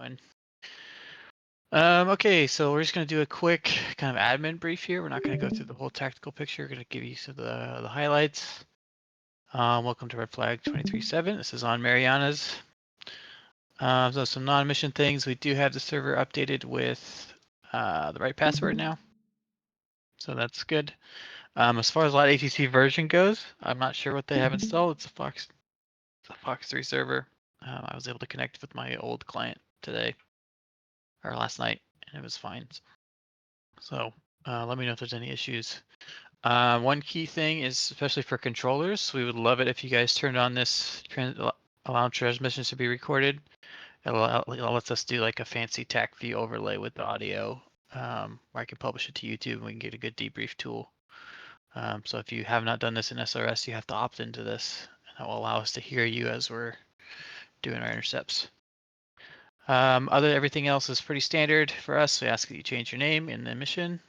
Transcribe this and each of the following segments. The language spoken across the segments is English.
doing? Okay, so we're just going to do a quick kind of admin brief here. We're not going to go through the whole tactical picture. We're going to give you some of the highlights. Welcome to Red Flag 23.7. This is on Mariana's. So some non-mission things. We do have the server updated with the right password now. So that's good. As far as ATC version goes, I'm not sure what they have installed. It's a Fox 3 server. I was able to connect with my old client today or last night, and it was fine. So let me know if there's any issues. One key thing is, especially for controllers, we would love it if you guys turned on this allow transmissions to be recorded. It lets us do like a fancy Tacview overlay with the audio, where I can publish it to YouTube and we can get a good debrief tool. So if you have not done this in SRS, you have to opt into this, and that will allow us to hear you as we're doing our intercepts. Everything else is pretty standard for us. We ask that you change your name in the mission.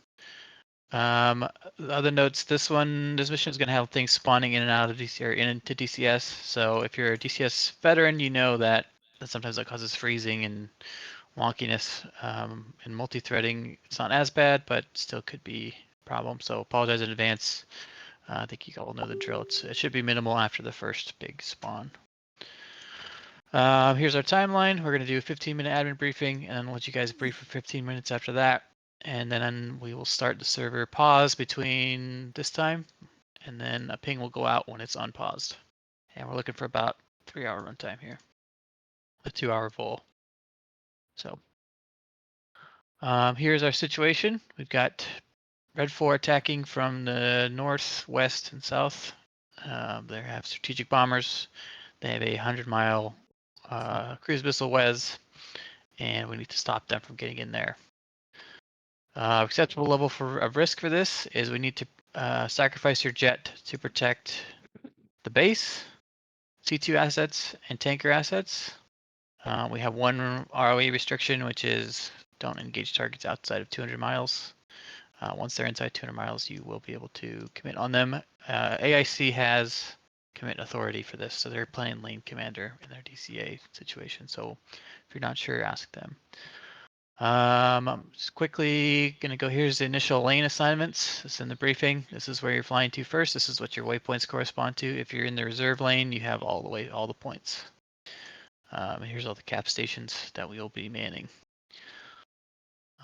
The other notes, this mission is going to have things spawning in and out of DC or into DCS. So if you're a DCS veteran, you know that sometimes that causes freezing and wonkiness. In multi-threading, it's not as bad, but still could be a problem. So apologize in advance. I think you all know the drill. It should be minimal after the first big spawn. Here's our timeline. We're going to do a 15-minute admin briefing, and then let you guys brief for 15 minutes after that. And then we will start the server pause between this time, and then a ping will go out when it's unpaused. And we're looking for about 3-hour runtime here, a 2-hour full. So here's our situation. We've got Red 4 attacking from the north, west, and south. They have strategic bombers. They have a 100-mile cruise missile WES, and we need to stop them from getting in there. Acceptable level of risk for this is we need to sacrifice your jet to protect the base, C2 assets, and tanker assets. We have one ROE restriction, which is don't engage targets outside of 200 miles. Once they're inside 200 miles, you will be able to commit on them. AIC has commit authority for this, so they're playing lane commander in their DCA situation. So if you're not sure, ask them. I'm just quickly going to go, here's the initial lane assignments. It's in the briefing. This is where you're flying to first. This is what your waypoints correspond to. If you're in the reserve lane, you have all the points. Here's all the cap stations that we will be manning.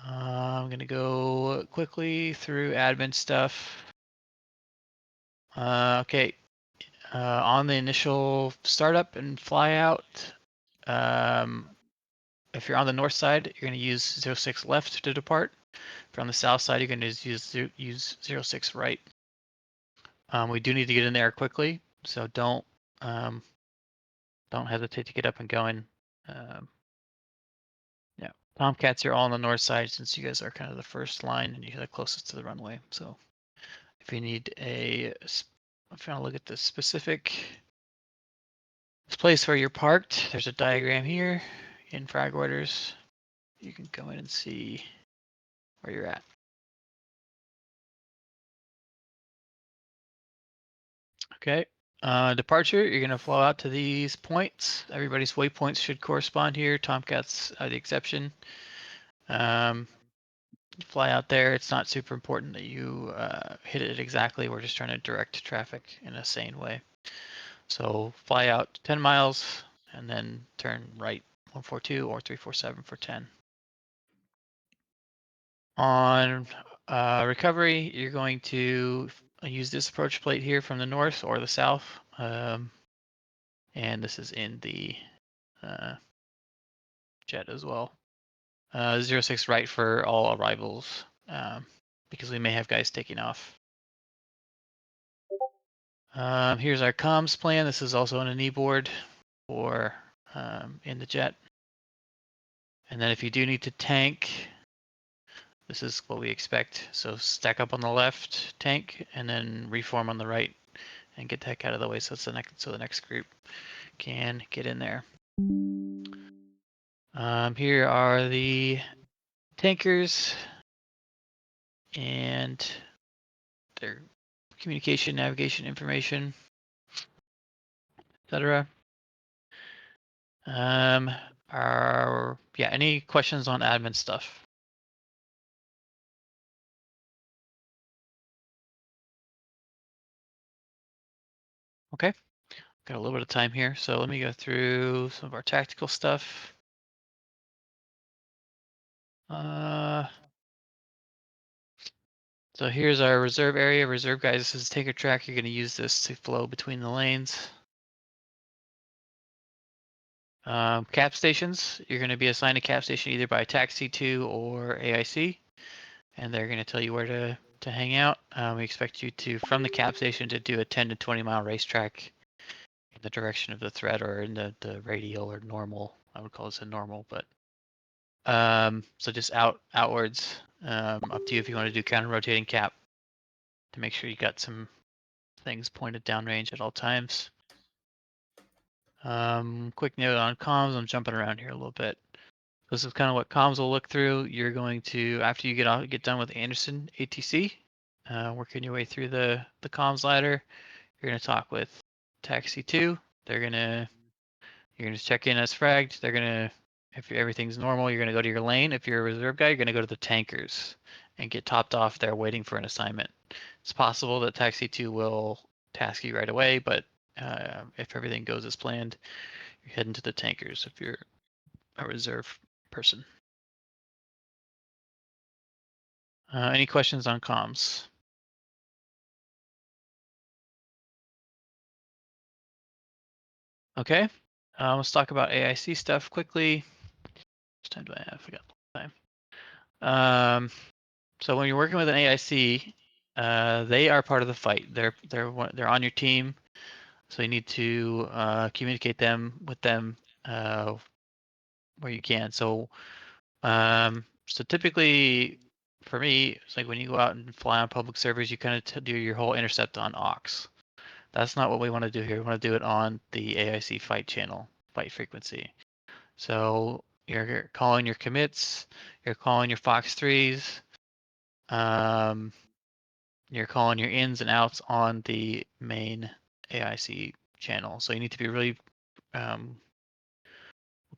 I'm going to go quickly through admin stuff. Okay. On the initial startup and fly out, if you're on the north side, you're going to use 06 left to depart. If you're on the south side, you're going to use 06 right. We do need to get in there quickly, so don't hesitate to get up and going. Yeah, Tomcats are all on the north side since you guys are kind of the first line and you're the closest to the runway. So if you need if you want to look at the specific place where you're parked, there's a diagram here in frag orders. You can go in and see where you're at. Okay. Departure, you're going to flow out to these points. Everybody's waypoints should correspond here. Tomcats are the exception. Fly out there. It's not super important that you hit it exactly. We're just trying to direct traffic in a sane way. So fly out 10 miles and then turn right 142 or 347 for 10. On recovery, you're going to use this approach plate here from the north or the south. And this is in the jet as well. 06 right for all arrivals, because we may have guys taking off. Here's our comms plan. This is also on an e-board or in the jet. And then if you do need to tank, this is what we expect. So stack up on the left, tank, and then reform on the right and get the heck out of the way so the next group can get in there. Here are the tankers and their communication, navigation information, etc. Any questions on admin stuff? Okay, got a little bit of time here, so let me go through some of our tactical stuff. So here's our reserve area. Reserve guys, this is taker track. You're going to use this to flow between the lanes. Cap stations, you're going to be assigned a cap station either by TAC-C2 or AIC, and they're going to tell you where to hang out. We expect you to, from the cap station, to do a 10 to 20 mile racetrack in the direction of the threat or in the radial or normal. I would call this a normal, but so just outwards. Up to you if you want to do counter rotating cap to make sure you got some things pointed downrange at all times. Quick note on comms. I'm jumping around here a little bit. This is kind of what comms will look through. You're going to, after you get done with Anderson ATC, working your way through the comms ladder, you're going to talk with Taxi 2. You're going to check in as fragged. They're going to, if everything's normal, you're going to go to your lane. If you're a reserve guy, you're going to go to the tankers and get topped off there waiting for an assignment. It's possible that Taxi 2 will task you right away, but if everything goes as planned, you're heading to the tankers if you're a reserve person. Any questions on comms? Okay, let's talk about AIC stuff quickly. How much time do I have? I got time. So when you're working with an AIC, they are part of the fight. They're on your team, so you need to communicate with them where you can. So typically, for me, it's like when you go out and fly on public servers, you kind of do your whole intercept on aux. That's not what we want to do here. We want to do it on the AIC fight channel, fight frequency. So you're calling your commits, you're calling your Fox 3s, you're calling your ins and outs on the main AIC channel. So you need to be really, we'll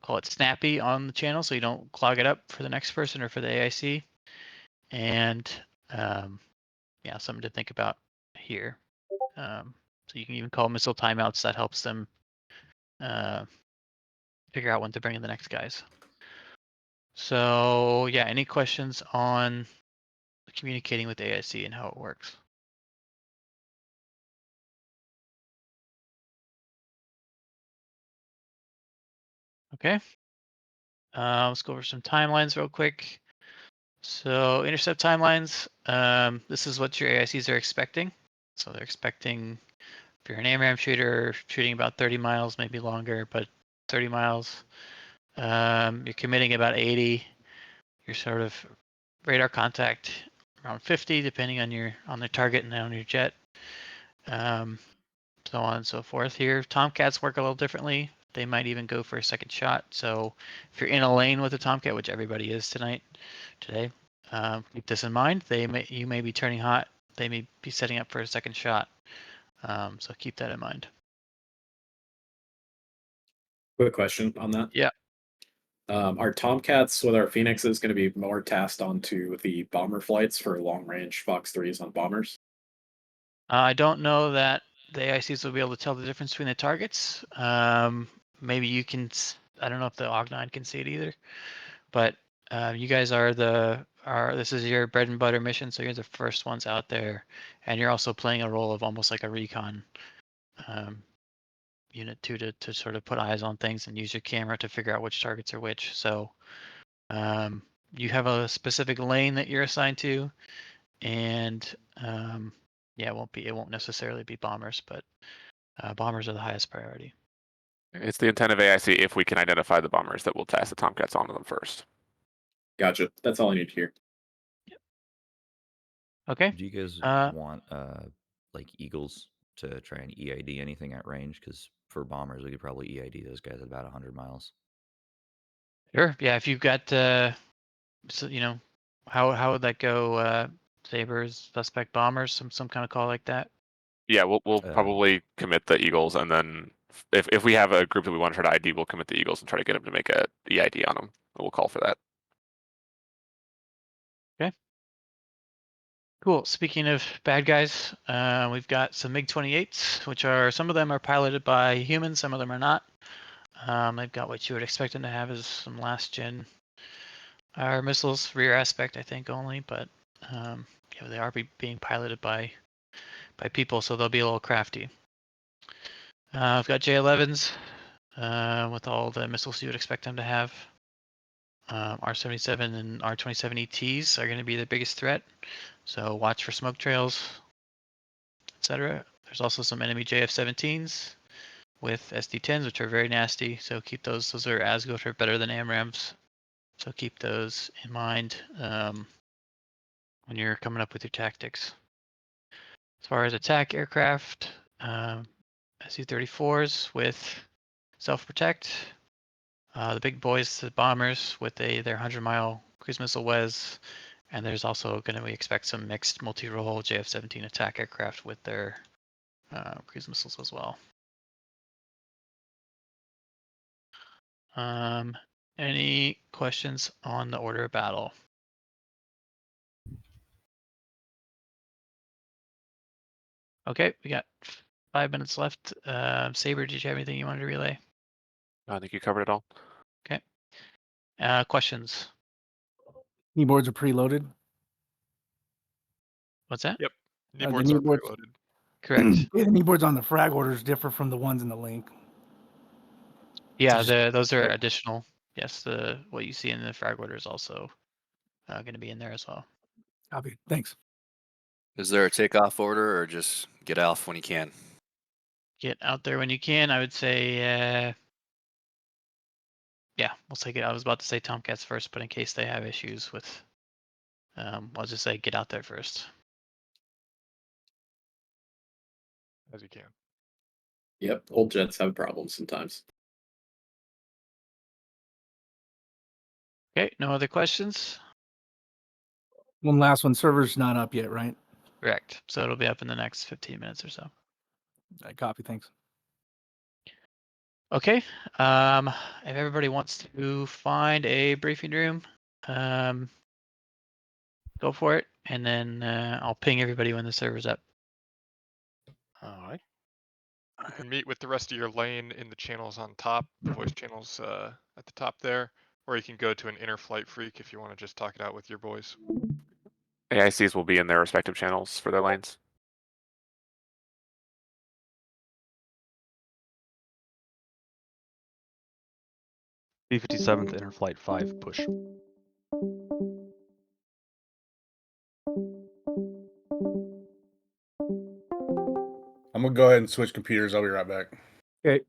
call it snappy on the channel so you don't clog it up for the next person or for the AIC. And yeah, something to think about here. So you can even call missile timeouts. That helps them figure out when to bring in the next guys. So yeah, any questions on communicating with AIC and how it works? Okay. Let's go over some timelines real quick. So intercept timelines, this is what your AICs are expecting. So they're expecting, if you're an AMRAAM shooter, shooting about 30 miles, maybe longer, but 30 miles. You're committing about 80. You're sort of radar contact around 50, depending on the target and on your jet. So on and so forth here. Tomcats work a little differently. They might even go for a second shot. So if you're in a lane with a Tomcat, which everybody is today, keep this in mind. You may be turning hot. They may be setting up for a second shot. So keep that in mind. Quick question on that. Yeah. Are Tomcats with our Phoenixes going to be more tasked onto the bomber flights for long range Fox 3s on bombers? I don't know that the AICs will be able to tell the difference between the targets. Maybe you can. I don't know if the OG9 can see it either. But you guys this is your bread and butter mission, so you're the first ones out there, and you're also playing a role of almost like a recon unit too, to sort of put eyes on things and use your camera to figure out which targets are which. So you have a specific lane that you're assigned to, and yeah, it won't necessarily be bombers, but bombers are the highest priority. It's the intent of AIC if we can identify the bombers that will task the Tomcats onto them first. Gotcha. That's all I need to hear. Okay. Do you guys want like Eagles to try and EID anything at range? Because for bombers, we could probably EID those guys at about 100 miles. Sure. Yeah, if you've got so how would that go? Sabers, suspect bombers, some kind of call like that. Yeah, we'll probably commit the Eagles and then if we have a group that we want to try to ID, we'll commit the Eagles and try to get them to make a EID on them. We'll call for that. Cool. Speaking of bad guys, we've got some MiG-28s, which are, some of them are piloted by humans, some of them are not. They've got what you would expect them to have, is some last gen missiles, rear aspect, I think only, but yeah, they are being piloted by people, so they'll be a little crafty. I've got J-11s with all the missiles you would expect them to have. R-77 and R-27 ETs are going to be the biggest threat, so watch for smoke trails, etc. There's also some enemy JF-17s with SD-10s, which are very nasty, so keep those. Those are as good or better than AMRAAMs, so keep those in mind when you're coming up with your tactics. As far as attack aircraft, Su-34s with self-protect. The big boys, the bombers with their 100-mile cruise missile WES, and there's also going to, we expect some mixed multi-role JF-17 attack aircraft with their cruise missiles as well. Any questions on the order of battle? Okay, we got 5 minutes left. Saber, did you have anything you wanted to relay? I think you covered it all. Okay. Questions? Keyboards are preloaded. What's that? Yep. The Kneeboards are kneeboards- preloaded. Correct. Yeah, the keyboards on the frag orders differ from the ones in the link. Yeah, just- those are additional. Yes, the what you see in the frag order is also going to be in there as well. Copy. Thanks. Is there a takeoff order or just get off when you can? Get out there when you can. I would say, yeah, we'll take it. I was about to say Tomcats first, but in case they have issues with, I'll just say get out there first. As you can. Yep, old jets have problems sometimes. Okay, no other questions? One last one. Server's not up yet, right? Correct. So it'll be up in the next 15 minutes or so. I copy. Thanks. Okay. If everybody wants to find a briefing room, go for it, and then I'll ping everybody when the server's up. All right. You can meet with the rest of your lane in the channels on top, the voice channels at the top there, or you can go to an inner flight freak if you want to just talk it out with your boys. AICs will be in their respective channels for their lanes. B-57th Inner Flight 5 push. I'm gonna go ahead and switch computers. I'll be right back. Okay.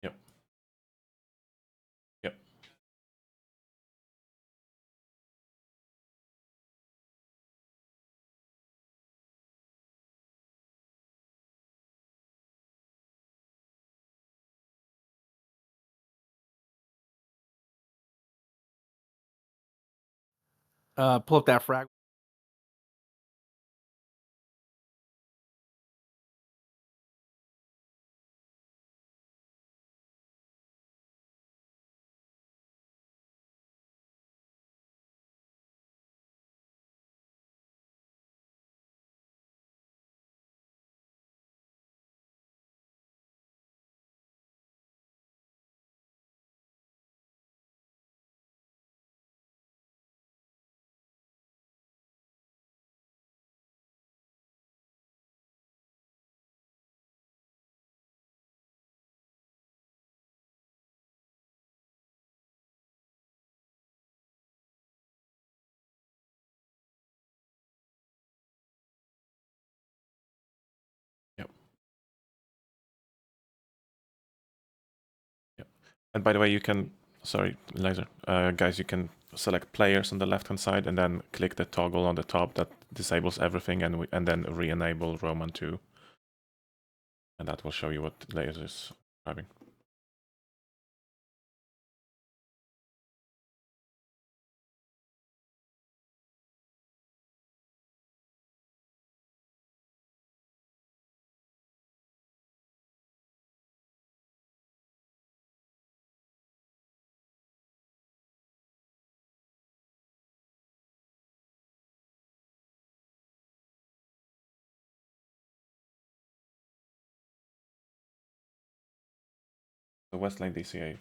Yep. Yep. Pull up that frag. And by the way, you can, sorry, Laser, guys, you can select players on the left-hand side and then click the toggle on the top that disables everything, and then re-enable Roman 2. And that will show you what Laser is driving. The West Lane DCA.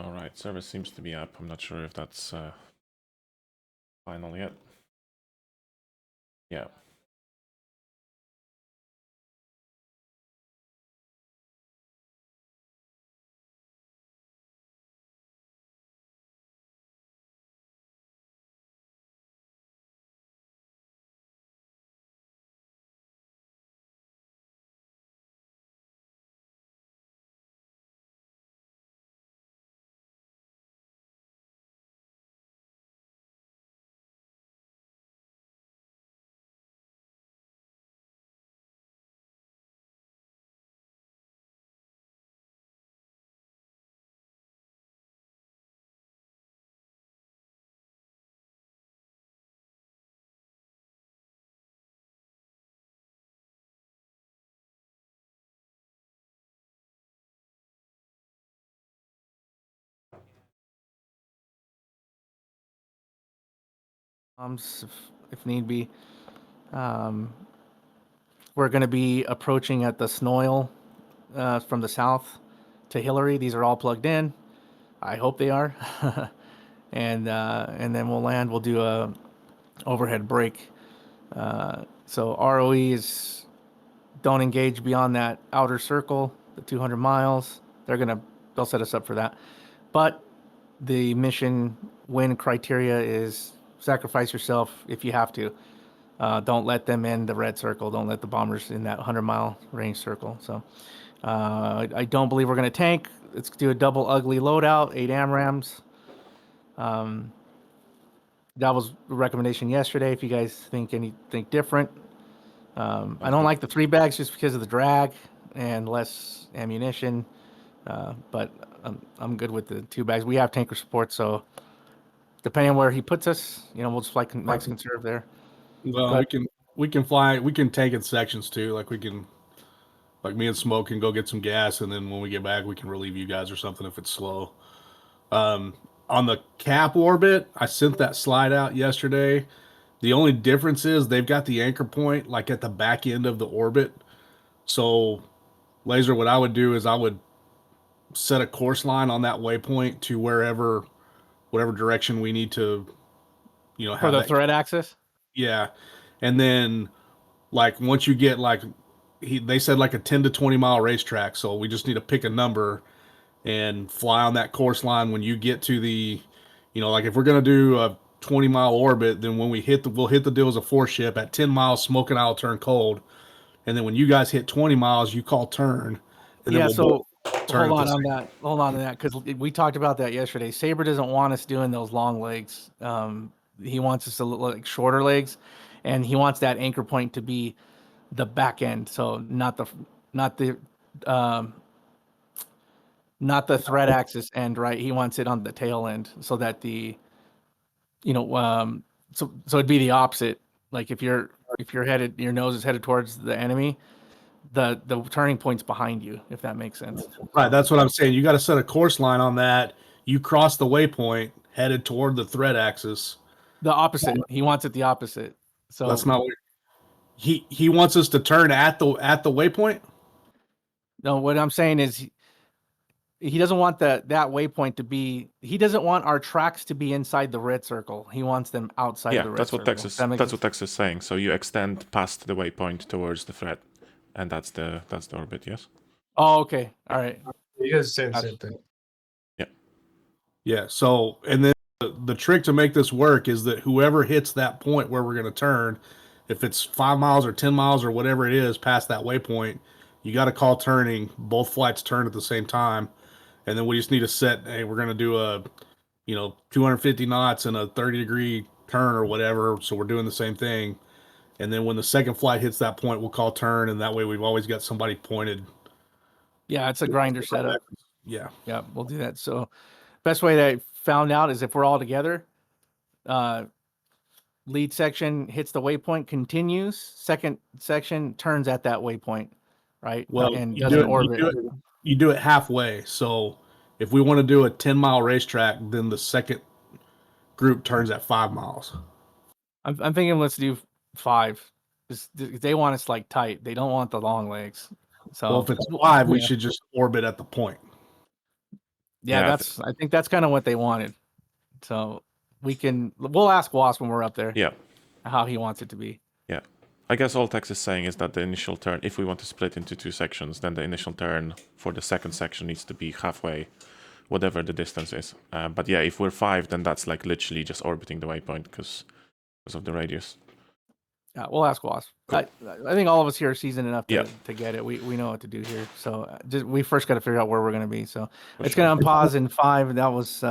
All right, service seems to be up. I'm not sure if that's final yet. Yeah. If need be. We're going to be approaching at the Snoil from the south to Hillary. These are all plugged in. I hope they are. And then we'll land. We'll do a overhead break. So ROE is don't engage beyond that outer circle, the 200 miles. They'll set us up for that. But the mission win criteria is sacrifice yourself if you have to. Don't let them in the red circle. Don't let the bombers in that 100-mile range circle. So I don't believe we're going to tank. Let's do a double ugly loadout, 8 AMRAAMs. That was the recommendation yesterday. If you guys think anything different, I don't like the 3 bags just because of the drag and less ammunition. But I'm good with the 2 bags. We have tanker support, so depending on where he puts us, we'll just fly max conserve there. Well, we can fly. We can tank in sections too. Like me and Smoke can go get some gas, and then when we get back, we can relieve you guys or something if it's slow. On the cap orbit, I sent that slide out yesterday. The only difference is they've got the anchor point like at the back end of the orbit. So, Laser, what I would do is I would set a course line on that waypoint to whatever direction we need to, have For the that. threat axis? Yeah. And then like once you get like they said like a 10 to 20 mile racetrack, so we just need to pick a number and fly on that course line when you get to the like if we're going to do a 20-mile orbit, then when we'll hit the deal as a 4-ship at 10 miles. Smoke and I'll turn cold, and then when you guys hit 20 miles, you call turn, and then we'll so both turn. hold on that because we talked about that yesterday. Saber doesn't want us doing those long legs. He wants us to look like shorter legs, and he wants that anchor point to be the back end, so not the threat axis end, right? He wants it on the tail end, so that so it'd be the opposite. Like if you're headed, your nose is headed towards the enemy, the turning point's behind you, if that makes sense. Right, that's what I'm saying. You got to set a course line on that. You cross the waypoint, headed toward the threat axis. The opposite. He wants it the opposite. So that's not what he wants us to turn at the waypoint. No, what I'm saying is he doesn't want that waypoint to be. He doesn't want our tracks to be inside the red circle. He wants them outside the red that's circle. That's what Tex is saying. So you extend past the waypoint towards the threat, and that's the orbit. Yes. Oh, okay. All right. You guys say the same thing. Yeah. So, and then the trick to make this work is that whoever hits that point where we're going to turn, if it's 5 miles or 10 miles or whatever it is past that waypoint, you got to call turning. Both flights turn at the same time, and then we just need to set. Hey, we're going to do a 250 knots and a 30-degree turn or whatever. So we're doing the same thing. And then when the second flight hits that point, we'll call turn, and that way we've always got somebody pointed. Yeah, it's a grinder setup. Yeah, we'll do that. So, best way that I found out is if we're all together, lead section hits the waypoint, continues. Second section turns at that waypoint, right? Well, and does an orbit. You do it halfway. So if we want to do a 10-mile racetrack, then the second group turns at 5 miles. I'm thinking let's do 5. They want us like tight. They don't want the long legs. So if it's 5, we should just orbit at the point. Yeah, I think that's kind of what they wanted. So we'll ask Wasp when we're up there. Yeah. How he wants it to be. Yeah. I guess all Tex is saying is that the initial turn, if we want to split into 2 sections, then the initial turn for the second section needs to be halfway, whatever the distance is. But yeah, if we're 5, then that's like literally just orbiting the waypoint because of the radius. Yeah, we'll ask Wasp. Cool. I think all of us here are seasoned enough Yeah. to get it. We know what to do here. So we first got to figure out where we're going to be. So For it's sure. going to unpause in 5. That was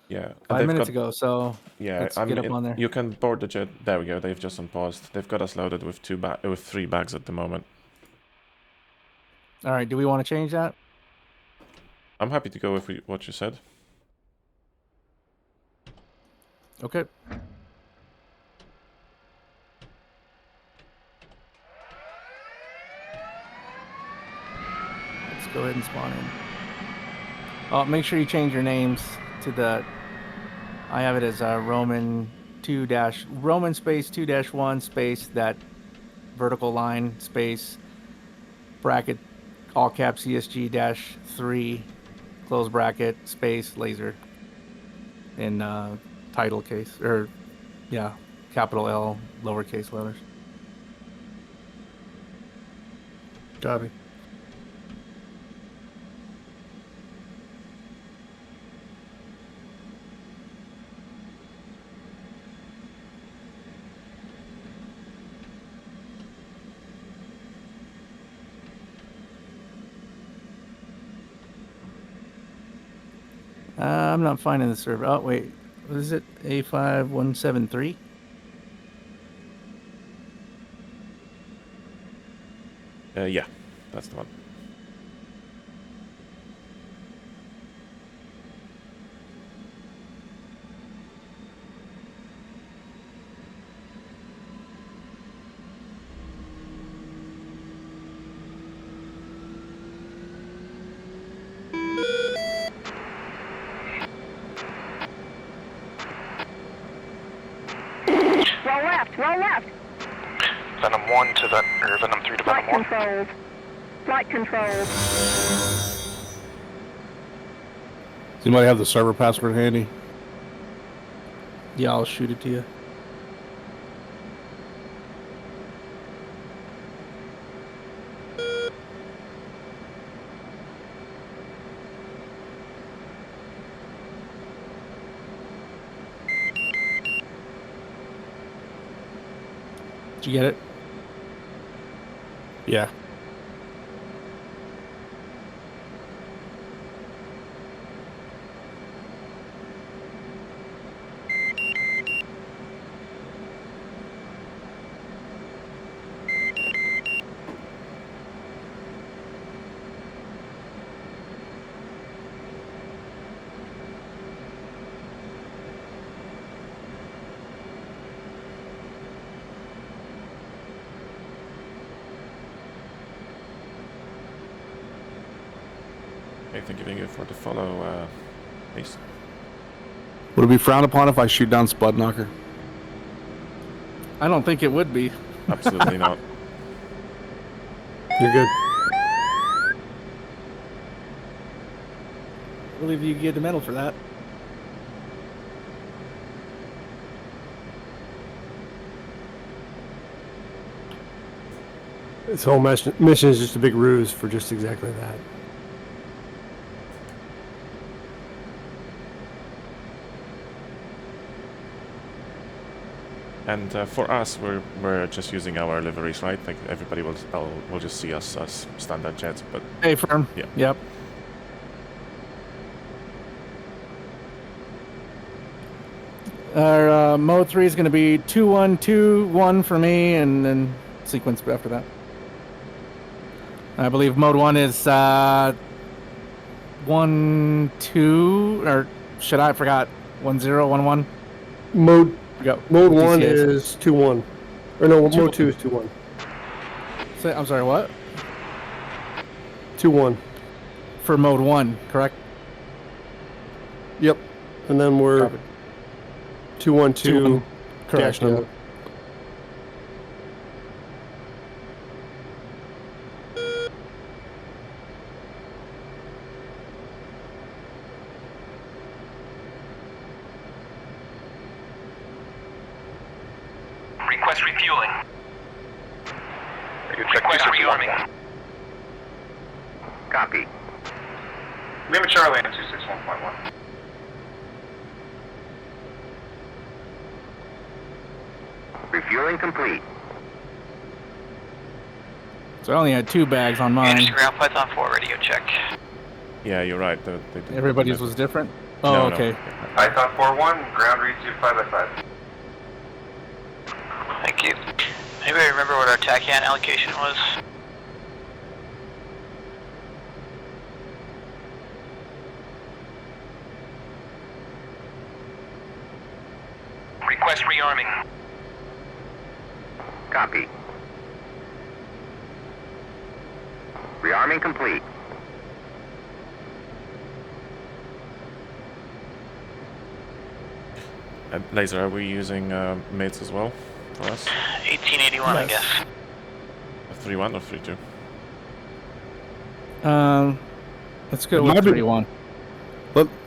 Yeah. 5 minutes ago. So yeah, let's get up on there. You can board the jet. There we go. They've just unpaused. They've got us loaded with 3 bags at the moment. All right. Do we want to change that? I'm happy to go with what you said. Okay. Let's go ahead and spawn in. Oh, make sure you change your names to the. I have it as Roman space 2-1 space that vertical line space bracket all cap CSG-3 close bracket space laser in title case or yeah, capital L lowercase letters. Copy. I'm not finding the server. Oh wait, what is it? A5173. Yeah, that's the one. Roll left. Venom 1 to Venom 3 to Venom 1. Flight controls. Does anybody have the server password handy? Yeah, I'll shoot it to you. Did you get it? Yeah. Thank you for the follow, Ace. Would it be frowned upon if I shoot down Spud Knocker? I don't think it would be. Absolutely not. You're good. I believe you get the medal for that. This whole mission is just a big ruse for just exactly that. And for us, we're just using our liveries, right? Like everybody will just see us as standard jets, but Hey, firm. Yeah. Yep. Our mode 3 is going to be 2-1-2-1 for me, and then sequence after that. I believe mode 1 is 1-2, or should I forgot 1-0-1-1? Mode Go. Mode 1 DCS. is 2-1. Or no, mode 2 is 2-1. I'm sorry, what? 2-1. For mode 1, correct? Yep. And then we're 2-1-2 Correct. dash number. Refueling. You check Request 261. rearming. Copy. Lima Charlie on 261.1. Refueling complete. So I only had 2 bags on mine. Anderson ground Python 4, radio check. Yeah, you're right. Everybody's was different? Oh, No, okay. No. Python 4-1, ground read to 5x5. Thank you. Anybody remember what our TACAN allocation was? Request rearming. Copy. Rearming complete. Laser, are we using mids as well for us? 1881, I guess. A 3-1 or 3-2? Let's go It with might be- 3-1.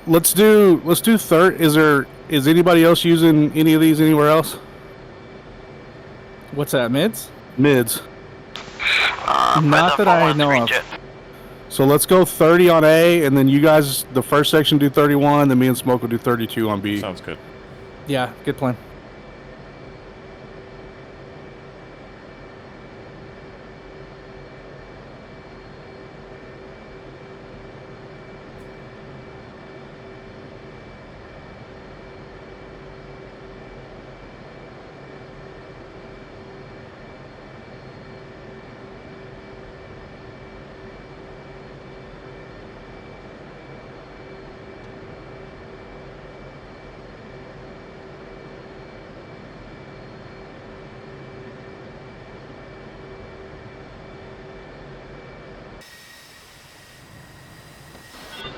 Let's do third. Is anybody else using any of these anywhere else? What's that, mids? Mids. Not that I know of. So let's go 30 on A, and then you guys, the first section, do 31, then me and Smoke will do 32 on B. Sounds good. Yeah, good plan.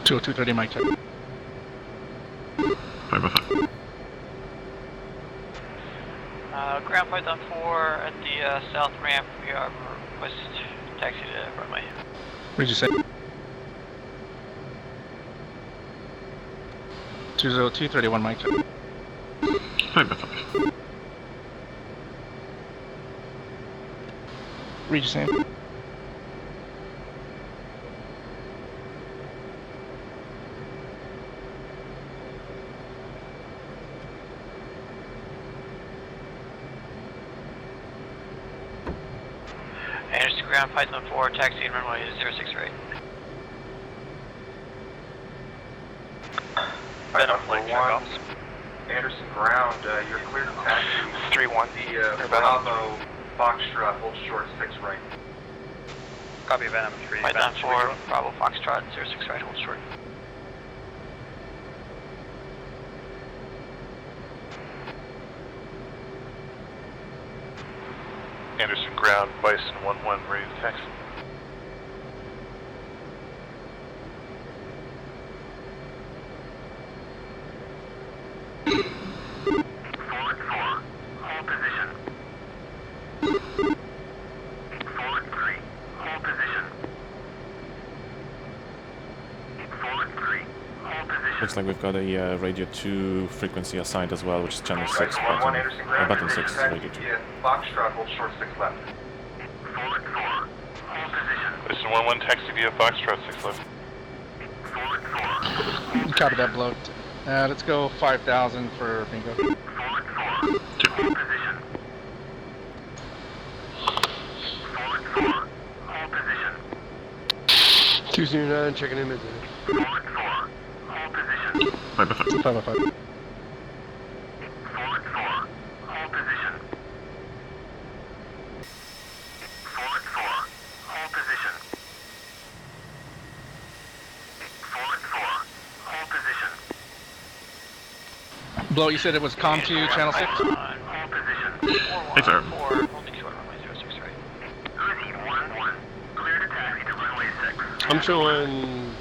Two 230 mic check. 5x5. Ground Python 4 at the south ramp. We are request taxi to runway. What did you say? 202 31 mic check. 5x5. Read you saying? Anderson ground Python 4, taxi and runway 068. Python 4-1, Anderson ground, you're clear to taxi. 3-1. The Bravo Foxtrot, hold short 6 right. Copy Venom 3. Python 4, Bravo Foxtrot 06 right, hold short. Anderson ground, Bison 1-1, ready to taxi. Forward 4. Hold position. Forward 3. Hold position. Forward 3. Hold position. Looks like we've got a radio 2 frequency assigned as well, which is channel 6 Bison 1-1, button. Anderson ground, Button you're 6 is ready to radio 2. taxi. Foxtrot, hold short 6 left. Forward 4. Hold position. Bison 1-1, taxi via Foxtrot 6 left. Forward 4. Copy that, bloat. Let's go 5,000 for bingo. Forward 4. Hold position. Forward 4. Hold position. 209, checking in mid. Forward 4. Hold position. 5x5. 5 5. Forward 4. Hold position. Forward 4. Hold position. Forward 4. Hold position. Bloat, you said it was COM 2, channel 6? Hold position. Hey, sir. 4, holding short runway 06 right. Uzi 1-1. Clear to taxi to runway 6. I'm showing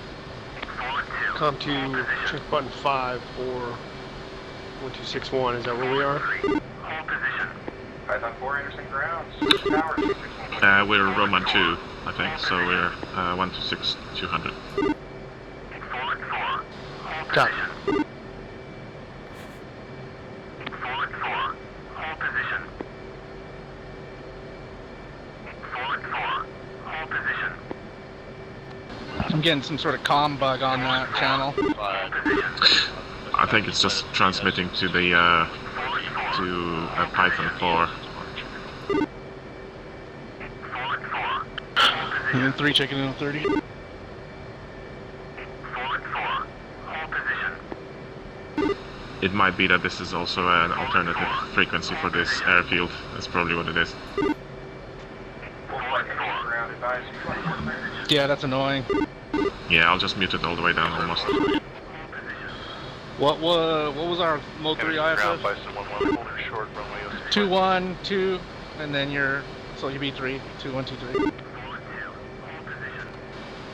Forward 2. COM 2, check button 5 for 1261. Is that where we are? 3. Hold position. Python 4, Anderson ground, switch tower 261. We're Roman 2, I think, so we're 126 200. Forward 4. Hold Copy. position. Forward 4. Hold position. I'm getting some sort of comm bug on that channel. I think it's just transmitting to the Python 4. And then 3 checking in on 30. It might be that this is also an alternative frequency for this airfield. That's probably what it is. Yeah, that's annoying. Yeah, I'll just mute it all the way down almost. What was our Mo 3 IFF? 212, and then so you'll be 3, 2123.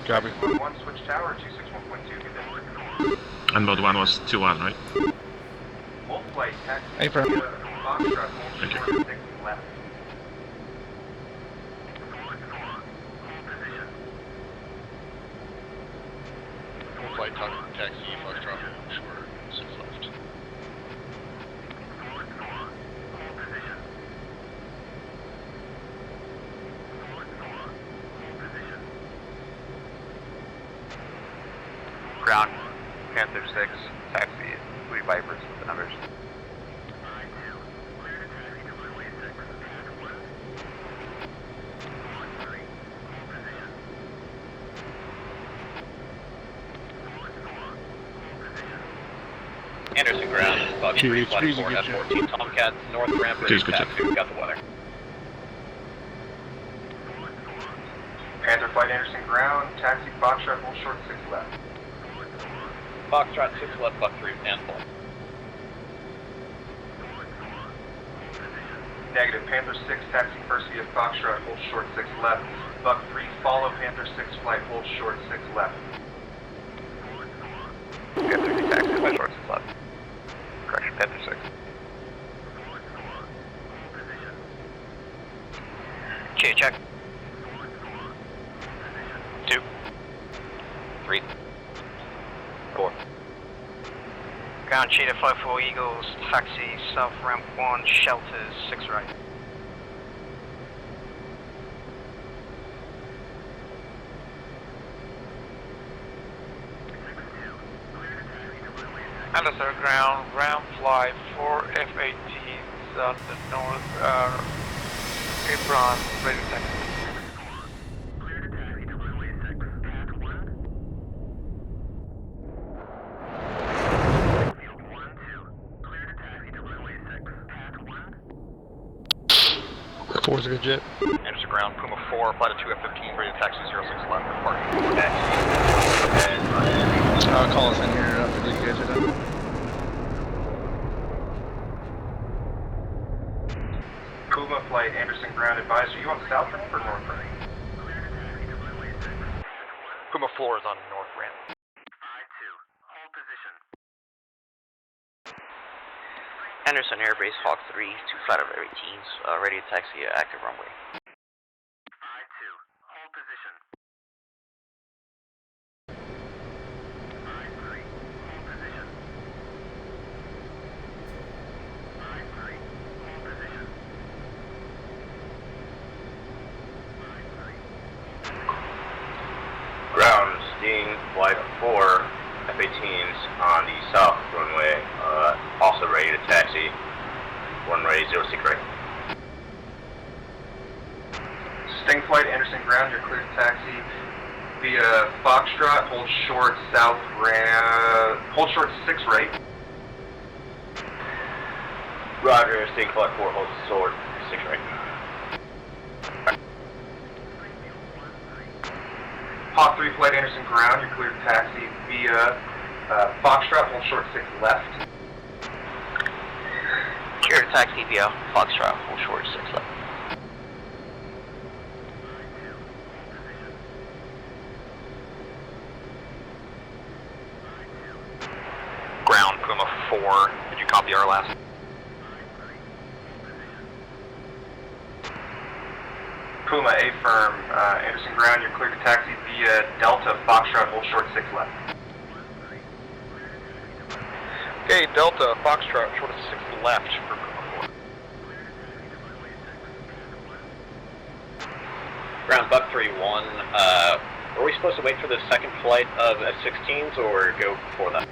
Copy. 1 switch tower, 261.2. And mode 1 was 2-1, right? Full flight, taxi. Hey, Fred. Foxtrot, Thank you. 6 left. Full flight taxi, Foxtrot, short, 6 left. Ground, Panther 6, taxi, 3 Vipers with the numbers. Anderson ground, Bug 3, flight 4, F-14, Tomcat, north ramp, ready to taxi, we've got the weather. Panther flight, Anderson ground, taxi, Foxtrot, full short, 6 left. Foxtrot 6 left, Bug 3, and full. Negative, Panther 6, taxi first via Foxtrot, hold short 6 left. Buck 3, follow Panther 6, flight, hold short 6 left. Panther 3, taxi, flight short 6 left. Correction, Panther 6. J check. 2, 3, 4. Ground Cheetah 54 Eagles, taxi, south ramp 1, shelters, 6 right. Alistair ground, ramp fly 4 F-18s on the north, apron, ready to taxi. Four's a good jet. Anderson ground, Puma 4, flight of 2 F-15, ready to taxi 06 left, parking. I'll call us in here after these guys are done. Puma flight, Anderson ground, advisor, you on south ramp or north ramp? Puma 4 is on north ramp. Anderson Airbase Hawk 3, 2 flight of 18s, ready to taxi active runway. Ground, Sting, flight 4, F-18s on the south runway, also ready to taxi, runway 06 right. Sting flight, Anderson ground, you're clear to taxi via Foxtrot, hold short south ramp, hold short 6 right. Roger, Sting flight 4, hold short 6 right. Hawk 3 flight, Anderson ground, you're clear to taxi via Foxtrot, hold short 6 left. Clear to taxi via Foxtrot, hold short 6 left. Ground, Puma 4, did you copy our last? Puma A firm, Anderson ground, you're clear to taxi via Delta, Foxtrot, hold short 6 left. Okay, Delta, Foxtrot, short of 6 left for Puma 4. Ground, Buck 3-1, Are we supposed to wait for the second flight of F-16s or go before that?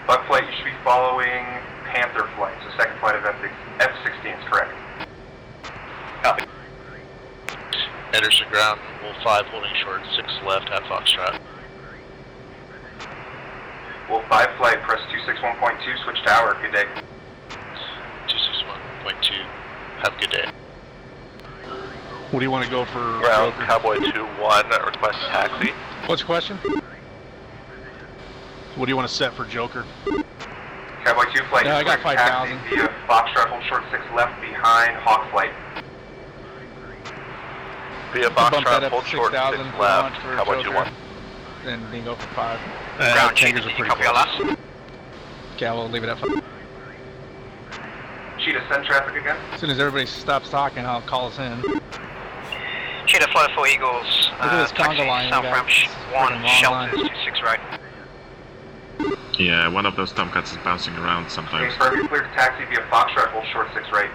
Bug flight, you should be following Panther flight, so second flight of F-16s, correct. Copy. Anderson ground, Wolf 5 holding short, 6 left at Foxtrot. Wolf 5 flight, press 261.2, switch tower, good day. 261.2, have a good day. What do you want to go for? Ground, Cowboy 2-1, request taxi. What's your question? What do you want to set for Joker? Cowboy 2 flight, Yeah, I got taxi 5,000. via Foxtrot, hold short 6 left behind Hawk flight. Via Bump that Foxtrot, up hold to short 6 6,000 for left, launch for Cowboy Joker. 2-1. Then you can go for 5. Ground Changers Cheetah, are pretty copy close. our last. Okay, we'll leave it at 5. Cheetah, send traffic again. As soon as everybody stops talking, I'll call us in. Cheetah flight 4 Eagles. Look at this conga line we South got. ramp This is 1, freaking long shelters, line. 26 right. Yeah, one of those Tomcats is bouncing around sometimes. Confirm you're clear to taxi via Foxtrot, hold short 6 right.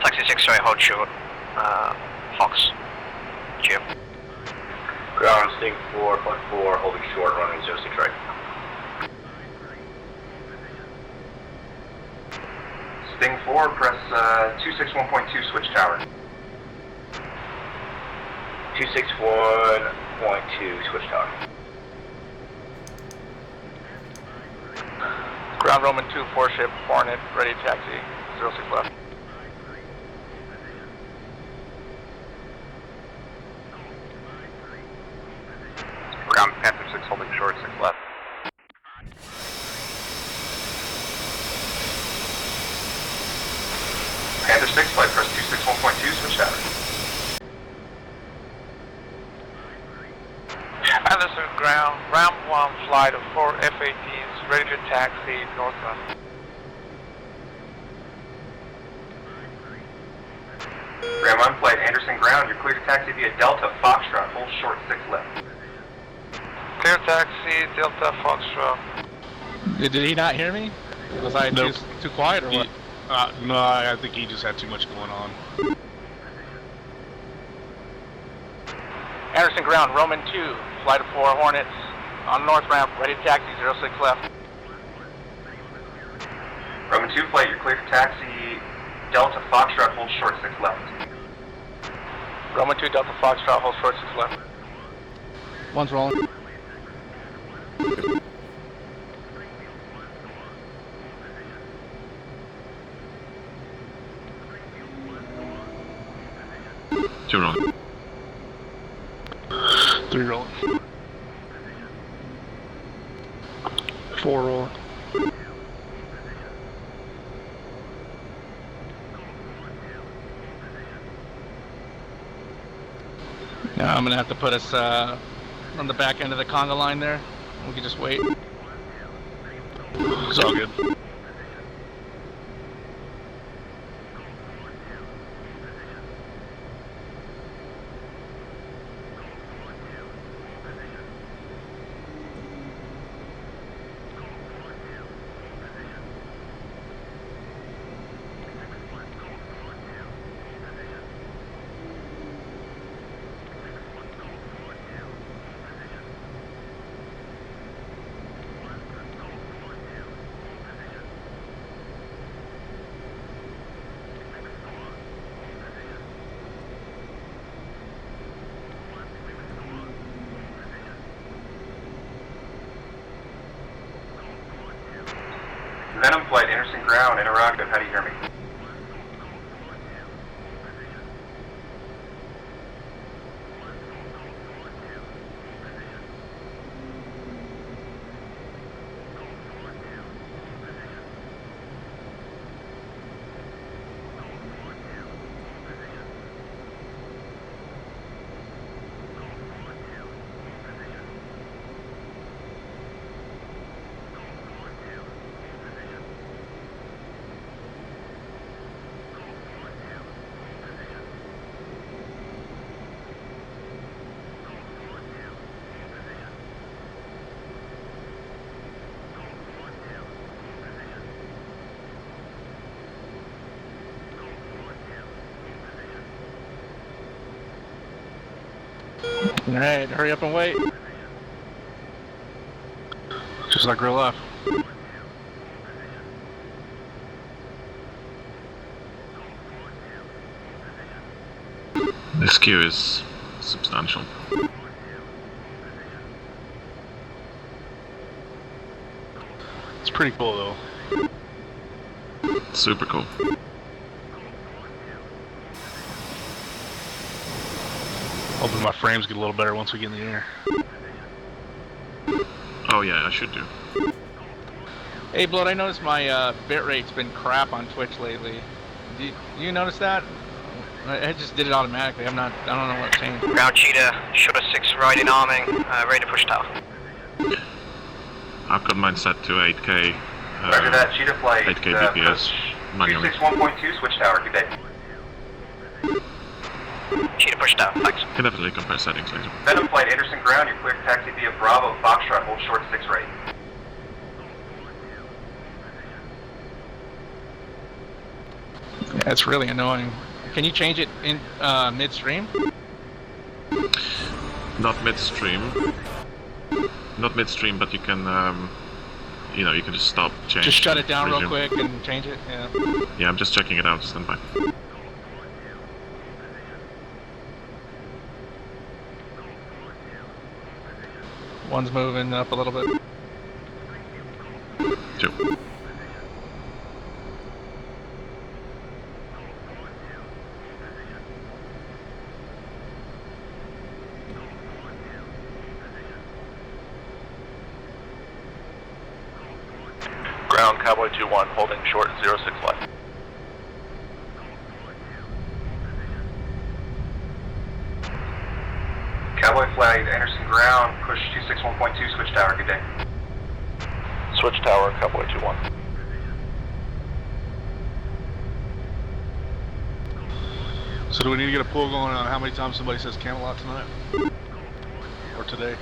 Taxi 6 right, hold short. Fox. Jim. Ground, Sting 4, flight 4, holding short, runway 06 right. Sting 4, press 261.2, switch tower. 261.2, switch tower. Ground Roman 2, 4 ship, Hornet, ready taxi, 06 left. Ground, Panther 6 holding short, 6 left. Panther 6 flight, press 261.2, switch tower. Anderson ground, ramp 1 flight of 4 F-18s, ready to taxi northbound. Ram 1 flight, Anderson ground, you're clear to taxi via Delta Foxtrot, hold short 6 left. Clear taxi, Delta Foxtrot. Did he not hear me? Was I Nope. too quiet or what? No, I think he just had too much going on. Anderson ground, Roman 2, flight of 4 Hornets, on north ramp, ready to taxi, 06 left. Roman 2 flight, you're clear to taxi Delta Foxtrot, hold short 6 left. Roman 2, Delta Foxtrot, hold short 6 left. One's rolling. Two rolling. 3 rolling. 4 rolling. Yeah, I'm gonna have to put us on the back end of the conga line there. We can just wait. It's all good. Venom flight, Anderson ground, interrogative, how do you hear me? Alright, hurry up and wait. Just like real life. This queue is substantial. It's pretty cool though. Super cool. Hoping my frames get a little better once we get in the air. Oh yeah, I should do. Hey, Blood, I noticed my bit rate's been crap on Twitch lately. Do you notice that? I just did it automatically. I don't know what changed. Ground Cheetah, Shooter 6 right in arming, ready to push tower. I've got mine set to 8K. Roger that, Cheetah flight. 8K DPS manually. 261.2, switch tower, good day. Cheetah push tower, thanks. Can definitely compare settings later. Venom flight, Anderson ground, you're clear to taxi via Bravo, Foxtrot, hold short 6 right. Yeah, it's really annoying. Can you change it in midstream? Not midstream. Not midstream, but you can, you know, you can just stop, change. Just shut it down resume. real quick and change it, yeah. Yeah, I'm just checking it out, stand by. One's moving up a little bit. 2. Ground, Cowboy 2-1, holding short 06 left. Cowboy flight, Anderson ground, push 261.2, switch tower, good day. Switch tower, Cowboy 2-1. So do we need to get a poll going on how many times somebody says Camelot tonight? Or today?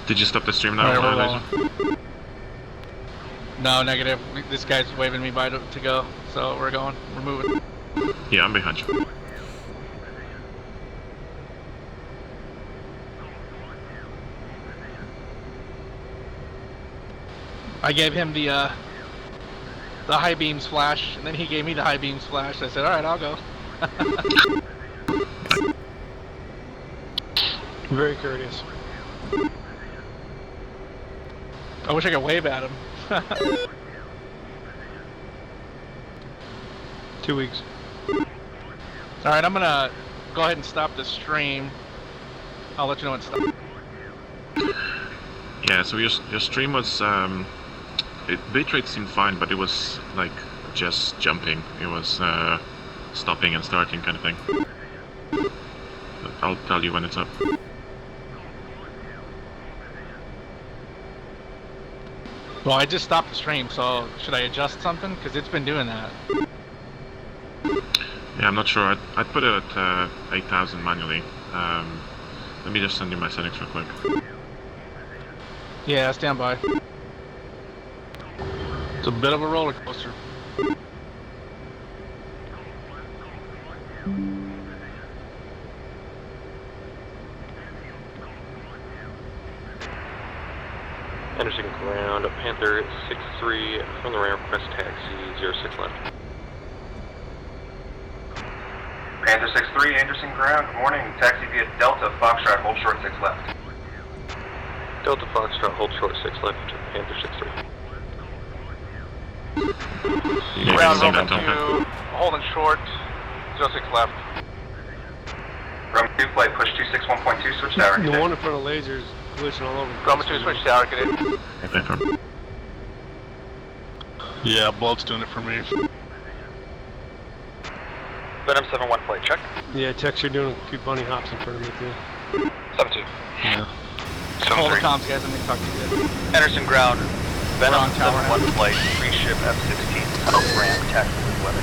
Did you stop the stream now? Alright, we're Laser? rolling. No, negative. This guy's waving me by to go, so we're going. We're moving. Yeah, I'm behind you. I gave him the high beams flash, and then he gave me the high beams flash. I said, "All right, I'll go." Very courteous. I wish I could wave at him. 2 weeks. All right, I'm gonna go ahead and stop the stream. I'll let you know when it's stopped. Yeah, so your stream was, bitrate seemed fine, but it was like just jumping. It was stopping and starting kind of thing. But I'll tell you when it's up. Well, I just stopped the stream, so should I adjust something? Because it's been doing that. Yeah, I'm not sure. I'd put it at 8,000 manually. Let me just send you my settings real quick. Yeah, stand by. It's a bit of a roller coaster. Anderson ground, Panther 6-3 from the ramp, press taxi 06 left. Panther 6-3, Anderson ground, good morning, taxi via Delta, Foxtrot, hold short 6 left. Delta Foxtrot, hold short 6 left, Panther 6-3. Ground Roman 2, holding short, 06 left. Roman 2 flight, push 261.2, switch tower. The one in front of lasers glitching all over. Roman 2, switch tower, get in. Yeah, Blood's doing it for me. Venom 7-1 flight, check. Yeah, Tex, you're doing a few bunny hops in front of me too. 7-2. Yeah. Hold the comms, guys, I'm gonna talk to you guys. Anderson ground, Venom 7-1 flight, free-ship F-16, tunnel ramp, taxi with weather.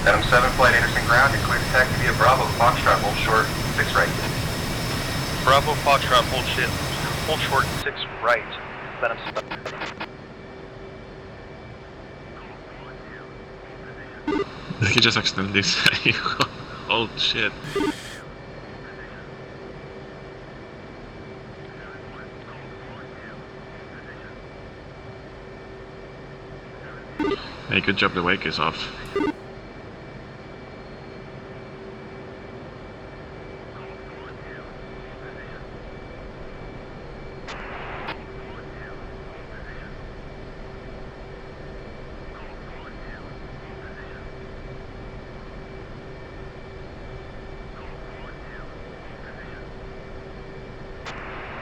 Venom 7 flight, Anderson ground, you're clear to taxi via Bravo, Foxtrot, hold short 6 right. Bravo Foxtrot, hold Hold short 6 right. Venom 7. I think you just accidentally say, oh shit. Hey, good job the wake is off.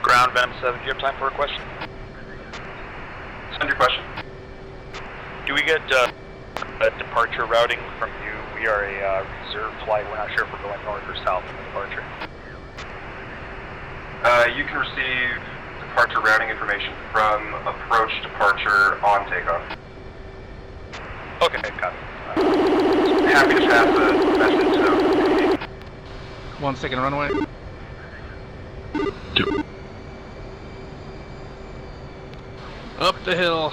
Ground Venom 7, do you have time for a question? Send your question. Do we get a departure routing from you? We are a reserve flight. We're not sure if we're going north or south in the departure. You can receive departure routing information from approach departure on takeoff. Okay, got it. Happy to pass the message. So. 1 second runway. 2. Up the hill.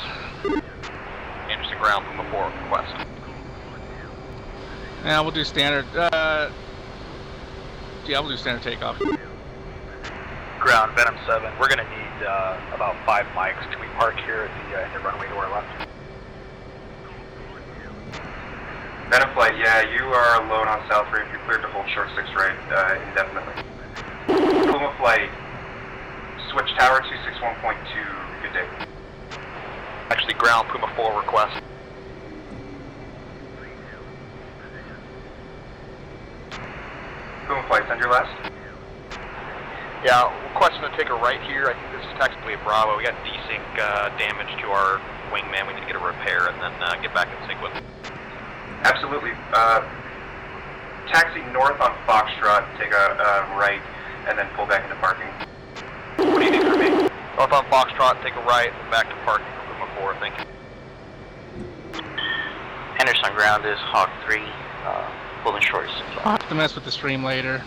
Anderson ground from a 4 request. Yeah, we'll do standard. Yeah, we'll do standard takeoff. Ground Venom 7, we're gonna need about 5 mics. Can we park here at the runway to our left? Venom flight, yeah, you are alone on South Ramp. You're cleared to hold short 6 right indefinitely. Puma flight, switch tower 261.2. Good day. Actually, ground Puma 4 request. Puma flight, send your last. Yeah, requesting to take a right here. I think this is technically a Bravo. We got desync damage to our wingman. We need to get a repair and then get back in sync with it. Absolutely. Taxi north on Foxtrot, take a right, and then pull back into parking. What do you need from me? North on Foxtrot, take a right, back to parking for Puma 4, thank you. Henderson ground is Hawk 3, holding short. I'll have to mess with the stream later.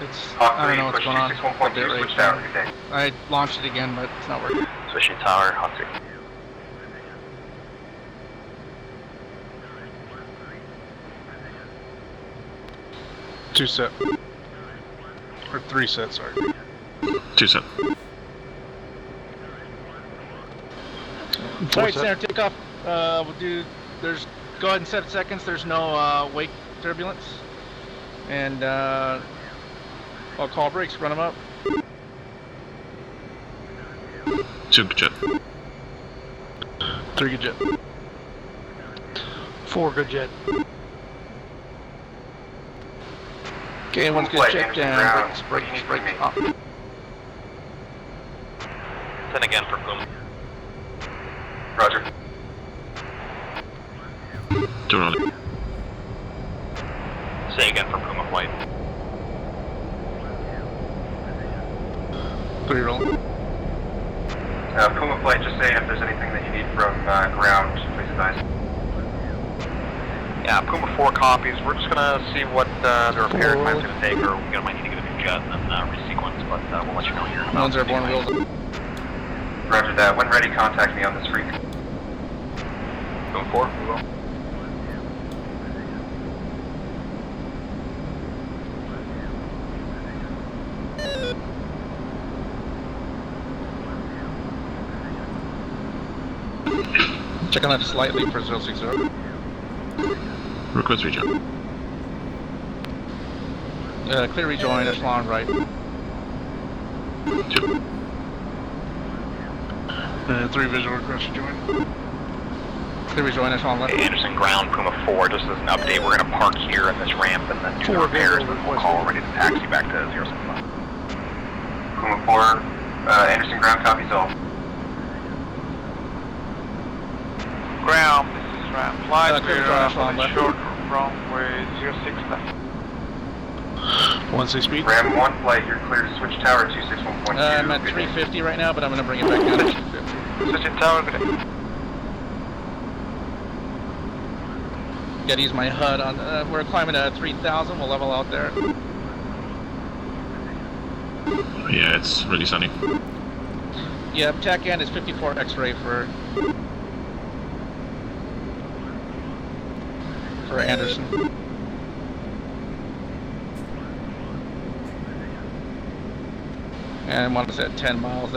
It's, Hawk 3, I don't know what's push going on. 61.2, switch tower, good day. I launched it again, but it's not working. Switching tower, Hawk 3. Two set. Or 3 sets, sorry. 2 set. Alright, center takeoff. We'll do, go ahead and set seconds. There's no wake turbulence. And I'll call brakes, run them up. 2 good jet. 3 good jet. 4 good jet. Okay, one's good jet down. Brakes. Up. 10 again for Puma. Roger. 2 rolling. Say again for Puma flight. 3 rolling. Puma flight, just say if there's anything that you need from ground, please advise. Yeah, Puma 4 copies. We're just gonna see what the repair time's gonna take, or we might need to get a new jet and then resequence, but we'll let you know here. One's airborne wheels. Roger that. When ready, contact me on this freak. Puma 4, we will. Check on that slightly for 060. Request rejoin. Clear rejoin, echelon right. 2. 3 visual request join. Clear rejoin, echelon left. Hey, Anderson ground, Puma 4, just as an update, we're gonna park here in this ramp and then do the repairs, and then we'll call ready to taxi back to 065. Puma 4, Anderson ground, copies all. Ground, this is Ram. Flight, clear we're echelon left. short runway 06 left. 16 speed. Ram 1 flight, you're clear to switch tower 261.2. I'm at 350 right now, but I'm gonna bring it back down to 250. Switching tower, good day. Gotta use my HUD on, we're climbing at 3,000, we'll level out there. Yeah, it's really sunny. Yep, TAC end is 54 X-ray for Anderson. And one is at 10 miles.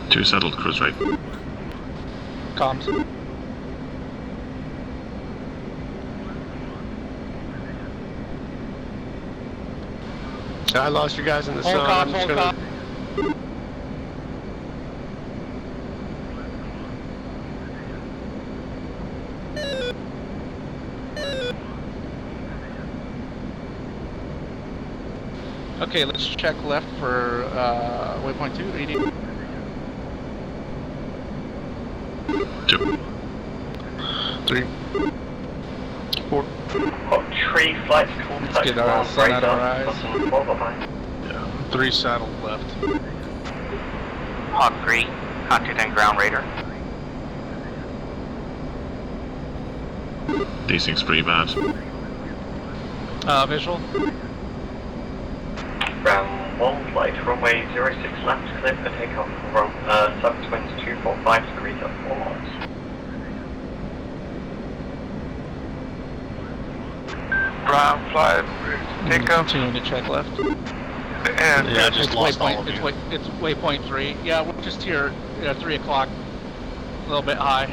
Two settled cruise rate. Comms. I lost you guys in the Hold sun. comms, I'm just hold gonna... Okay, let's check left for waypoint 2, 80. 2. 3. 4. Tree flights contact. Let's get our sun out of our eyes. Yeah. 3 saddle left. Hawk 3, contact and ground radar. Desync pretty bad. Visual. Ground 1 flight, runway 06 left, clear for takeoff from subwinds 245 degrees at 4 miles. Ground flight, takeoff. Continuing to check left. And Yeah, I just lost all of you. It's waypoint 3. Yeah, we're just here at 3 o'clock. A little bit high.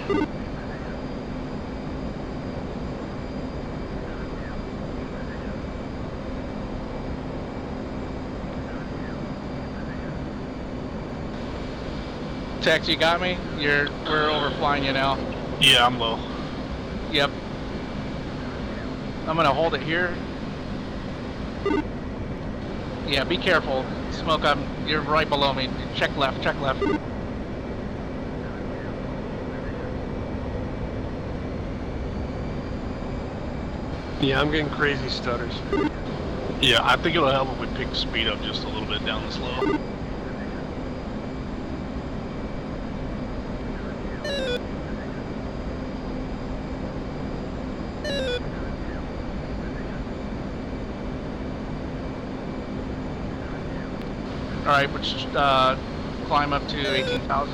Tex, you got me? We're overflying you now. Yeah, I'm low. Yep. I'm gonna hold it here. Yeah, be careful. Smoke, you're right below me. Check left, check left. Yeah, I'm getting crazy stutters. Yeah, I think it'll help if we pick the speed up just a little bit down the slow. Alright, we'll just climb up to 18,000.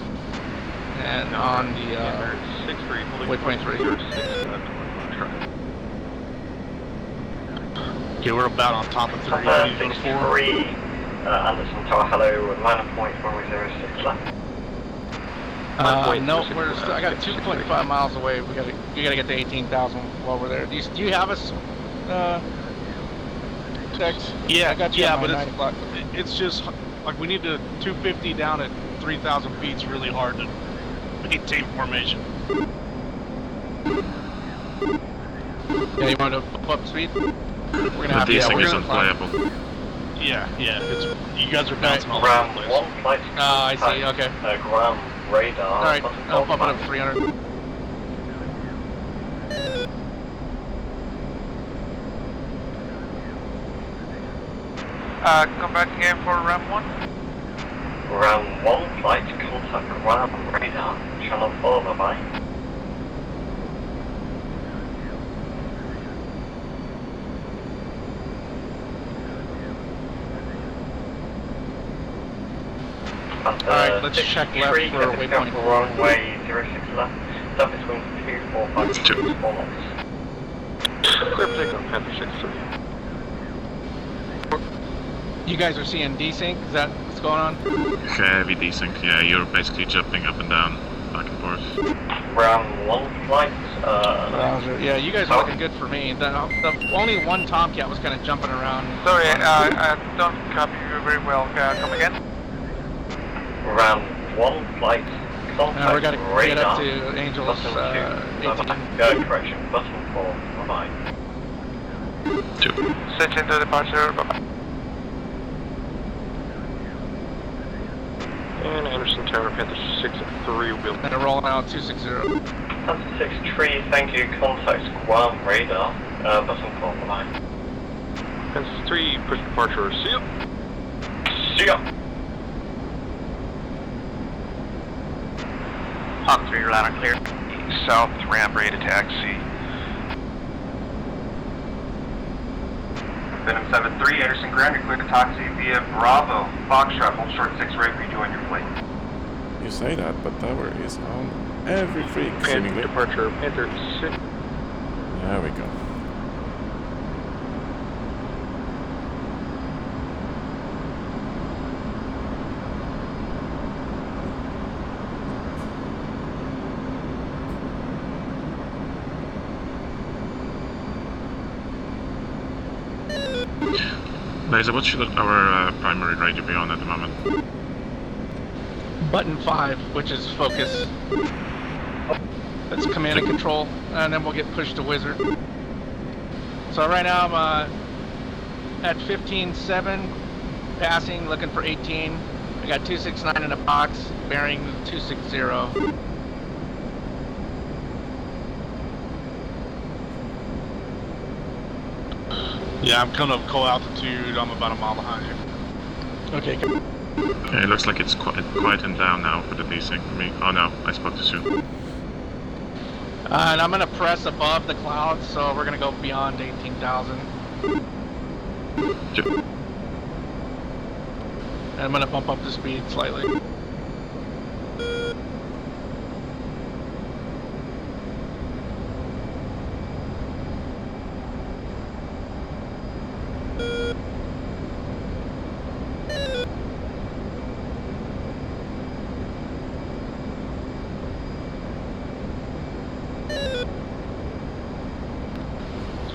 And on the waypoint 3. Okay, we're about on top of 3. Papa 63, Anderson Tower, hello, with minor point runway 06 left. No, I got 2.5 miles away. You gotta get to 18,000 while we're there. Do you have us, Tex? Yeah, I got you yeah, on my but 9 o'clock. it's just like we need to 250 down at 3,000 feet's really hard to maintain formation. Yeah, you want to bump up speed? We're gonna have The to. desync Yeah, is unplayable. Yeah, it's you guys are bouncing all over Ground the place. 1 flight. I see. Okay. Ground radar. All right, I'll bump it up 300. Come back again for round 1. Round 1 flight, contact ground radar. Channel 4, bye-bye. Alright, let's check left for waypoint 4. Runway 06 left. Surface wind 245 4 knots. Clear takeoff, Panther 6-3. You guys are seeing desync? Is that what's going on? Heavy desync, yeah, you're basically jumping up and down, back and forth. Round 1 flight, yeah, you guys are looking good for me. The only one Tomcat was kind of jumping around. Sorry, I don't copy you very well. Come again? Round 1 flight, contact We gotta radar. get up to Angels Button 2, 18. correction, button 4, bye-bye. 2. Switch into departure. Bye-bye. And Anderson Tower, Panther 6-3 will. And rolling out 260. Panther 6-3, thank you, contact ground radar, button 4, bye-bye. Panther 3, push departure, see ya. See ya. Hawk 3, you're loud and clear. South ramp ready to taxi. Venom 7-3, Anderson Ground, you're clear to taxi via Bravo. Foxtrot, hold short 6 right, rejoin your flight. You say that, but tower is on every freak, seemingly. Departure, Panther 6. There we go. Laser, what should our primary radio be on at the moment? Button 5, which is focus. That's command and control, and then we'll get pushed to wizard. So right now I'm at 15.7, passing, looking for 18. I got 269 in a box, bearing 260. Yeah, I'm coming up cold altitude. I'm about a mile behind you. Okay. Okay, it looks like it's quieting down now for the desync for me. Oh no, I spoke too soon. And I'm gonna press above the clouds, so we're gonna go beyond 18,000. Yep. And I'm gonna bump up the speed slightly.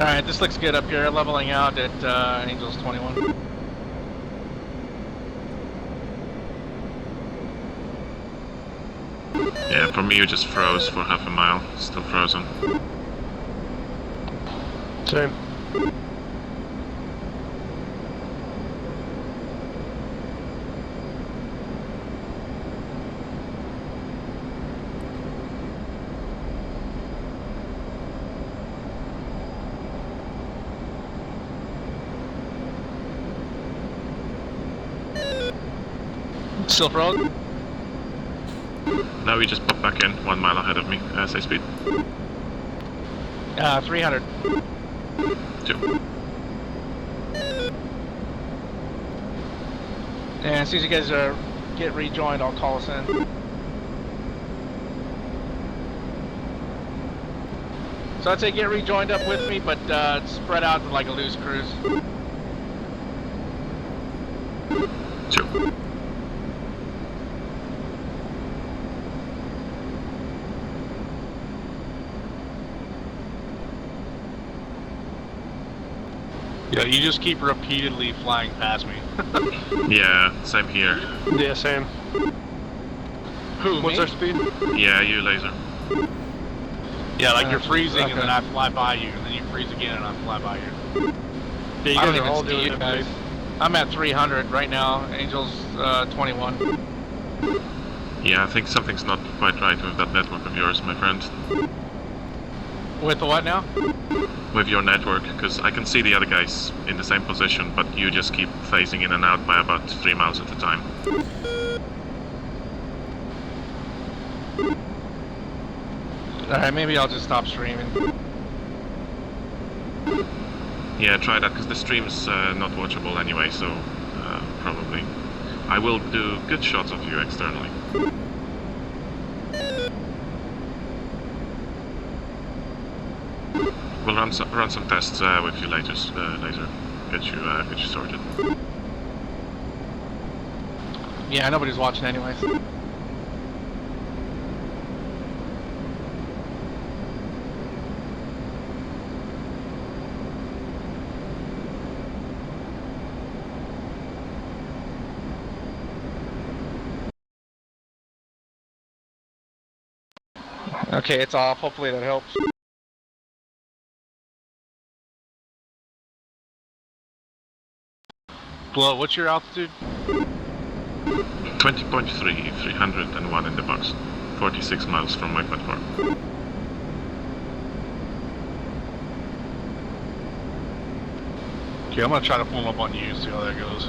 Alright, this looks good up here, leveling out at Angels 21. Yeah, for me you just froze for half a mile, still frozen. Same. Still frozen? Now we just pop back in, 1 mile ahead of me, say speed. 300. 2. And as soon as you guys get rejoined, I'll call us in. So I'd say get rejoined up with me, but spread out like a loose cruise. 2. Yeah, you just keep repeatedly flying past me. Yeah, same here. Yeah, same. Who, What's me? our speed? Yeah, you laser. Yeah, like you're freezing okay. and then I fly by you, and then you freeze again and I fly by you. Yeah, you I guys don't are all even see doing you it, guys. babe. I'm at 300 right now, Angels 21. Yeah, I think something's not quite right with that network of yours, my friend. With the what now? With your network, because I can see the other guys in the same position, but you just keep phasing in and out by about 3 miles at a time. Alright, maybe I'll just stop streaming. Yeah, try that, because the stream's not watchable anyway, so probably. I will do good shots of you externally. We'll run some tests with you later, laser. Get you sorted. Yeah, nobody's watching anyways. Okay, it's off. Hopefully that helps. Blow, what's your altitude? 20.3, 301 in the box. 46 miles from my platform. Okay, I'm gonna try to pull up on you, see how that goes.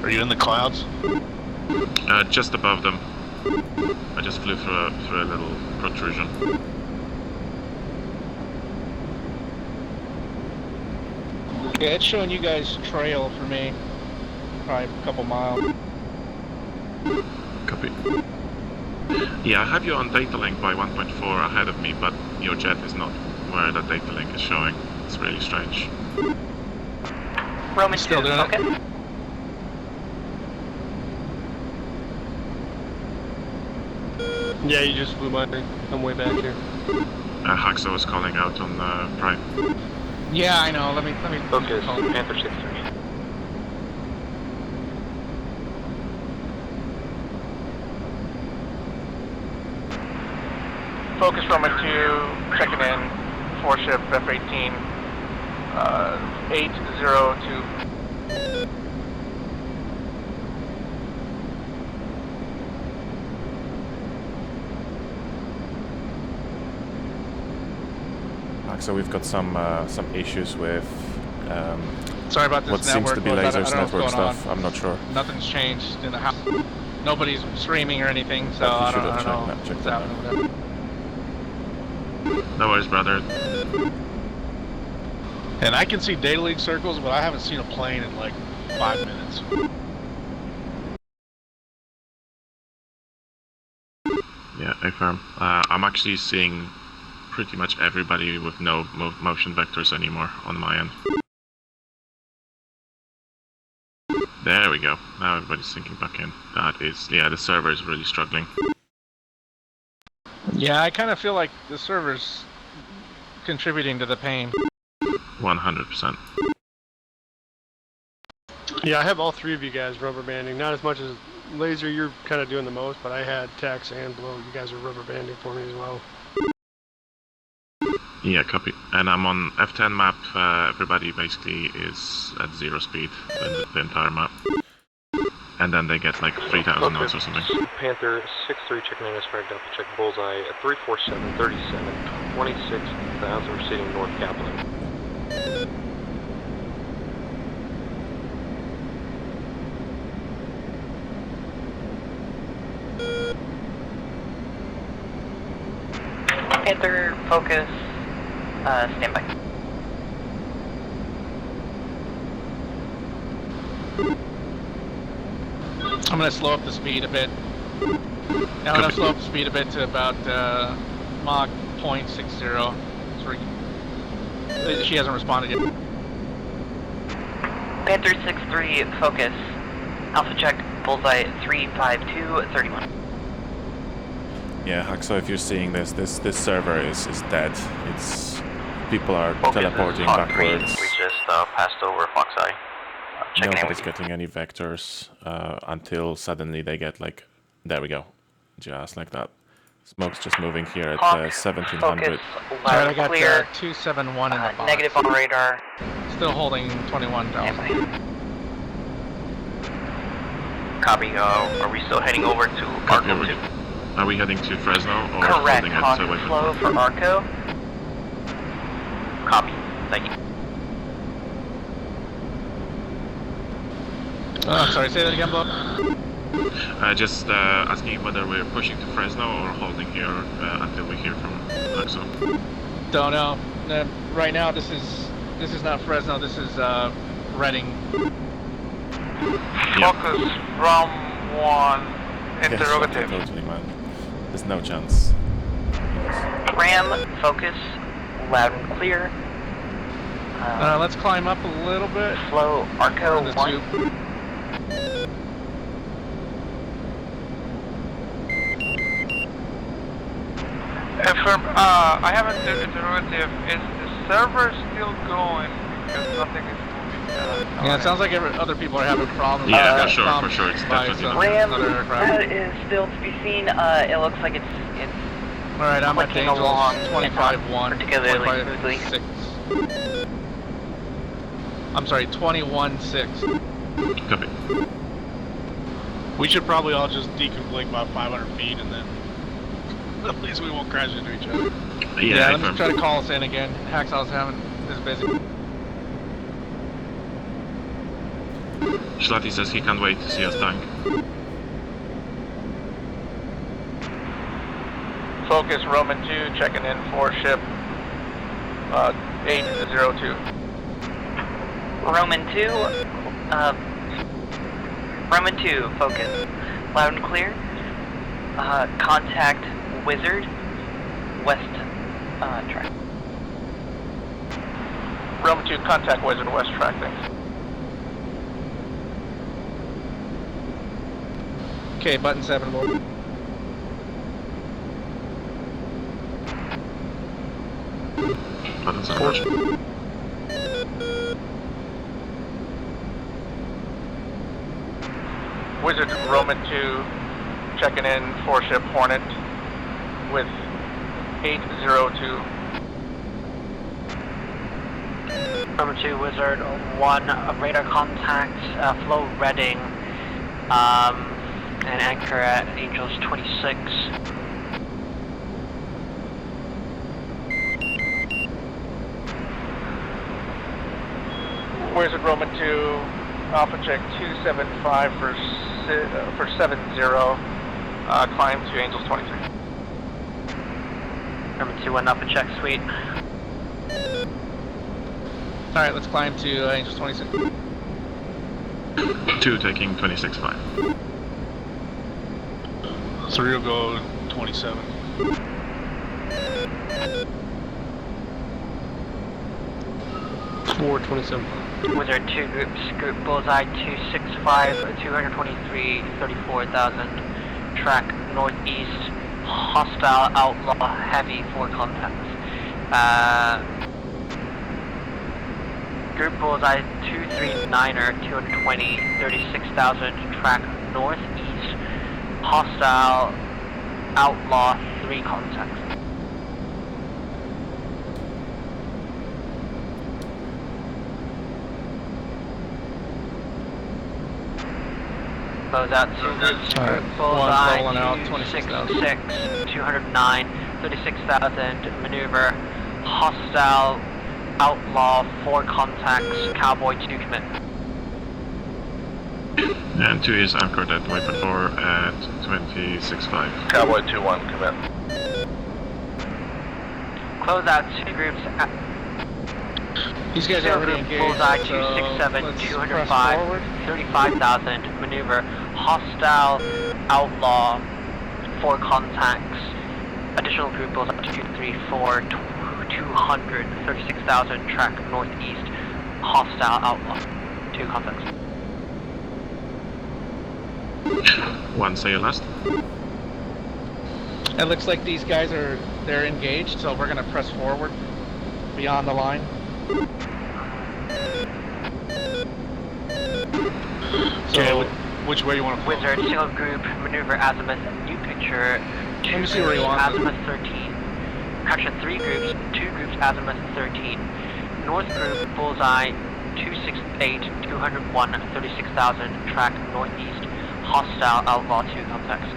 Are you in the clouds? Just above them. I just flew through a little protrusion. Yeah, it's showing you guys trail for me. Probably a couple miles. Copy. Yeah, I have you on data link by 1.4 ahead of me, but your jet is not where that data link is showing. It's really strange. Roman Still 2, doing okay. it? Yeah, you just flew by. I'm way back here. Haxo was calling out on Prime. Yeah, I know. Let me. Focus, Panther 6-3. Focus Roman 2, checking in, 4-ship F-18, 802. So we've got some issues with Sorry about this what seems to be network. I lasers don't know what's network going stuff. on. I'm not sure. Nothing's changed in the house. Nobody's streaming or anything, so But you I should don't have know checked what's that happening out. with that. No worries, brother. And I can see data link circles, but I haven't seen a plane in like 5 minutes. Yeah, affirm. I'm actually seeing pretty much everybody with no motion vectors anymore on my end. There we go. Now everybody's syncing back in. That is, yeah, the server is really struggling. Yeah, I kind of feel like the server's contributing to the pain. 100%. Yeah, I have all three of you guys rubber banding. Not as much as Laser, you're kind of doing the most, but I had Tax and Blow. You guys are rubber banding for me as well. Yeah, copy. And I'm on F10 map. Everybody basically is at 0 speed in the entire map. And then they get like 3,000 knots or something. Panther 6-3, checking in as far Delta, check bullseye at 34737, 26,000 proceeding North Kaplan. Panther, focus, standby. I'm gonna slow up the speed a bit. Now I'm gonna slow up the speed a bit to about Mach 0.60. She hasn't responded yet. Panther 6-3, focus. Alpha check, bullseye 35231. Yeah, Haxo, if you're seeing this server is dead. It's people are teleporting backwards. We just passed over Fox Eye. Checking in Nobody's with you. getting any vectors until suddenly they get like, there we go, just like that. Smoke's just moving here at 1700. Focus, Alright, I got clear. 271 in the box. Negative on radar. Still holding 21,000. Copy. Are we still heading over to Arco 2? Are we heading to Fresno or Correct. holding it Hawk away from flow for Arco. Copy. Thank you. Oh, sorry, say that again, Bob. Just asking whether we're pushing to Fresno or holding here until we hear from Axo. Don't know. Right now, this is not Fresno. This is Reading. Focus from 1, interrogative. Yes, totally, man. There's no chance. Ram, focus, loud and clear. Let's climb up a little bit. Flow, Arco, the 1. tube. Affirm, I have an interrogative. Is the server still going? Because nothing is moving. Yeah, it sounds like other people are having problems. Yeah, for sure. It's definitely not. Ram, another aircraft. that is still to be seen. It looks like it's Alright, I'm at clicking Angels along, 25-1. particularly smoothly. 25-6. I'm sorry, 21-6. Copy. We should probably all just deconflict about 500 feet and then at least we won't crash into each other. Yeah, let me try to call us in again. Haxaw's is busy. Schlati says he can't wait to see us tank. Focus Roman 2, checking in 4-ship, 802. Roman 2, Roman 2, focus. Loud and clear. Contact Wizard, west track. Roman 2, contact Wizard, west track, thanks. Okay, button 7, Lord. Button 7. Wizard, Roman 2, checking in for ship Hornet with 802. Roman 2, Wizard 1, radar contact, flow Reading, and anchor at Angels 26. Wizard, Roman 2, Alpha check 275 for 70, climb to Angels 23. Roman 2, 1, Alpha check, sweet. Alright, let's climb to Angels 26. 2 taking 26.5. 3 will go 27. 427. Wizard 2 groups, group bullseye 265, 223, 34,000, track northeast, hostile outlaw heavy for contacts. Group bullseye 239er, 220, 36,000, track northeast, hostile outlaw 3 contacts. Close out 2 groups, bullseye 266, 209, 36,000, maneuver, hostile outlaw 4 contacts, cowboy 2 commit. And 2 is anchored at Weapon 4 at 26.5. Cowboy 2-1, commit. Close out 2 groups at these guys are already engaged. Bullseye so 267, 205, 35,000, maneuver, hostile outlaw 4 contacts, additional group bullseye 234, 200, 36,000, track northeast, hostile outlaw 2 contacts. 1 sail last. It looks like these guys they're engaged, so we're gonna press forward beyond the line. Okay, which way you want to follow? Wizard, single group, maneuver azimuth, new picture, 2 Let me see where you want azimuth 13. Correction, 3 groups, 2 groups azimuth 13. North group, bullseye 268, 201, 36,000, track northeast, hostile outlaw 2 contacts.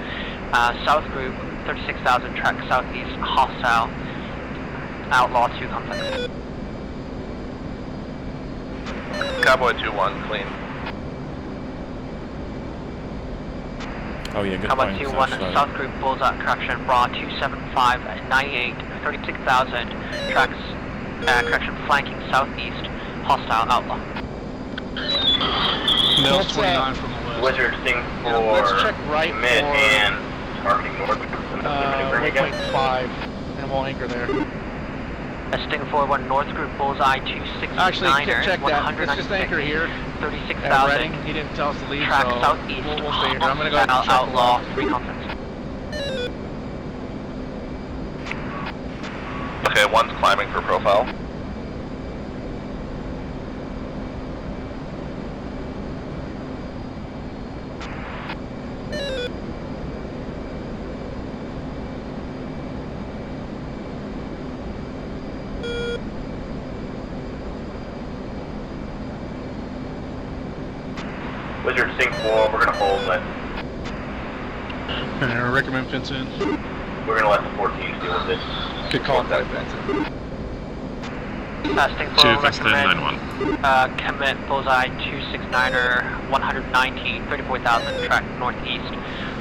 South group, 36,000, track southeast, hostile outlaw 2 contacts. Cowboy 2-1, clean. Oh yeah, good Cowboy point. 2-1, South group, bullseye, correction, raw 275, 98, 36,000, tracks, correction, flanking southeast, hostile outlaw. Mills 29 from the west. Wizard sting for let's check right commit for and targeting north. waypoint 5, and we'll anchor there. Sting 4-1, North group, bullseye 269er, Actually, check that. Let's just anchor here. 36,000. Reading, he didn't tell us to leave, Track so southeast, we'll stay here. I'm gonna go ahead and check outlaw 3 contacts. Okay, 1's climbing for profile. Wizard sink 4, we're gonna hold it. And I recommend fence in. We're gonna let the 14s deal with it. Good call. that fence. Sting 4, 2 fence 10, recommend 9-1. commit bullseye 269er, 190, 34,000, track northeast,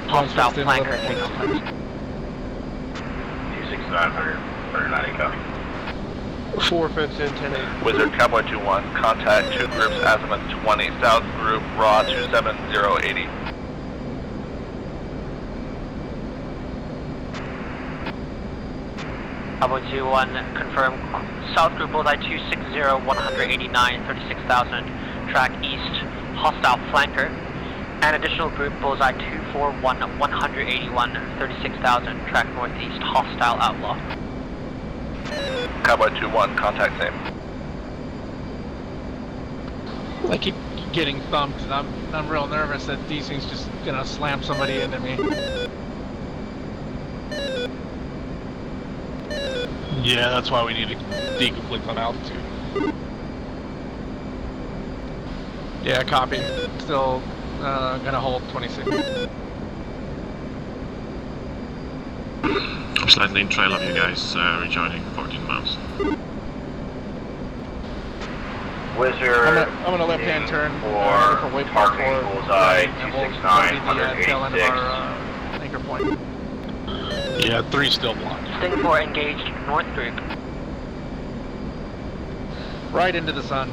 hostile fence in, flanker 3 11 contacts. 269, 190 copy. 4 fenced in, 10-8. Wizard Cowboy 2-1, contact 2 groups, azimuth 20, south group, raw 27080. Cowboy 2-1, confirm south group bullseye 260, 189, 36,000, track east, hostile flanker. And additional group bullseye 241, 181, 36,000, track northeast, hostile outlaw. Cowboy 2-1, contact same. I keep getting thumped, and I'm real nervous that these things just gonna slam somebody into me. Yeah, that's why we need to deconflict on altitude. Yeah, copy. Still gonna hold 26. I'm slightly in trail of you guys rejoining 14 miles. Wizard, I'm gonna left-hand turn for waypoint targeting 4, bullseye and we'll 269, be the tail end of 186. our anchor point. Yeah, 3 still blocked. Sting 4 engaged, north group. Right into the sun.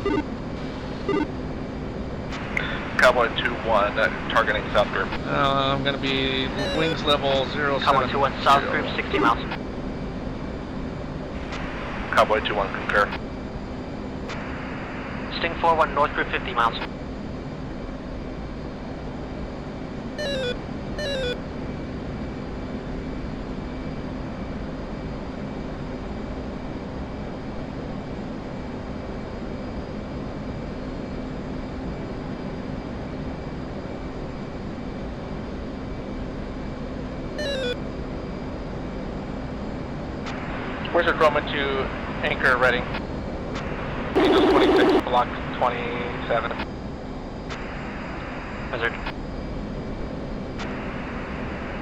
Cowboy 2-1, targeting south group. I'm gonna be wings level 07. Cowboy 2-1, south group, 60 miles. Cowboy 2-1, concur. Sting 4-1, north group, 50 miles. Wizard Roman 2, anchor ready. Angels 26, block 27. Wizard.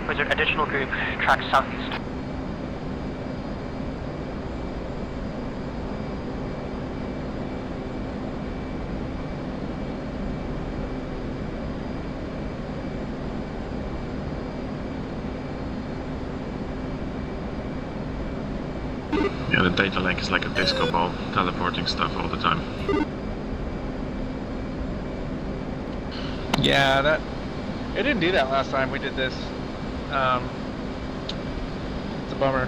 Wizard, additional group, track southeast. Yeah, the data link is like a disco ball, teleporting stuff all the time. Yeah, that it didn't do that last time we did this. It's a bummer.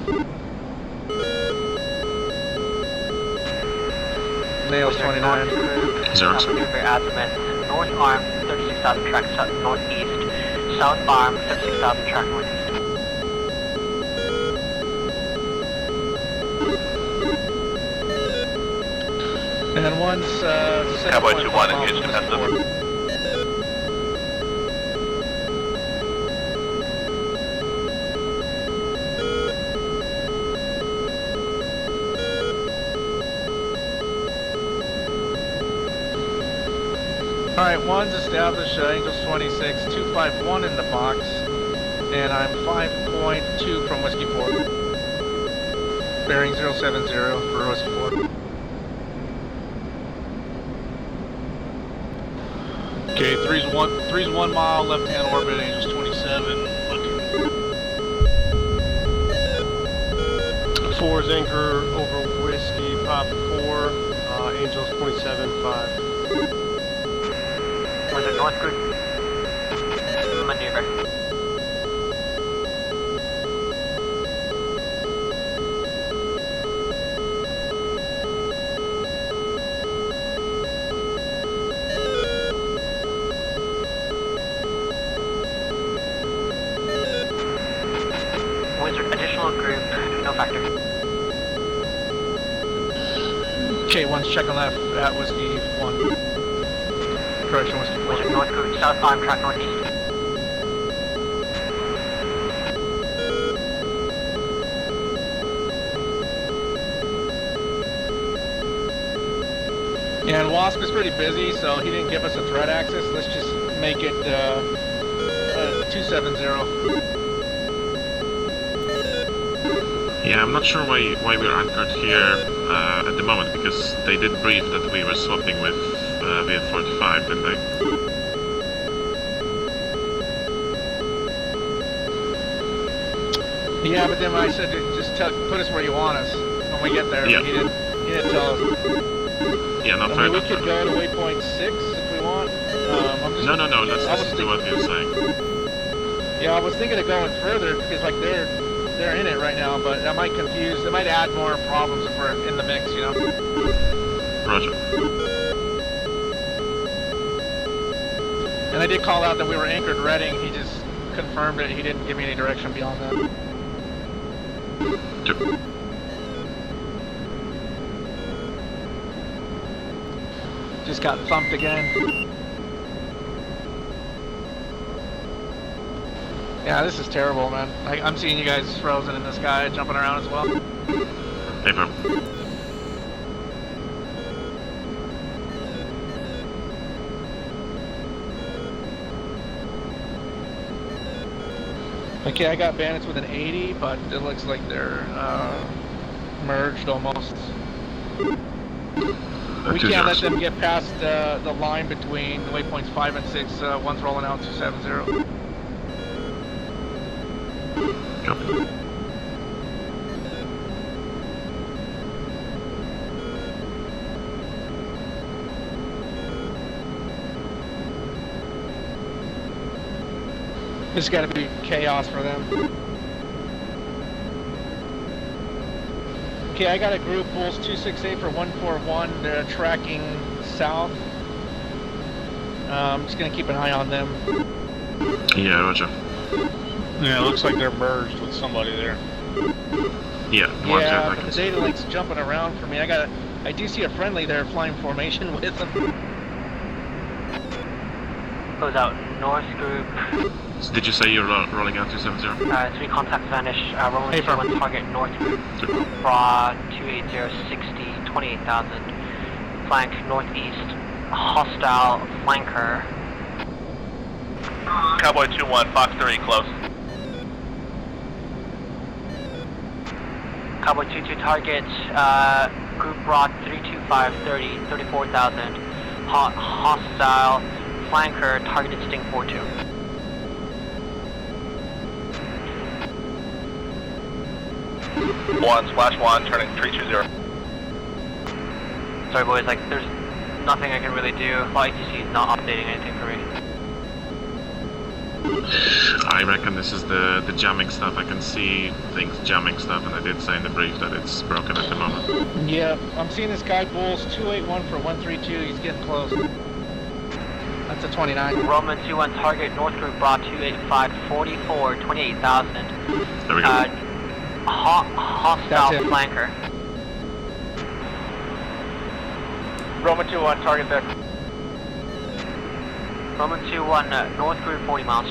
Nails 29. Azimuth, north arm 36,000 track northeast, south arm 36,000 track northeast. And once Cowboy 2-1, engaged defensive. Alright, one's established, Angels 26, 251 in the box, and I'm 5.2 from Whiskey 4. Bearing 070 for Whiskey 4. Okay, 3's 1 mile, left-hand orbit, Angels 27, looking. 4's anchor over Whiskey, Pop 4, Angels 27, 5. Was it north group? Maneuver. Wizard, additional group, no factor. Okay, one's check on left at Whiskey 1. Correction, Whiskey 4. Wizard, north group, south arm, track northeast. Yeah, and Wasp is pretty busy, so he didn't give us a threat access. Let's just make it 270. Yeah, I'm not sure why we're anchored here at the moment, because they did brief that we were swapping with VF-45, didn't they? Yeah, but then I said, just put us where you want us when we get there. Yeah. He didn't. Yeah, tell us. Yeah, no, I fair mean, we enough. could go to waypoint 6 if we want. No, let's listen to what he was saying. Yeah, I was thinking of going further because like they're in it right now, but that might confuse. It might add more problems if we're in the mix, you know. Roger. And I did call out that we were anchored Reading. He just confirmed it. He didn't give me any direction beyond that. Sure. Just got thumped again. Yeah, this is terrible, man. I'm seeing you guys frozen in the sky, jumping around as well. Hey, bro. Okay, I got bandits with an 80, but it looks like they're merged almost. We can't let them get past the line between waypoints 5 and 6. One's rolling out 270. Copy. It's got to be chaos for them. Okay, I got a group, Bulls 268 for 141. They're tracking south. I'm just going to keep an eye on them. Yeah, roger. Yeah, it looks like they're merged with somebody there. Yeah, yeah, but the data link's jumping around for me. I do see a friendly there flying formation with them. Goes out north group. So did you say you're rolling out 270? 3 contacts vanish. Rolling 2-1 target north group. Raw 28060 28,000. Flank northeast. Hostile flanker. Cowboy 2-1, Fox 3, close. Cowboy 2-2 target. Group Raw 32530 34,000. Hostile flanker targeted Sting 4-2. Splash 1, turning 320. Sorry boys, like there's nothing I can really do. ITC is not updating anything for me. I reckon this is the jamming stuff. I can see things jamming stuff, and I did say in the brief that it's broken at the moment. Yeah, I'm seeing this guy Bulls 281 for 132. He's getting close. That's a 29. Roman 2-1 target North Group Bra 285 44 28,000. There we go. Hostile flanker. Roman 2-1 target there. Roman 2-1 North Group 40 miles.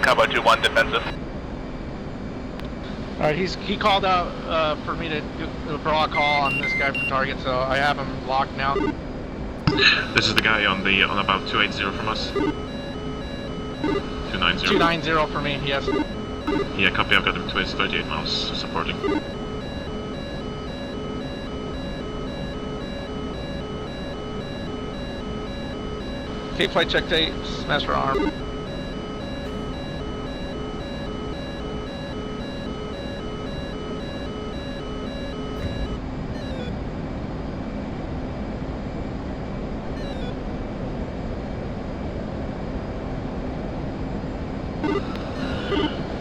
Cowboy 2-1 defensive. Alright, he called out for me to do a draw call on this guy for target, so I have him locked now. This is the guy on about 280 from us. 290. 290 for me, yes. Yeah, copy. I've got him to his 38 miles supporting. Okay, flight check tape, smash for arm.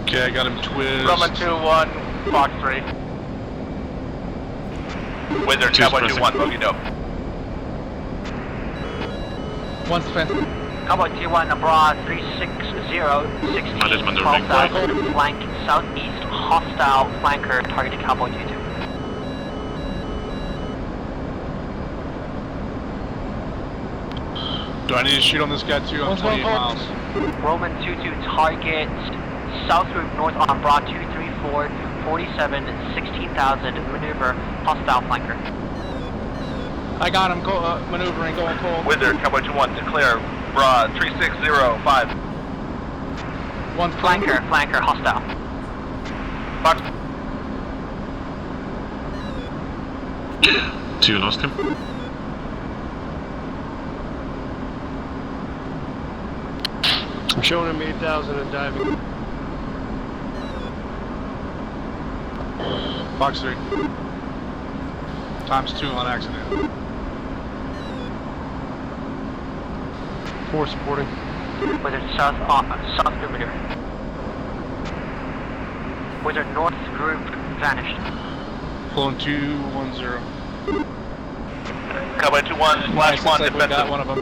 Okay, I got him twist. Roman 2-1, Fox 3. Wizard, Cowboy 2-1, bogey dope. One spent. Cowboy 2-1 abroad 360 12,000 flank southeast hostile flanker targeted Cowboy 2-2. Do I need to shoot on this guy too? I'm 28 miles. Roman 2-2 target south route north on broad 234 47 16,000 maneuver hostile flanker. I got him maneuvering, going cold. Wizard, Cowboy 2-1 to clear, broad 3605. One flanker hostile. Fox. 2 lost him. I'm showing him 8,000 and diving. Fox 3. Times 2 on accident. 4 supporting. Wizard south group maneuver. Wizard north group vanished. Pulling 210. Cowboy 2-1, Nice, /1 looks like we got defensive. one of them.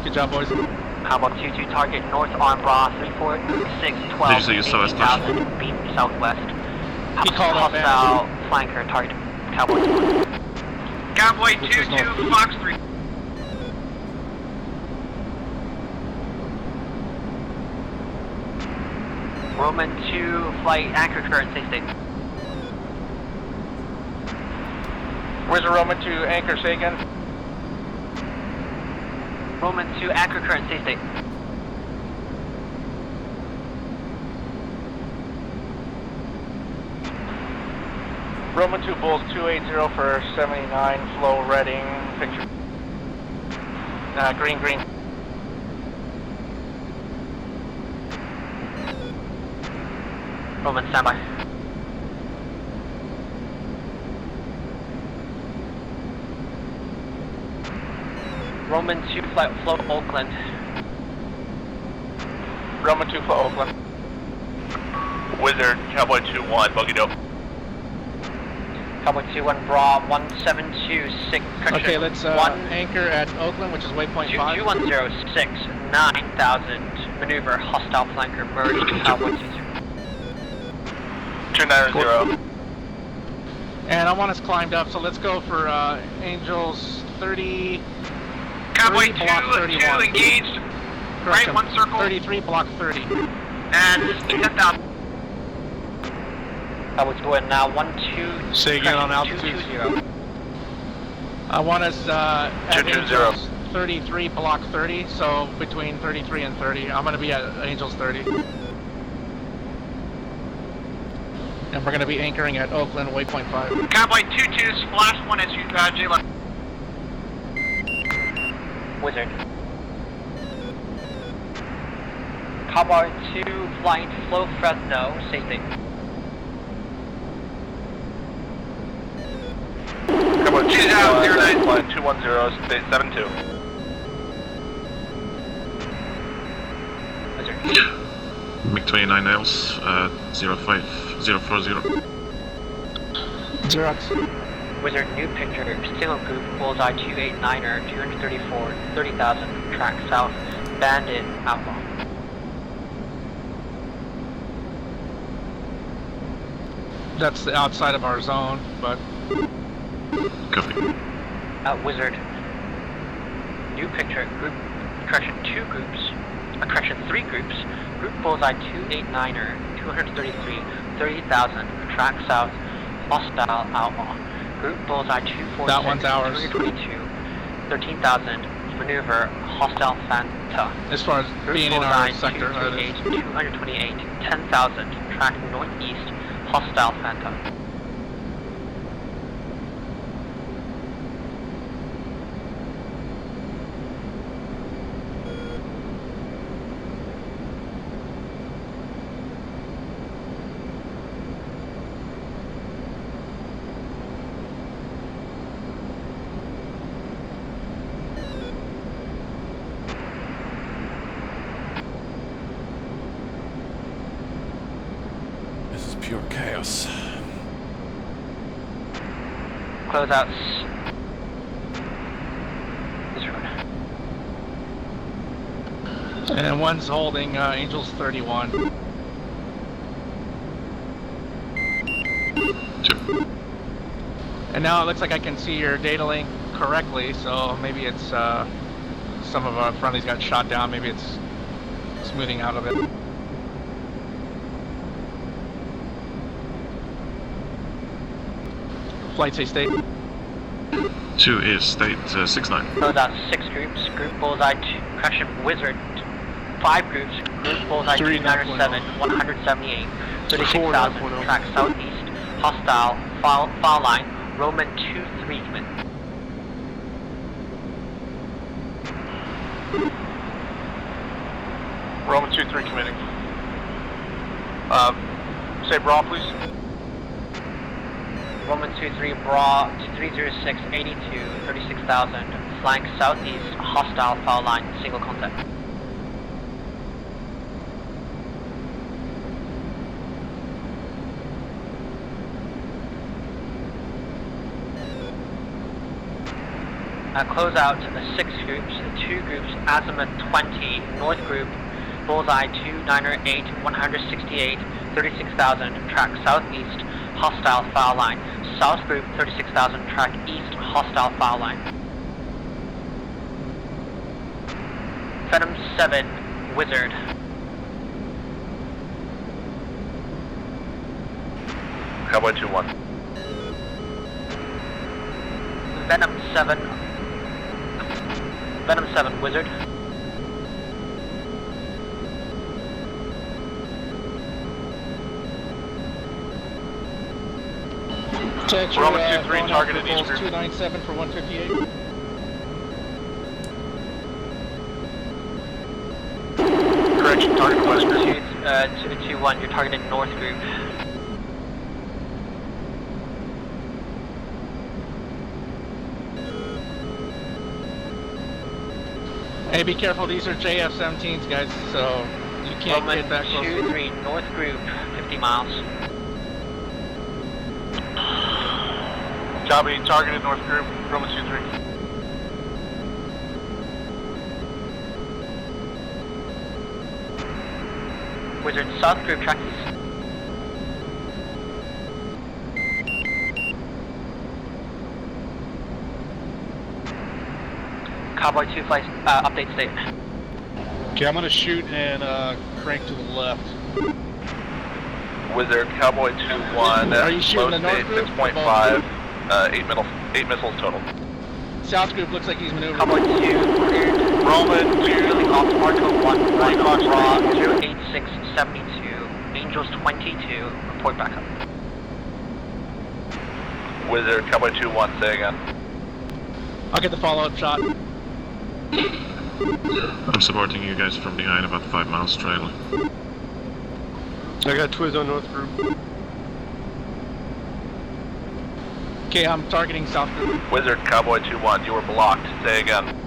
Good job, boys. Cowboy 2-2 target north on bra 346 12 Did you say you saw us, Josh? 18,000 beam southwest. He called out hostile flanker target Cowboy 2-1. Cowboy 2-2, Fox 3. Roman 2 flight anchor current stay state. Where's the Roman 2 anchor, say again? Roman 2 anchor current stay state. Roman 2 Bulls 280 for 79, flow Reading, picture. Green. Roman standby. Roman 2 flight flow Oakland. Roman 2 flow Oakland. Wizard, Cowboy 2-1, bogey dope. Cowboy 2-1 bra 1726. Okay, let's anchor at Oakland, which is waypoint 5. 2106 9000 maneuver hostile flanker merge to Cowboy 2-0. 290. And I want us climbed up, so let's go for Angels 30. Cowboy block 31. 2 engaged. Correction, Right, one circle. 33, block 30. And 10,000. Cowboy 2-1 now 12. Say again on altitude. 220. I want us at 220. Angels 33, block 30, so between 33 and 30. I'm going to be at Angels 30. And we're going to be anchoring at Oakland, waypoint 5. Cowboy 2-2, splash 1 as you J-left. Wizard. Cowboy 2 flight flow Fresno, stay state. Cowboy 2-0, flight 210, state 72. Wizard. MiG-29 nails, 05040. Xerox. Wizard, new picture, single group, bullseye 289er, 234, 30,000, track south, bandit, outlaw. That's the outside of our zone, but... Copy. Wizard, new picture, group, correction, 2 groups, correction, 3 groups, group bullseye 289er, 233, 30,000, track south, hostile, outlaw. Group bullseye 246, That one's ours. 222, 13,000, maneuver, hostile Fanta. As far as Group being in bullseye our sector, 228, 10,000, track northeast, hostile Fanta. This is pure chaos. Closeouts. This road. and one's holding Angels 31. And now it looks like I can see your data link correctly, so maybe it's some of our friendlies got shot down, maybe it's smoothing out of it. Flight say state. 2 is state 69. Closeout 6 groups, group bullseye 2, correction, wizard 5 groups, group bullseye 297, 178, 36,000, track southeast, hostile, foul line, Roman 2-3 commit. Roman 2-3 committing. Say brawl, please. Roman 23 Bra 306 82 36,000. Flank southeast, hostile foul line, single contact. Close out 6 groups, 2 groups, azimuth 20, north group, bullseye 298, 168, 36,000, track southeast, hostile foul line. South group 36,000, track east, hostile foul line. Venom 7, Wizard. Cowboy 2-1. Venom 7, Wizard. Roman 2-3 targeted east group. 297 for 158. Correction, target west group. 221, you're targeted north group. Hey, be careful, these are JF-17s, guys, so you can't Roman get that close. 2-3, north group, 50 miles. Copy, targeted north group, Roman 2-3. Wizard, south group, track east. Cowboy 2 flight, update state. Okay, I'm gonna shoot and crank to the left. Wizard, Cowboy 2-1. Are you shooting the north group? 6.5, 8 missiles total. South group looks like he's maneuvering. Cowboy 2 cleared. Roman 2. Filling off Arco 1, right on raw 08672. Angels 22, report back up. Wizard, Cowboy 2-1, say again. I'll get the follow-up shot. I'm supporting you guys from behind, about 5 miles trailer. I got Twiz on north group. Okay, I'm targeting south group. Wizard, Cowboy 2-1, you were blocked, say again.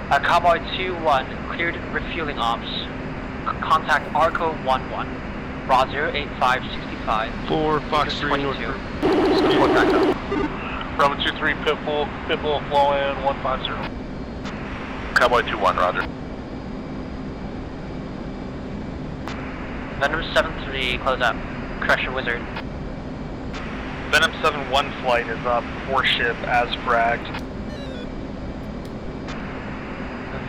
Cowboy 2-1, cleared refueling ops. Contact Arco 1-1. Raw 08565. 4 Fox 3 north group. Report back up. Roman 2-3, pitbull flow in 150. Cowboy 2-1, roger. Venom 7-3, close up. Crusher Wizard. Venom 7-1 flight is up, 4 ship as fragged.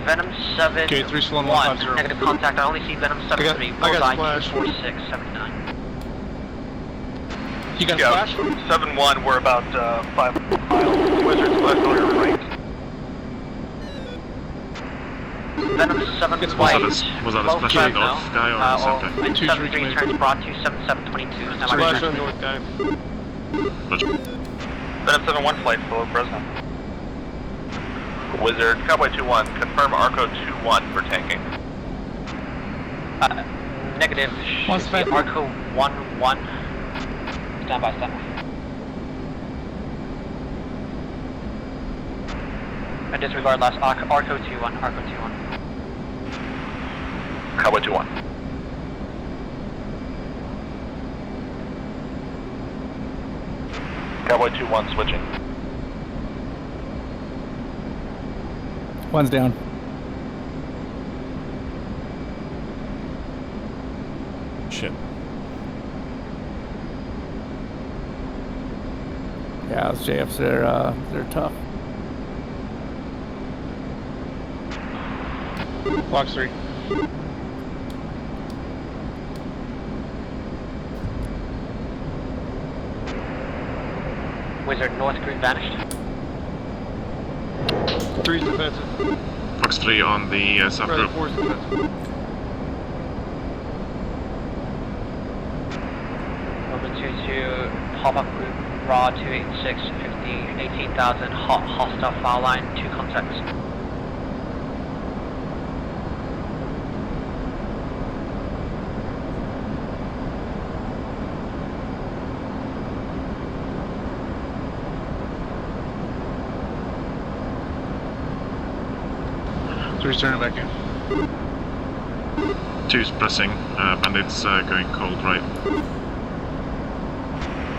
Venom 7 Okay, 3 Sloan 1, 150. negative contact. I only see Venom 7-3. I got Bullseye splash. 24679. You got a Yeah, flash? 7-1, we're about 5 miles. Wizard splash on your right. Venom 7 Was white. that a splash north guy or a center? 73 turns broad 27722. Stand by Splash on return. north guy. Venom 7-1 flight below Fresno. Wizard, Cowboy 2-1, confirm Arco 2-1 for tanking. Negative. One Should be spec. Arco 1-1. Stand by, stand by. And disregard last Arco 2-1, Arco 2-1. Cowboy 2-1. Cowboy 2-1 switching. One's down. Shit. Yeah, those JFs, they're tough. Fox 3. Wizard north group vanished. 3's defensive. Fox 3 on the south Rather, group. 4's defensive. Roman 2-2, pop-up group, raw 286, 50, 18,000, hostile foul line, 2 contacts. 3's turning back in. 2's pressing. Bandits going cold right.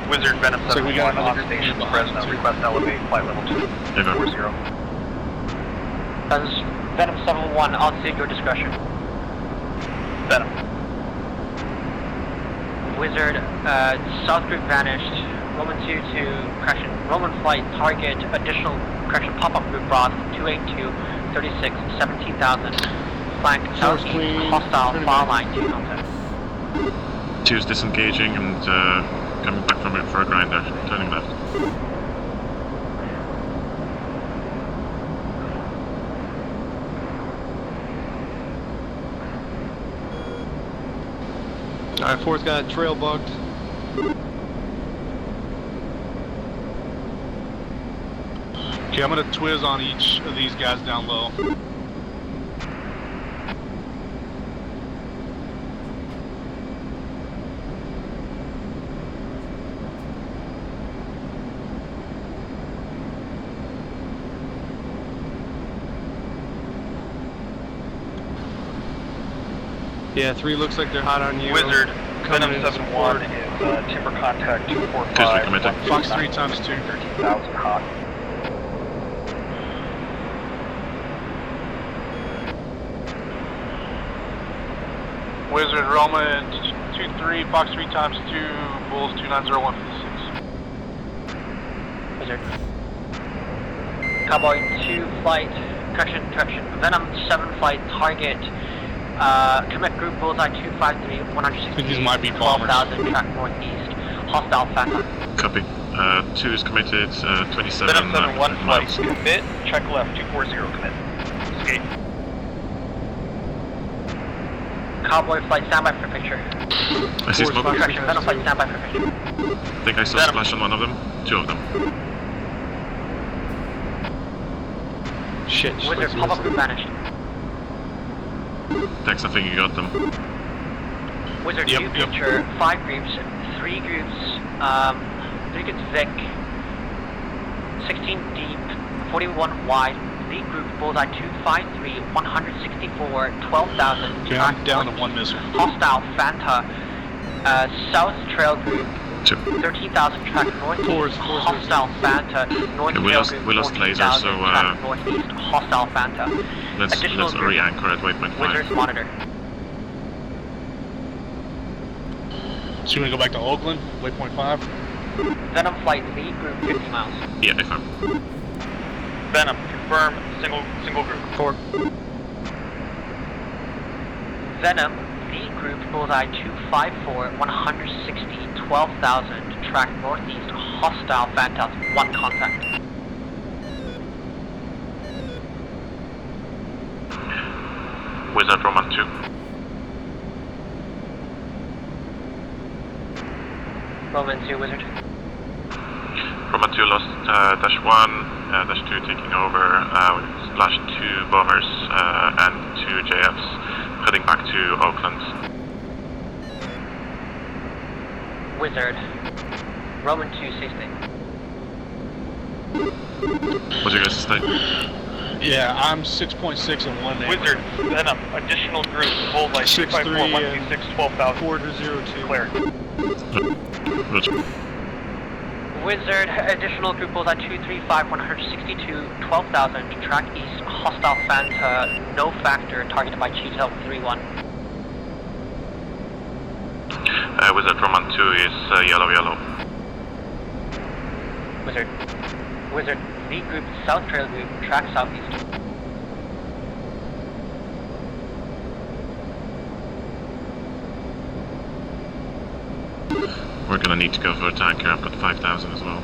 Wizard Venom So we got 7-1 another on group station. behind Fresno, too. request elevate flight level 2. There you go. 40. That's Venom 7-1, I'll take your discretion. Venom. Wizard, South Group vanished. Roman 2 to correction. Roman flight target additional correction pop-up group brought 282 36 17,000. Flank southeast hostile file line 2 contact. 2's disengaging and coming back from it for a grinder, turning left. Alright, 4's got a trail bugged. Okay, I'm gonna twizz on each of these guys down low. Yeah, 3 looks like they're hot on you. Wizard, Coming Venom in 7-1 support. is timber contact 245. Fox 3 times 2. 13,000 hot. Wizard Roma 2-3, Fox 3 times 2, Bulls 290156. Wizard. Cowboy 2 flight, correction, Venom 7 flight target, commit group bullseye 253, 160, These might be bombers. 12,000, track northeast, hostile phantom. Copy. 2 is committed, 27 Venom 7-1 flight, miles. commit, check left, 240, commit. Escape. Cowboy flight, standby for picture. I see smoke. Correction, Venom flight, standby for picture. I think I saw splash on one of them. 2 of them. Shit, Wizard, pop-up group vanished. Tex, I think you got them. Wizard, Yep, new yep. picture, 5 groups, 3 groups, 3 groups Vic, 16 deep, 41 wide, lead group bullseye 253, 164, 12,000. Okay, I'm down to 1 missile. Hostile Fanta, South Trail group, 13,000 track northeast, hostile Fanta, north Okay, we trail lost- group, we lost laser, 14,000 so, track northeast, hostile Fanta. Let's Additional group, re-anchor at waypoint 5. Wizards monitor. So you wanna go back to Oakland, waypoint 5? Venom flight lead group 50 miles. Yeah, affirm. Venom, confirm, single group. 4. Venom, lead group bullseye 254, 160, 12,000, track northeast, hostile Phantoms, 1 contact. Wizard Roman 2. Roman 2, Wizard. Roman 2 lost dash 1, dash 2 taking over, with splash 2 bombers and 2 JFs heading back to Oakland. Wizard. Roman 2, stay stay. What's your guys' state? Yeah, I'm 6.6 and 1 neighbor. Wizard, Venom, additional group, bullseye 254, 126, 12,000. 4-02. Cleared. Roger. Wizard, additional group bullseye 235, 162, 12,000, track east, hostile Fanta, no factor, targeted by Cheeto 31. Wizard Roman 2 is yellow. Wizard, lead group, south trail group, track southeast. We're gonna need to go for a tanker. I've got 5,000 as well.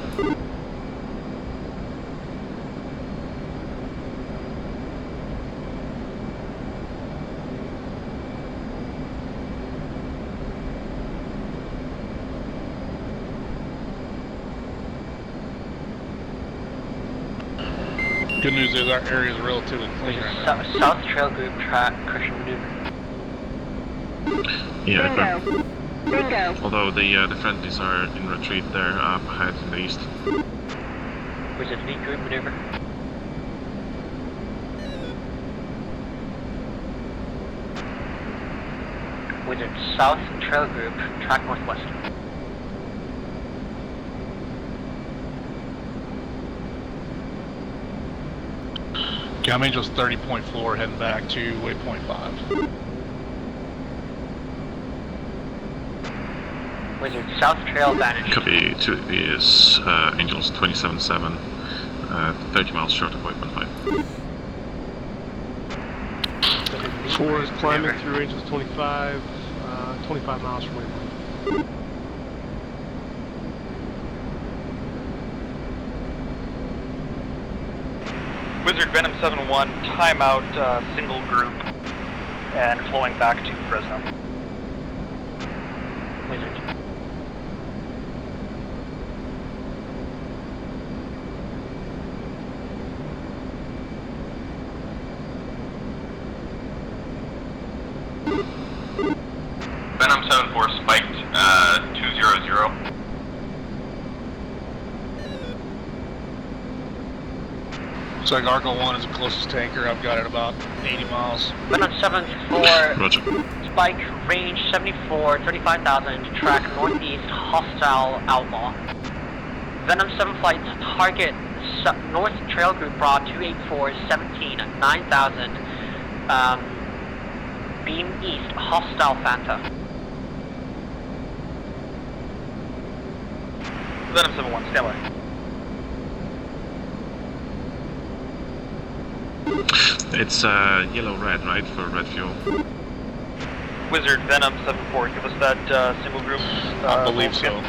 Good news is our area is relatively clean right now. South trail group, track, correction maneuver. Yeah, Bingo. Although the friendlies are in retreat, they're up ahead in the east. Wizard, lead group maneuver. Wizard South Trail Group, track northwest. Cam Angel's 30.4 heading back to waypoint 5. Wizard South Trail Vantage. Copy, 2 is Angels 27-7, 30 miles short of waypoint 5. 4 is climbing through Angels 25, 25 miles from waypoint. Wizard Venom 7-1, timeout single group, and flowing back to Fresno. Wizard. Venom 7-4 spiked 200. Looks like Argo 1 is the closest tanker. I've got it about 80 miles. Venom 7-4, Roger. spike, range 74, 35,000, track northeast, hostile outlaw. Venom 7 flights, target North Trail Group Bra 284, 17, 9,000, beam east, hostile Fanta. Venom 7-1, stand by. It's yellow-red, right, for red fuel? Wizard Venom 7-4, give us that single group. I believe so.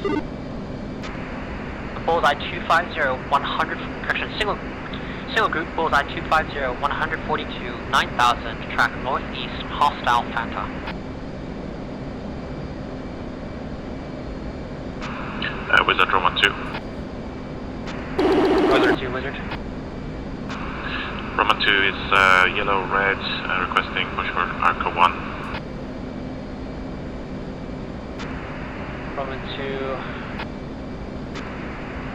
Bullseye 250, 100, correction, single group, Bullseye 250, 142, 9,000, track northeast, hostile Fanta. Wizard Roman 2. Wizard 2, Wizard. Roman 2 is yellow-red, requesting push for Arco 1. Roman 2,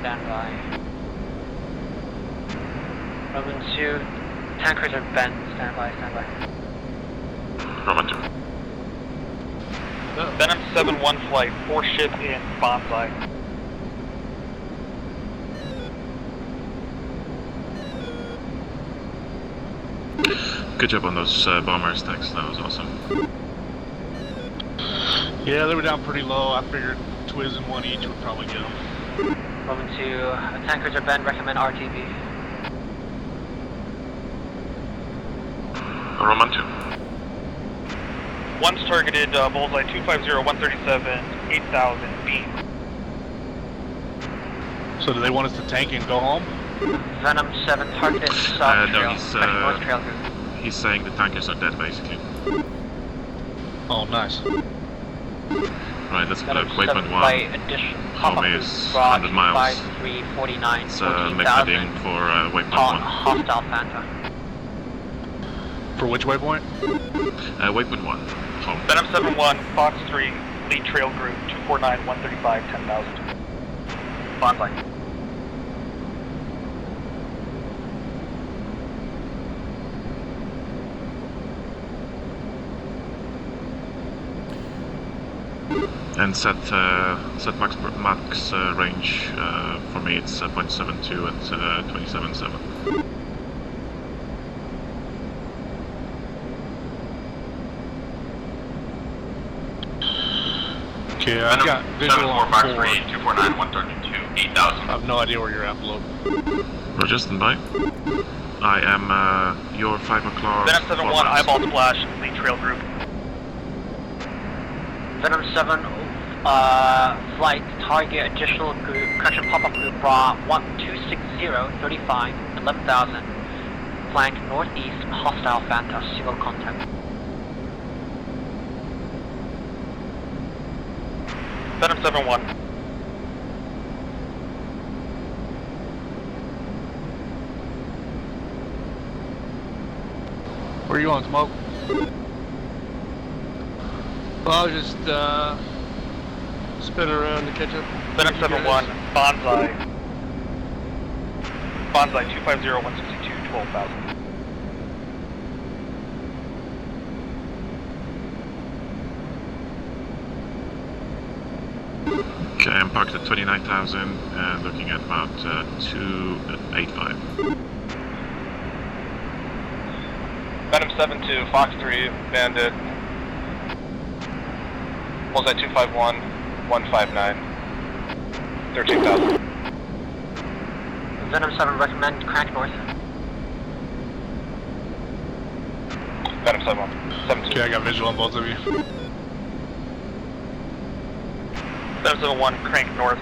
stand by. Roman 2, tankers are bent, stand by, stand by. Roman 2. Venom 7-1 flight, 4 ship in Bonsai. Good job on those bomber stacks, that was awesome. Yeah, they were down pretty low. I figured Twiz and 1 each would probably get them. Roman 2, tankers are bent, recommend RTB. Roman 2. One's targeted, Bullseye 250, 137, 8,000, beam. So do they want us to tank and go home? Venom 7 targeted south No, trail, north trail group. he's saying the tankers are dead, basically. Oh, nice. Right, let's Venom look. 7 Waypoint 1. flight addition, Home is 100 miles. 5349, It's make 14,000. heading for waypoint 1. Hostile Fanta. For which waypoint? Waypoint 1. Home. Venom 7-1, Fox 3, lead trail group, 249, 135, 10,000. Bonsai. And set max range for me. It's 0.72 at 27.7. Okay, I've got visual on 4. 249, 132, 8,000. I have no idea where you're at, below. Roger, stand by. I am your 5 o'clock. Venom 7-1, eyeball splash, lead trail group. Venom 7 flight target additional group, correction pop-up group bra 1260, 35, 11,000. Flank northeast, hostile Fanta, single contact. Venom 7-1. Where are you on, Smoke? Well, I was just spinning around to catch up. Venom 7-1, Bonsai. Bonsai 250, 162, 12,000. Venom 7-1, Okay, I'm parked at 29,000 and looking at about 285. Venom 7-2, Fox 3, Bandit. Bullseye 251, 159. 13,000. Venom 7, recommend crank north. Venom 7-1, 7-2. Okay, I got visual on both of you. Venom 7-1, crank north.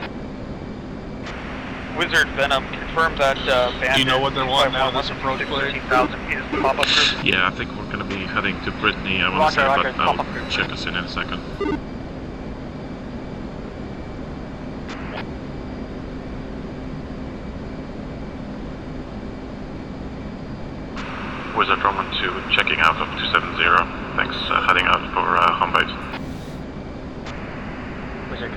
Wizard Venom, confirm that Bandit. Do you know what they're wanting out of this approach play? 13,000 is the pop-up group. Yeah, I think we're going to be heading to Brittany, I want to say, Roger, but I'll pop-up group. check us in a second. Wizard Roman 2 checking out of 270. Thanks, heading out for home base. Wizard.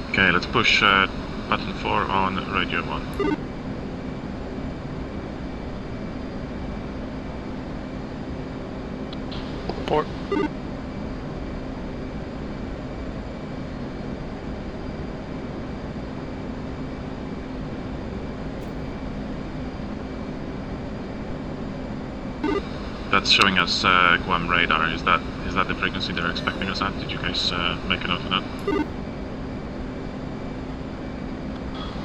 Okay, let's push button 4 on radio 1. Port. That's showing us Guam radar. Is that the frequency they're expecting us at? Did you guys make a note of that?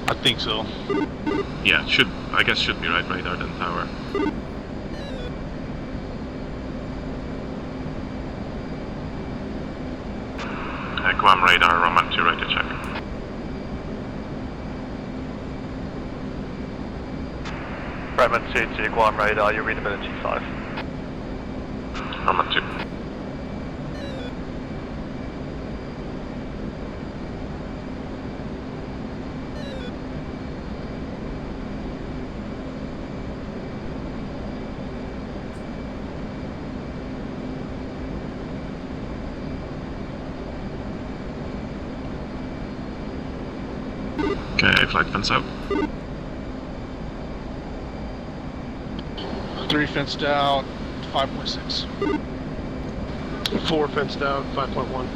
I think so. Yeah, I guess should be right, radar then tower. Guam radar, Roman 2 radio check. Redmond CT, Guam radar, you read a bit of G5. Roman 2. Okay, flight fence out. 3 fenced out, 5.6. 4 fenced out, 5.1.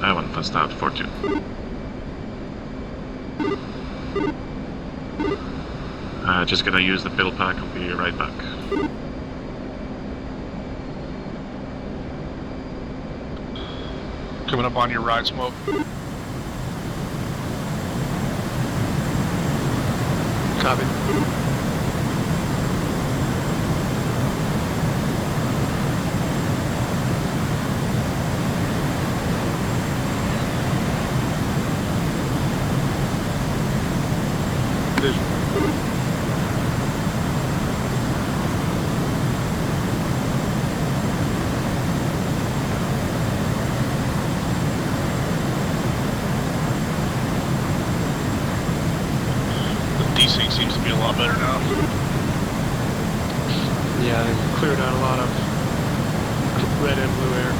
1 fenced out, 4-2. Just gonna use the pill pack, I'll be right back. Coming up on your right, Smoke. Copy. Desync seems to be a lot better now. Yeah, they've cleared out a lot of red and blue air.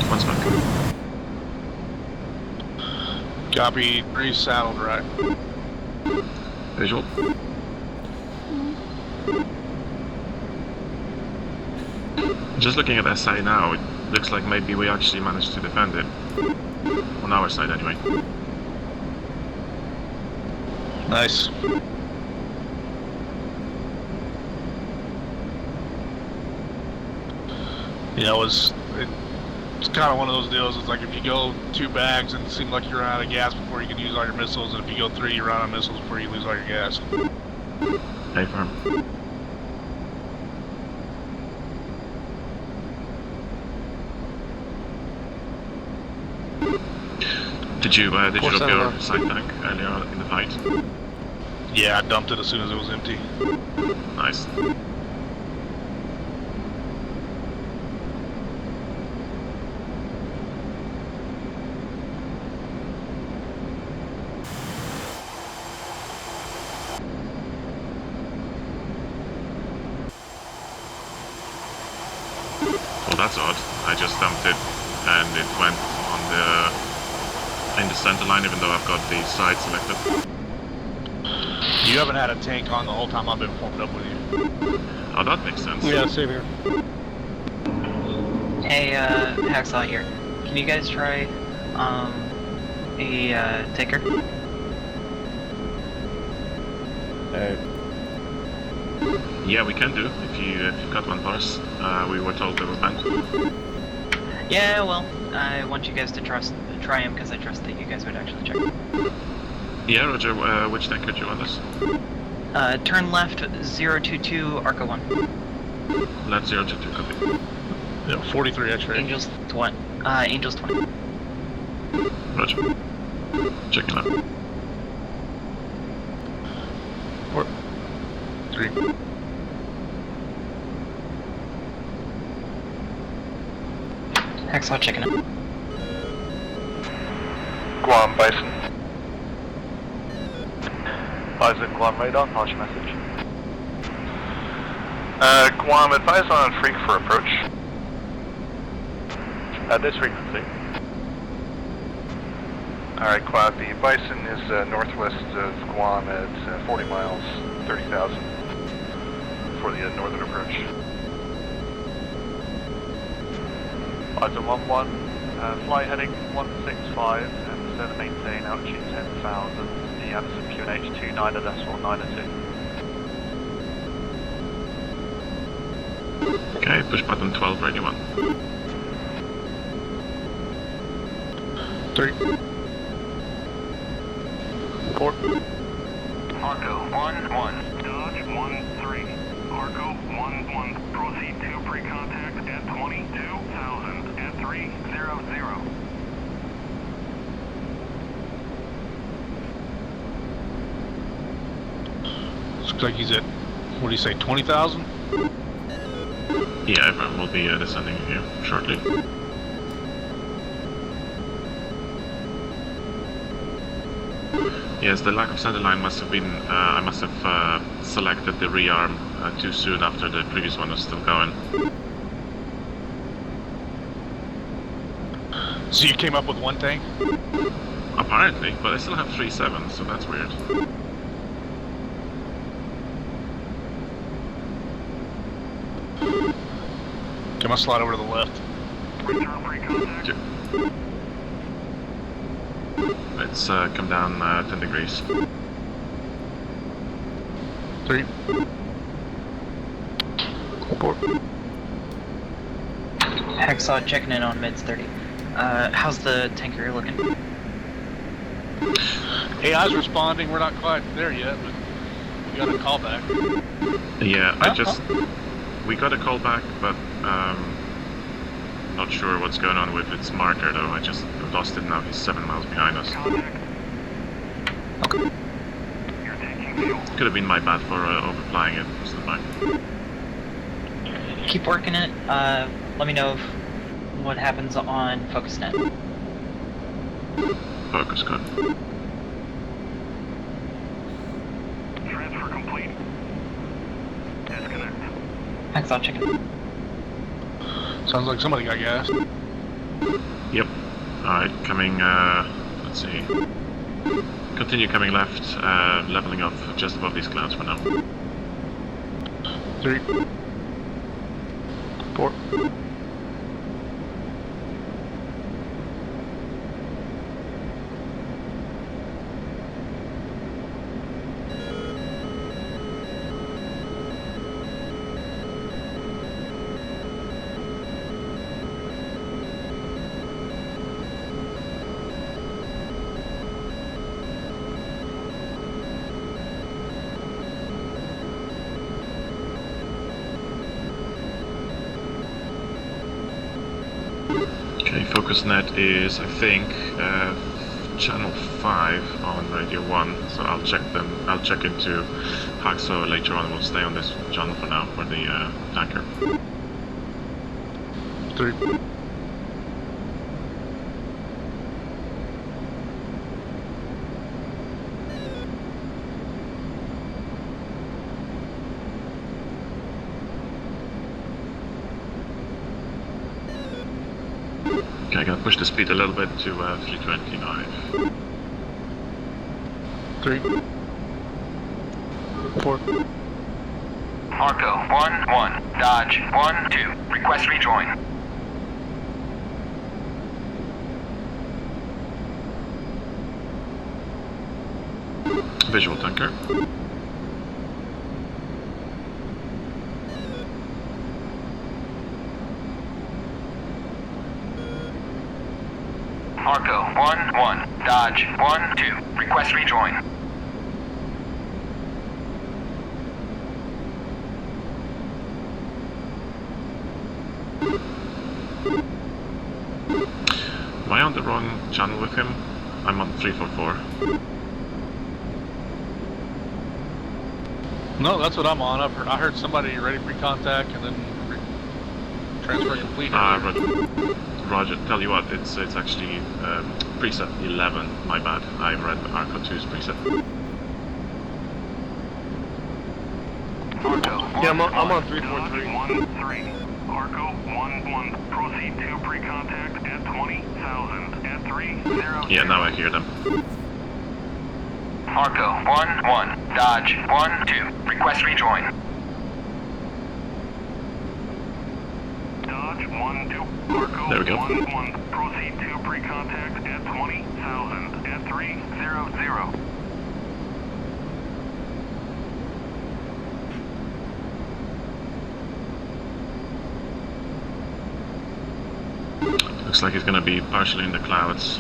One smoke. Copy, 3 saddled right. Visual. Just looking at SI now, it looks like maybe we actually managed to defend it. On our side anyway. Nice. Yeah, it It's kind of one of those deals. It's like if you go 2 bags and it seems like you're out of gas before you can use all your missiles, and if you go 3, you're out of missiles before you lose all your gas. Hey, firm. Did you drop your side tank earlier in the fight? Yeah, I dumped it as soon as it was empty. Nice. Well, that's odd. I just dumped it and it went on in the center line, even though I've got the side selected. You haven't had a tank on the whole time I've been formed up with you. Oh, that makes sense. Yeah, same here. Hey, Hacksaw here. Can you guys try, a, taker? Yeah, we can do, if you've got one for us. We were told they were banned. Yeah, well, I want you guys to try him because I trust that you guys would actually check. Yeah, Roger, which tank could you want us? Turn left, 022, Arca 1. Left 022, copy. Yeah, 43 X-ray. Angels 20. Angels 20. Roger. Checking left. 4, 3. Hacksaw checking it. Guam, Bison. Bison, Guam radar, pass your message. Guam, advise on freak for approach. At this frequency. Alright, Quad, the Bison is northwest of Guam at 40 miles, 30,000 for the northern approach. Bison 1-1, fly heading 165 and maintain altitude 10,000, the Anderson QNH 29.902. Okay, push button 12, radio 1. 3. 4. Arco 1-1. Dodge 1-3. Arco 1-1. Proceed to pre-contact at 22,000 at 300. Looks like he's at, what do you say, 20,000? Yeah, everyone will be descending here shortly. Yes, the lack of center line must have been, I must have selected the rearm too soon after the previous one was still going. So you came up with 1 tank? Apparently, but I still have 3-7, so that's weird. Come on, slide over to the left. Return pre-contact. Let's come down 10 degrees. 3. 4. Hacksaw checking in on mids 30. How's the tanker looking? AI's responding, we're not quite there yet, but we got a call back. Yeah, we got a call back, but not sure what's going on with its marker though. I just lost it now. He's 7 miles behind us. Okay. Could have been my bad for overflying it. Still fine. Keep working it. Let me know what happens on FocusNet. Focus good. Transfer complete. Disconnect. Hacksaw checking. Sounds like somebody got gas. Yep. Alright, coming, let's see. Continue coming left, leveling off just above these clouds for now. 3. 4. Okay, focus net is, I think, channel 5 on radio 1, so I'll check them. I'll check into Haxo later on. We'll stay on this channel for now for the tanker. 3. Okay, I'm gonna push the speed a little bit to 325. 3. 4. Arco 1-1, Dodge 1-2, request rejoin. Visual tanker. Arco 1-1, Dodge 1-2, request rejoin. Am I on the wrong channel with him? I'm on 344. No, that's what I'm on. I heard somebody ready pre-contact and then transfer complete. Roger. Tell you what, it's actually preset 11. My bad. I read Arco 2's preset. Yeah, I'm on 343. 1-3. Arco 1-1. Proceed to pre-contact at 20,000 at 3-0. Yeah, now I hear them. Arco 1-1. Dodge 1-2. Request rejoin. Dodge 1-2. Arco There we go. 1-1. Proceed to pre-contact at 20,000 at 3-0. Looks like it's gonna be partially in the clouds.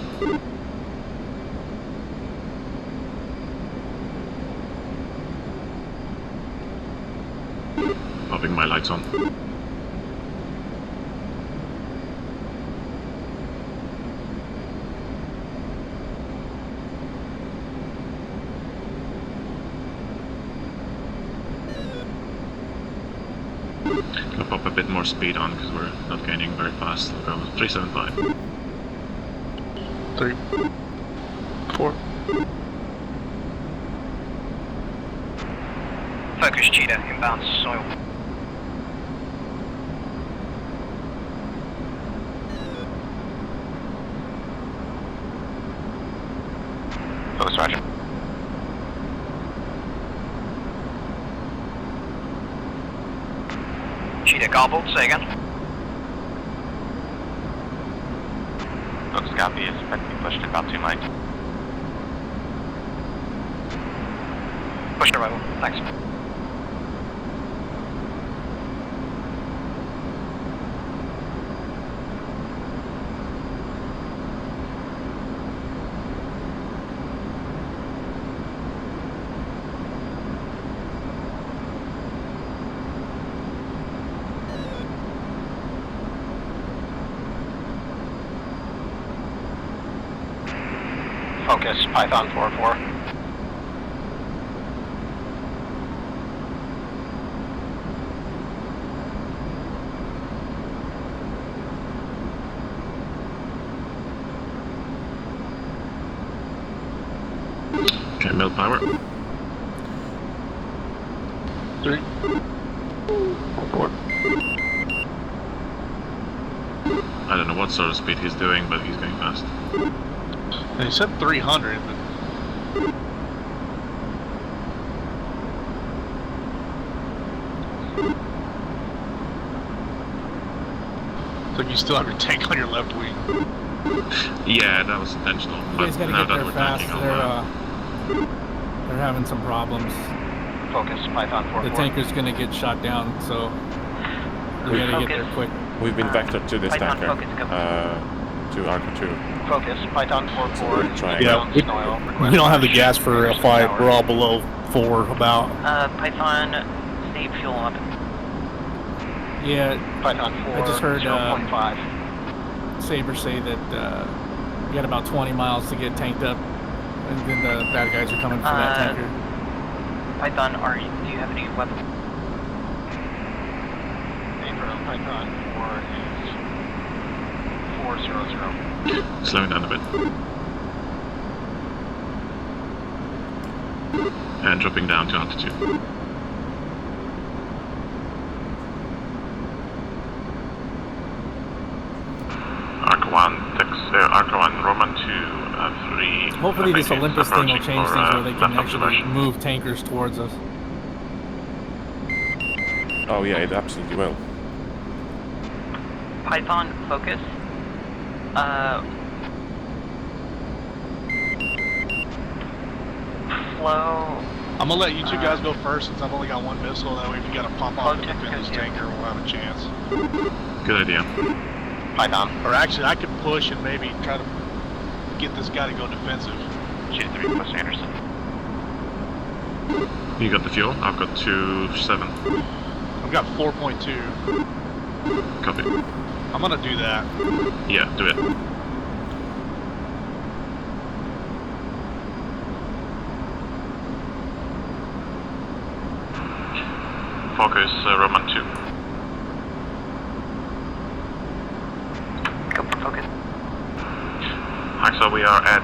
Popping my lights on. Gonna pop a bit more speed on because we're not gaining very fast. We'll go 375. 3. 4. Focus Cheetah, inbound soil. Focus, Roger. Cheetah gobbled, say again. Focus copy, is expecting pushed about 2 mics. Push arrival, thanks. Focus, Python 4-4. Okay, mill power. 3. 4. I don't know what sort of speed he's doing, but he's going fast. And he said 300, but... It's like you still have your tank on your left wing. Yeah, that was intentional. You But guys gotta now get that there we're fast. tanking, They're having some problems. Focus, Python 4-4. The tanker's gonna get shot down, so we gotta get there quick. We've been vectored to this Python tanker. focus, go. To Arco 2. Focus, Python 4-4. Trying. Yeah, we don't have the gas for a flight. We're all below 4 about. Python, save fuel up. Yeah, Python 4, I just heard 0.5. Sabres say that you got about 20 miles to get tanked up, and then the bad guys are coming for that tanker. Python, do you have any weapons? Python 4 is 400. Slowing down a bit. And dropping down to altitude. Arca 1, Roman 2, 3. Hopefully this Olympus thing will approaching change for, things where they can left actually observation. move tankers towards us. Oh yeah, it absolutely will. Python, focus. Flow. I'm gonna let you two guys go first since I've only got one missile. That way, if you gotta pop off and defend this tanker, we'll have a chance. Good idea. Python. Or actually, I could push and maybe try to get this guy to go defensive. J3 plus Anderson. You got the fuel? I've got 2.7. I've got 4.2. Copy. I'm gonna do that. Yeah, do it. Focus Roman 2. Go for focus. So we are at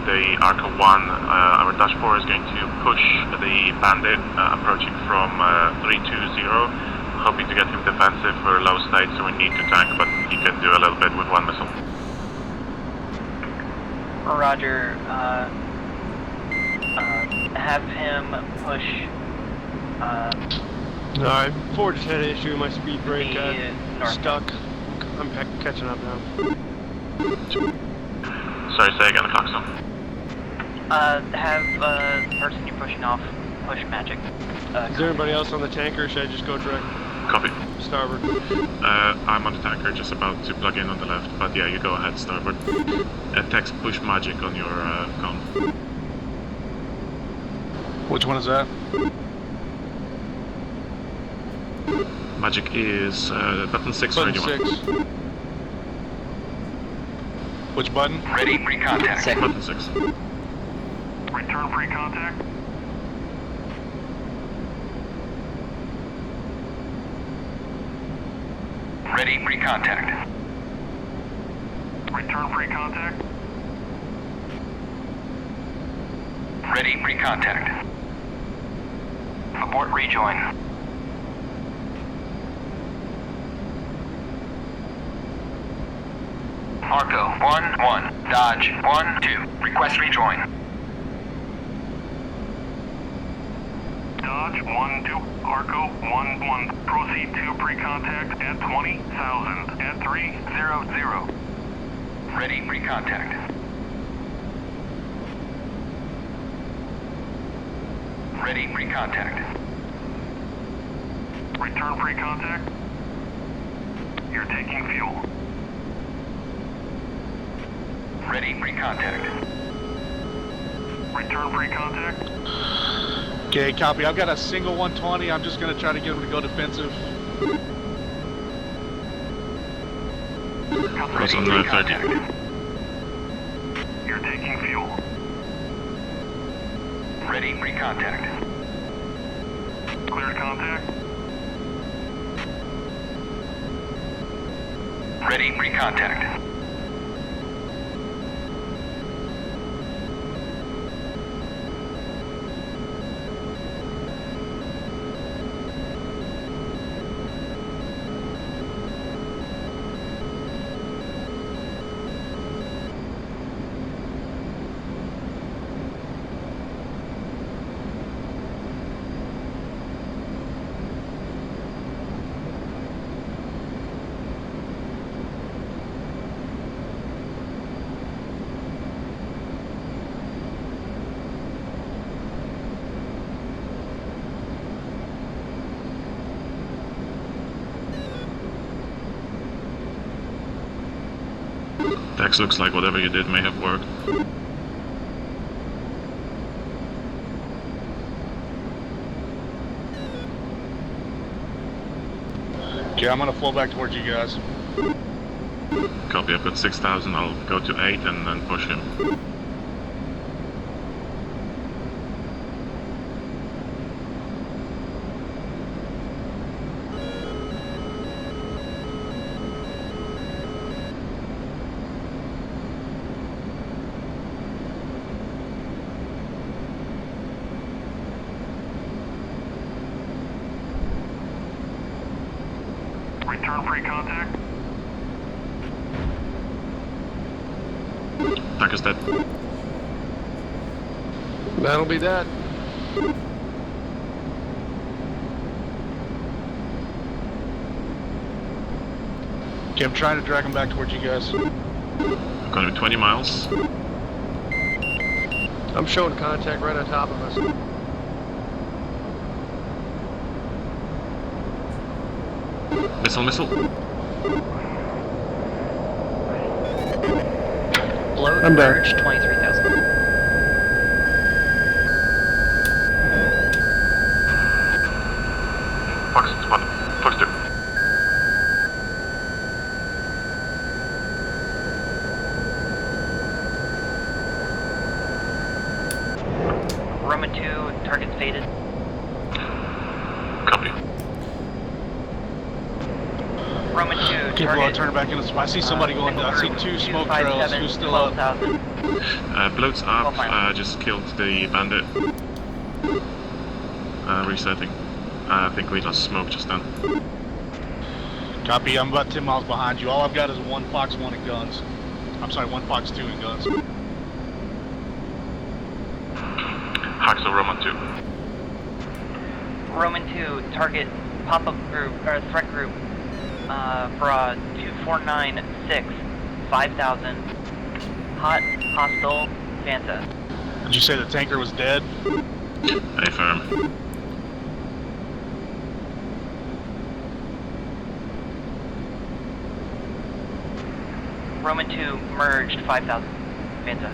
the Arca 1. Our Dash 4 is going to push the Bandit approaching from 320, hoping to get him defensive for low state, so we need to tank, but he can do a little bit with one missile. Roger. Have him push. Alright, Ford just had an issue with my speed brake. Stuck. I'm catching up now. Sorry, say again, Coxon. Have the person you're pushing off push magic. Is there anybody else on the tanker, or should I just go direct? Copy. Starboard. I'm on the tanker, just about to plug in on the left, but yeah, you go ahead, starboard. Text push magic on your con. Which one is that? Magic is button 6 Button radio 6. Which button? Ready, pre-contact. Button 6. Return pre-contact. Ready, pre-contact. Return pre-contact. Ready, pre-contact. Abort rejoin. Arco 1-1, Dodge 1-2, request rejoin. Dodge 1-2, Arco 1-1, proceed to pre-contact at 20,000 at 300. Ready, pre-contact. Ready, pre-contact. Return pre-contact. You're taking fuel. Ready, pre-contact. Return pre-contact. Okay, copy. I've got a single 120. I'm just going to try to get him to go defensive. Cross on the 30. You're taking fuel. Ready, pre-contact. Cleared contact. Ready, pre-contact. Dex looks like whatever you did may have worked. Okay, I'm gonna flow back towards you guys. Copy, I've got 6,000, I'll go to 8 and then push him. Return free contact. Tacker's dead. That'll be that. Okay, I'm trying to drag him back towards you guys. I'm going to be 20 miles. I'm showing contact right on top of us. Missile. Load I'm done. merge 23,000. Fox 1, Fox 2. Roman 2, target faded. Copy. Roman 2, Okay, well, I'll target. turn it back in. I see somebody going down. I see 2 smoke trails. Who's still up? 12,000. Bloat's up, just killed the bandit. Resetting. I think we lost smoke just then. Copy, I'm about 10 miles behind you. All I've got is 1 Fox 1 in guns. I'm sorry, 1 Fox 2 in guns. Haxel Roman 2. Roman 2, target pop-up group, or threat group, for 2496, 5,000, hostile, Fanta. Did you say the tanker was dead? Affirm. Roman 2, merged, 5,000, Fanta.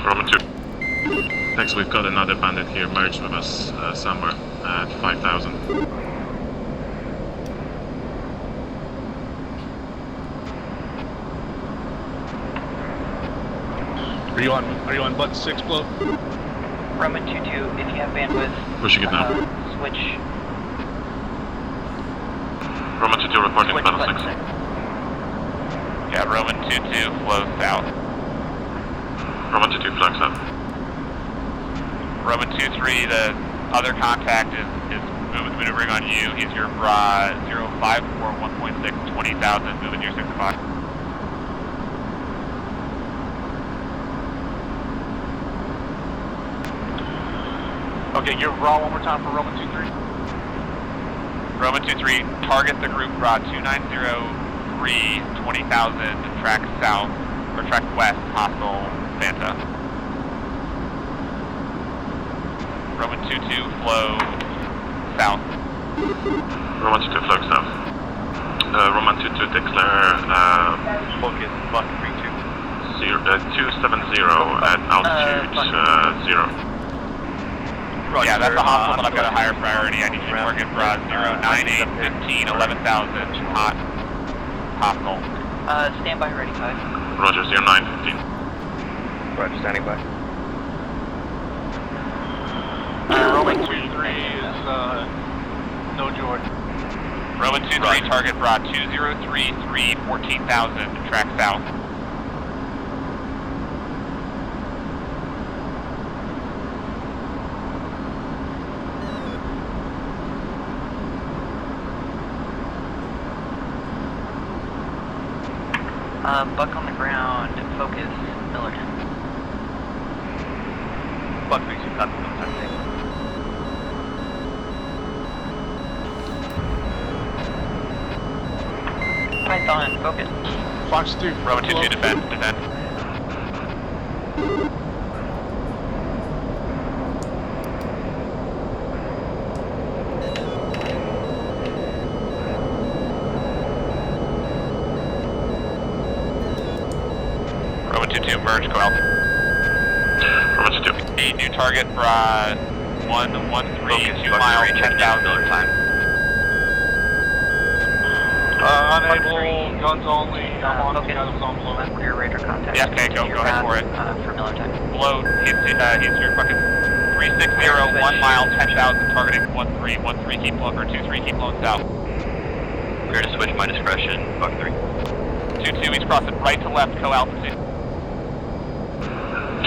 Roman 2. Thanks, we've got another bandit here merged with us somewhere at 5,000. Are you on button 6, Bloat? Roman 2-2, if you have bandwidth, Pushing it now. switch. Roman 2-2 reporting Switch battle button 6. 6. Yeah, Roman 2-2 flows south. Roman 2-2 flags up. Roman 2-3, the other contact is maneuvering on you. He's your bra 054 1.6 20,000, moving your 6 o'clock. Okay, give raw one more time for Roman 2-3. Roman 2-3, target the group bra 2903 20,000, track south, or track west, hostile Fanta. Roman 2-2, flow south. Roman 2-2 flags south. Roman 2-2 declare Focus, Buck 3-2. 270 at altitude 0. Roger, yeah, that's a hostile, but I've got a higher priority. I need you to target bra 098 15 11,000, hot, hostile. Stand by, ready, 5. Roger, 0915. Roger, standing by. Roman 2-3 is no joy. Roman 2-3, target bra 2033 14,000, track south. Buck on the ground, focus, Miller. Buck 3-2, copy, something. Python, focus. Fox 2. Roman 2-2, defend. Roman 2-2, merge, co-alpha. Roman 2-2. A new target, bra 113, 2 miles, 10,000 time. On disable, guns only. I'm on the guy that was on blow. Clear radar contact. Yeah, okay, go ahead for it. For Miller Tech. Blow, he's your fucking 360, 1 mile, 10,000, targeting 13, 13, keep blowing, or 23, keep blowing south. Clear to switch, my discretion, Buck 3. 22, he's crossing right to left, co-altitude.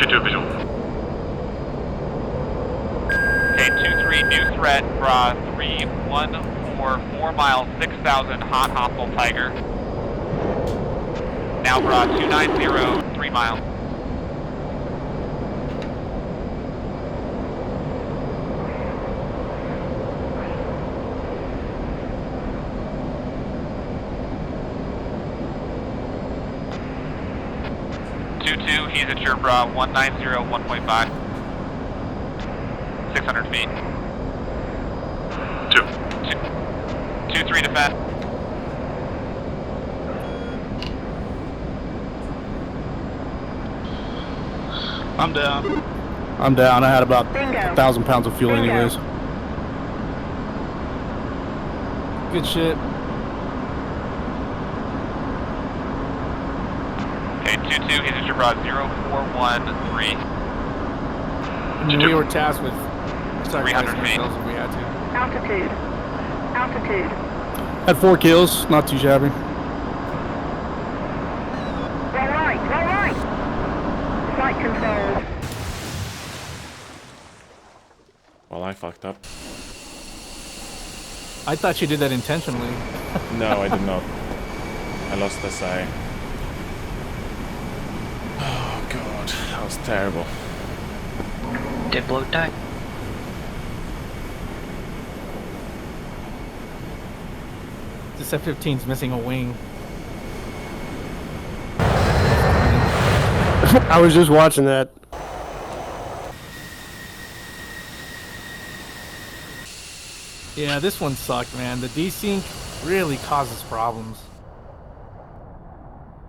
2-2 visual. Okay, 2-3, new threat, Bra 314, 4 miles, 6,000, hot hostile Tiger. Now Bra 290, 3 miles. He's at your Bra 190, 1.5. 600 feet. 2-3 defend. I'm down. I'm down. I had about 1,000 pounds of fuel anyways. Good shit. Okay, 2-2, he's at your Bra 0413. We were tasked with 300 feet. If we had to. Altitude. Altitude. Had 4 kills, not too shabby. Roll right, roll right. Flight control. Well, I fucked up. I thought you did that intentionally. No, I did not. I lost SI. Oh god, that was terrible. Did blow die? This F-15's missing a wing. I was just watching that. Yeah, this one sucked, man. The desync really causes problems.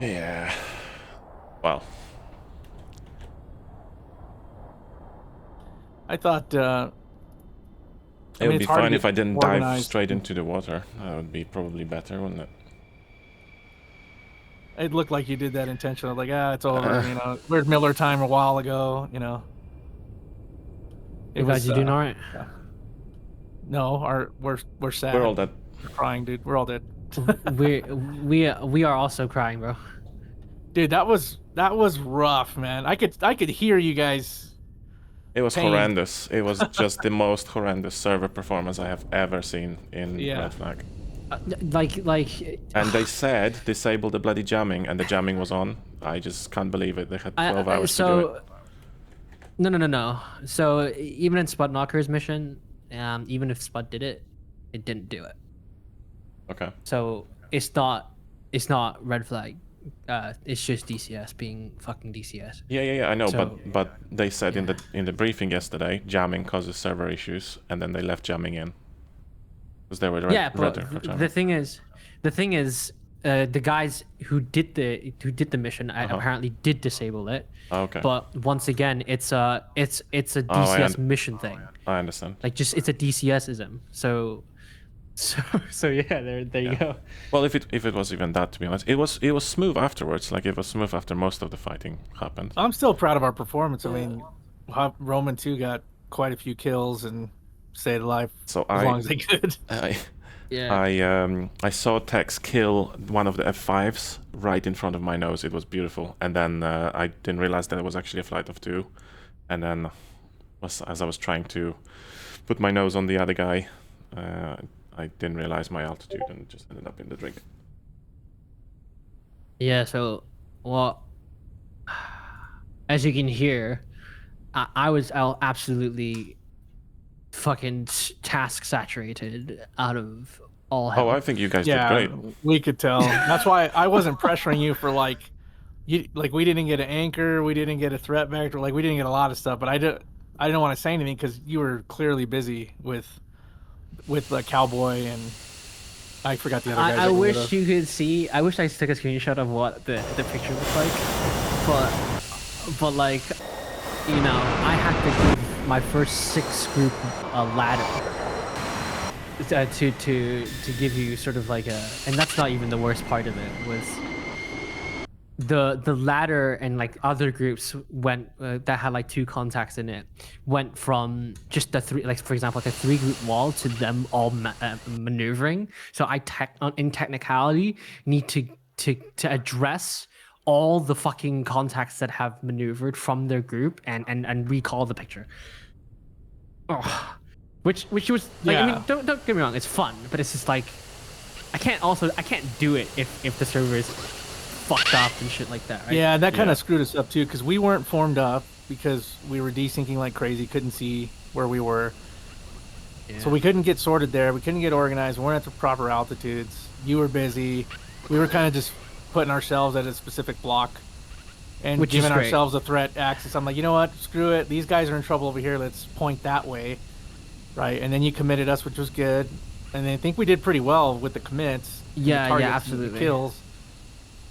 Yeah. Well. I thought, it would be fine if I didn't dive straight into the water. That would be probably better, wouldn't it? It looked like you did that intentionally. Like, it's over, you know. We're at Miller time a while ago, you know. You guys, you doing alright? Yeah. No, we're sad. We're all dead. We're crying, dude. We're all dead. we are also crying, bro. Dude, that was rough, man. I could hear you guys. It was horrendous. It was just the most horrendous server performance I have ever seen in Red Flag. And they said disable the bloody jamming, and the jamming was on. I just can't believe it. They had 12 hours to do it. No. So even in Spud Knocker's mission, even if Spud did it, it didn't do it. Okay. So it's not Red Flag. It's just DCS being fucking DCS. Yeah, I know, so, but they said in the briefing yesterday, jamming causes server issues, and then they left jamming in because they were the thing is, the guys who did the mission apparently did disable it. Okay. But once again, it's a DCS mission thing. I understand. Like it's a DCS-ism. So yeah, there you go. Well, if it was even that, to be honest, it was smooth afterwards. Like it was smooth after most of the fighting happened. I'm still proud of our performance. I mean, Roman 2 got quite a few kills and stayed alive as long as they could. I saw Tex kill one of the F5s right in front of my nose. It was beautiful, and then I didn't realize that it was actually a flight of 2, and then as I was trying to put my nose on the other guy. I didn't realize my altitude and just ended up in the drink. Yeah, so, well, as you can hear, I was absolutely fucking task saturated out of all hell. Oh, I think you guys did great. We could tell. That's why I wasn't pressuring you for we didn't get an anchor, we didn't get a threat vector, we didn't get a lot of stuff, but I didn't want to say anything because you were clearly busy with the Cowboy and I forgot the other guys. I wish you could see. I wish I took a screenshot of what the picture looked like, but like, you know, I had to give my first 6 group a ladder, to give you sort of like a, and that's not even the worst part of it, was the ladder and like other groups went that had like 2 contacts in it, went from just the 3, like for example, like a 3-group wall to them all maneuvering. So in technicality need to address all the fucking contacts that have maneuvered from their group and recall the picture. Oh, which was like, I mean, don't get me wrong, it's fun, but it's just like I can't do it if the server is fucked up and shit like that, right? Yeah, that kind of screwed us up too, because we weren't formed up because we were desyncing like crazy, couldn't see where we were. Yeah. So we couldn't get sorted there, we couldn't get organized, we weren't at the proper altitudes. You were busy. We were kind of just putting ourselves at a specific block and giving ourselves a threat axis. I'm like, you know what? Screw it. These guys are in trouble over here. Let's point that way, right? And then you committed us, which was good. And I think we did pretty well with the commits. Yeah, the yeah, absolutely. The kills.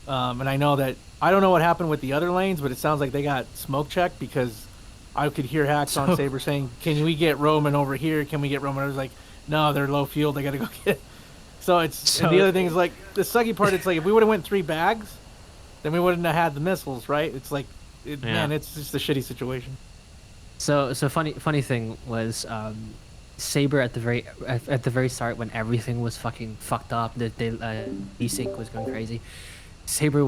And I know that I don't know what happened with the other lanes, but it sounds like they got smoke checked because I could hear hacks on Saber saying, "Can we get Roman over here? Can we get Roman?" I was like, "No, they're low fuel. They got to go get." So it's and the other thing is like the sucky part. It's like if we would have went 3 bags, then we wouldn't have had the missiles, right? It's like, man, it's just a shitty situation. So funny thing was, Saber at the very start when everything was fucking fucked up, the desync was going crazy. Saber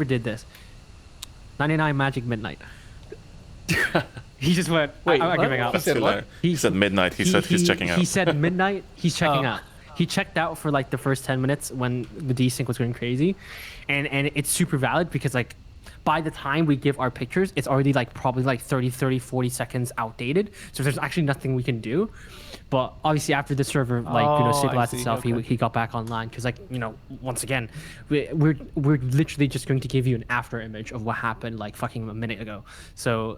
did this. 99 Magic Midnight. He just went. Wait, I'm not giving up. He said what? He said midnight. He said he's checking out. He said midnight. He's checking out. He checked out for like the first 10 minutes when the desync was going crazy, and it's super valid because like by the time we give our pictures, it's already like probably like 30, 40 seconds outdated. So there's actually nothing we can do. But obviously after the server stabilized itself, he got back online because like once again, we're literally just going to give you an after image of what happened like fucking a minute ago. So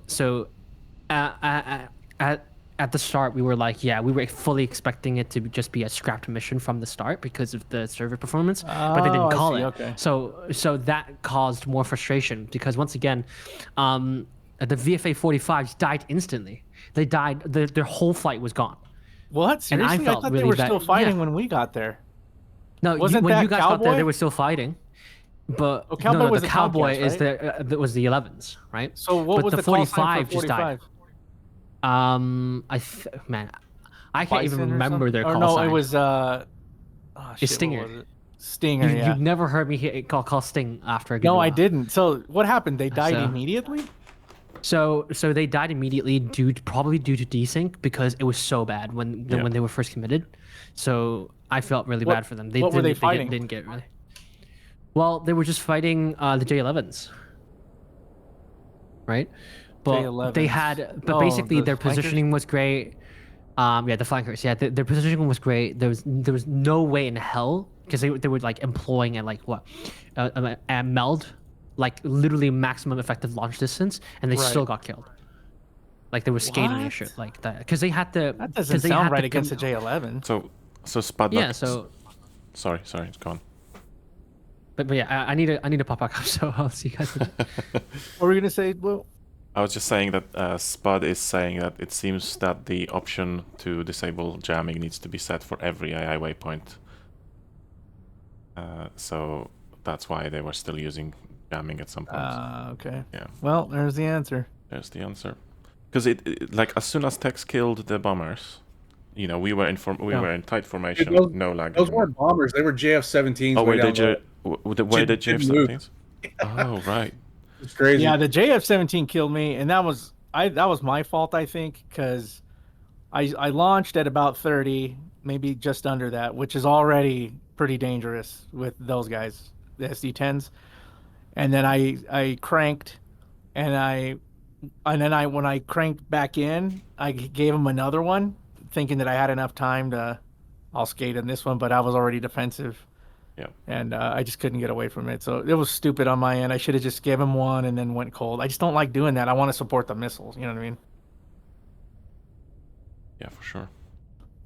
at the start, we were like, we were fully expecting it to just be a scrapped mission from the start because of the server performance, but they didn't call it. Okay. So that caused more frustration because once again, the VFA-14s died instantly. They died. Their whole flight was gone. What? Seriously? And I thought they were still fighting when we got there. No, when you guys got there, they were still fighting. But Cowboy was the the Cowboy Tomcats, is that was the 11s, right? So what was the 45 just died? I can't even remember their call sign. It was Stinger. Stinger. You've never heard me call Sting after a good No, while. I didn't. So what happened? They died immediately? So they died immediately probably due to desync because it was so bad when they were first committed. So I felt really bad for them. What were they fighting? They didn't get really. Well, they were just fighting the J11s, right? But J11s. they had, basically their positioning was great. The flankers. Yeah, their positioning was great. There was no way in hell because they were like employing a meld, like literally maximum effective launch distance, and they still got killed. Like they were skating and shit like that because they had to. That doesn't sound right against the J11. So Spud. Yeah. So. Sorry, it's gone. But yeah, I need to pop back up, so I'll see you guys. What were you gonna say, Will? I was just saying that Spud is saying that it seems that the option to disable jamming needs to be set for every AI waypoint. So that's why they were still using jamming at some point. Okay. Yeah. Well, there's the answer. There's the answer. Because it like as soon as Tex killed the bombers, we were in tight formation, no lag. Those weren't bombers; they were JF-17s. Oh, were they JF-17s? Oh, right. It's crazy. Yeah, the JF-17 killed me, and that was my fault, I think, because I launched at about 30, maybe just under that, which is already pretty dangerous with those guys, the SD-10s. And then I cranked, and then when I cranked back in, I gave him another one, thinking that I had enough time to, I'll skate in this one, but I was already defensive. Yeah. And I just couldn't get away from it. So it was stupid on my end. I should have just given him one and then went cold. I just don't like doing that. I want to support the missiles. You know what I mean? Yeah, for sure.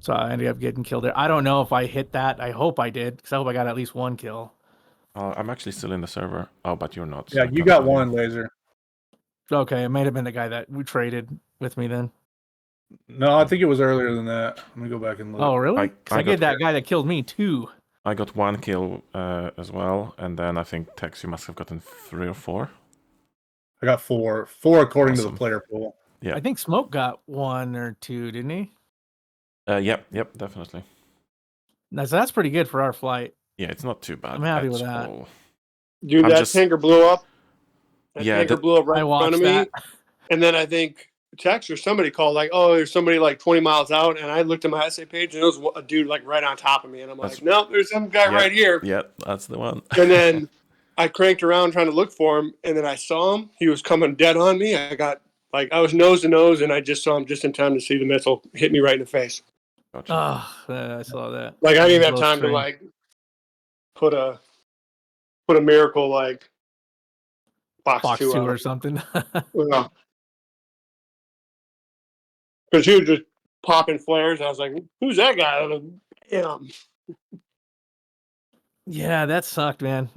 So I ended up getting killed there. I don't know if I hit that. I hope I did, because I hope I got at least one kill. I'm actually still in the server. Oh, but you're not. Yeah, you got one, Laser. Okay, it might have been the guy that we traded with me then. No, I think it was earlier than that. Let me go back and look. Oh, really? Because I gave that guy that killed me 2. I got 1 kill as well, and then I think Tex, you must have gotten 3 or 4. I got 4. 4 according to Awesome. the player pool. Yeah. I think Smoke got 1 or 2, didn't he? Yep, definitely. So that's pretty good for our flight. Yeah, it's not too bad. I'm happy with at that. all. Dude, I'm that just- tanker blew up. That Yeah, tanker blew up right I in front of watched me. that. And then I think Tex or somebody called like, oh, there's somebody like 20 miles out. And I looked at my essay page and there was a dude like right on top of me. And I'm like, no, there's some guy right here. Yeah, that's the one. And then I cranked around trying to look for him. And then I saw him. He was coming dead on me. I was nose to nose and I just saw him just in time to see the missile hit me right in the face. Gotcha. I saw that. Like I didn't even have Low time to string. like put a miracle like box 2 2 out. or something. Because he was just popping flares. I was like, who's that guy? Yeah, that sucked, man.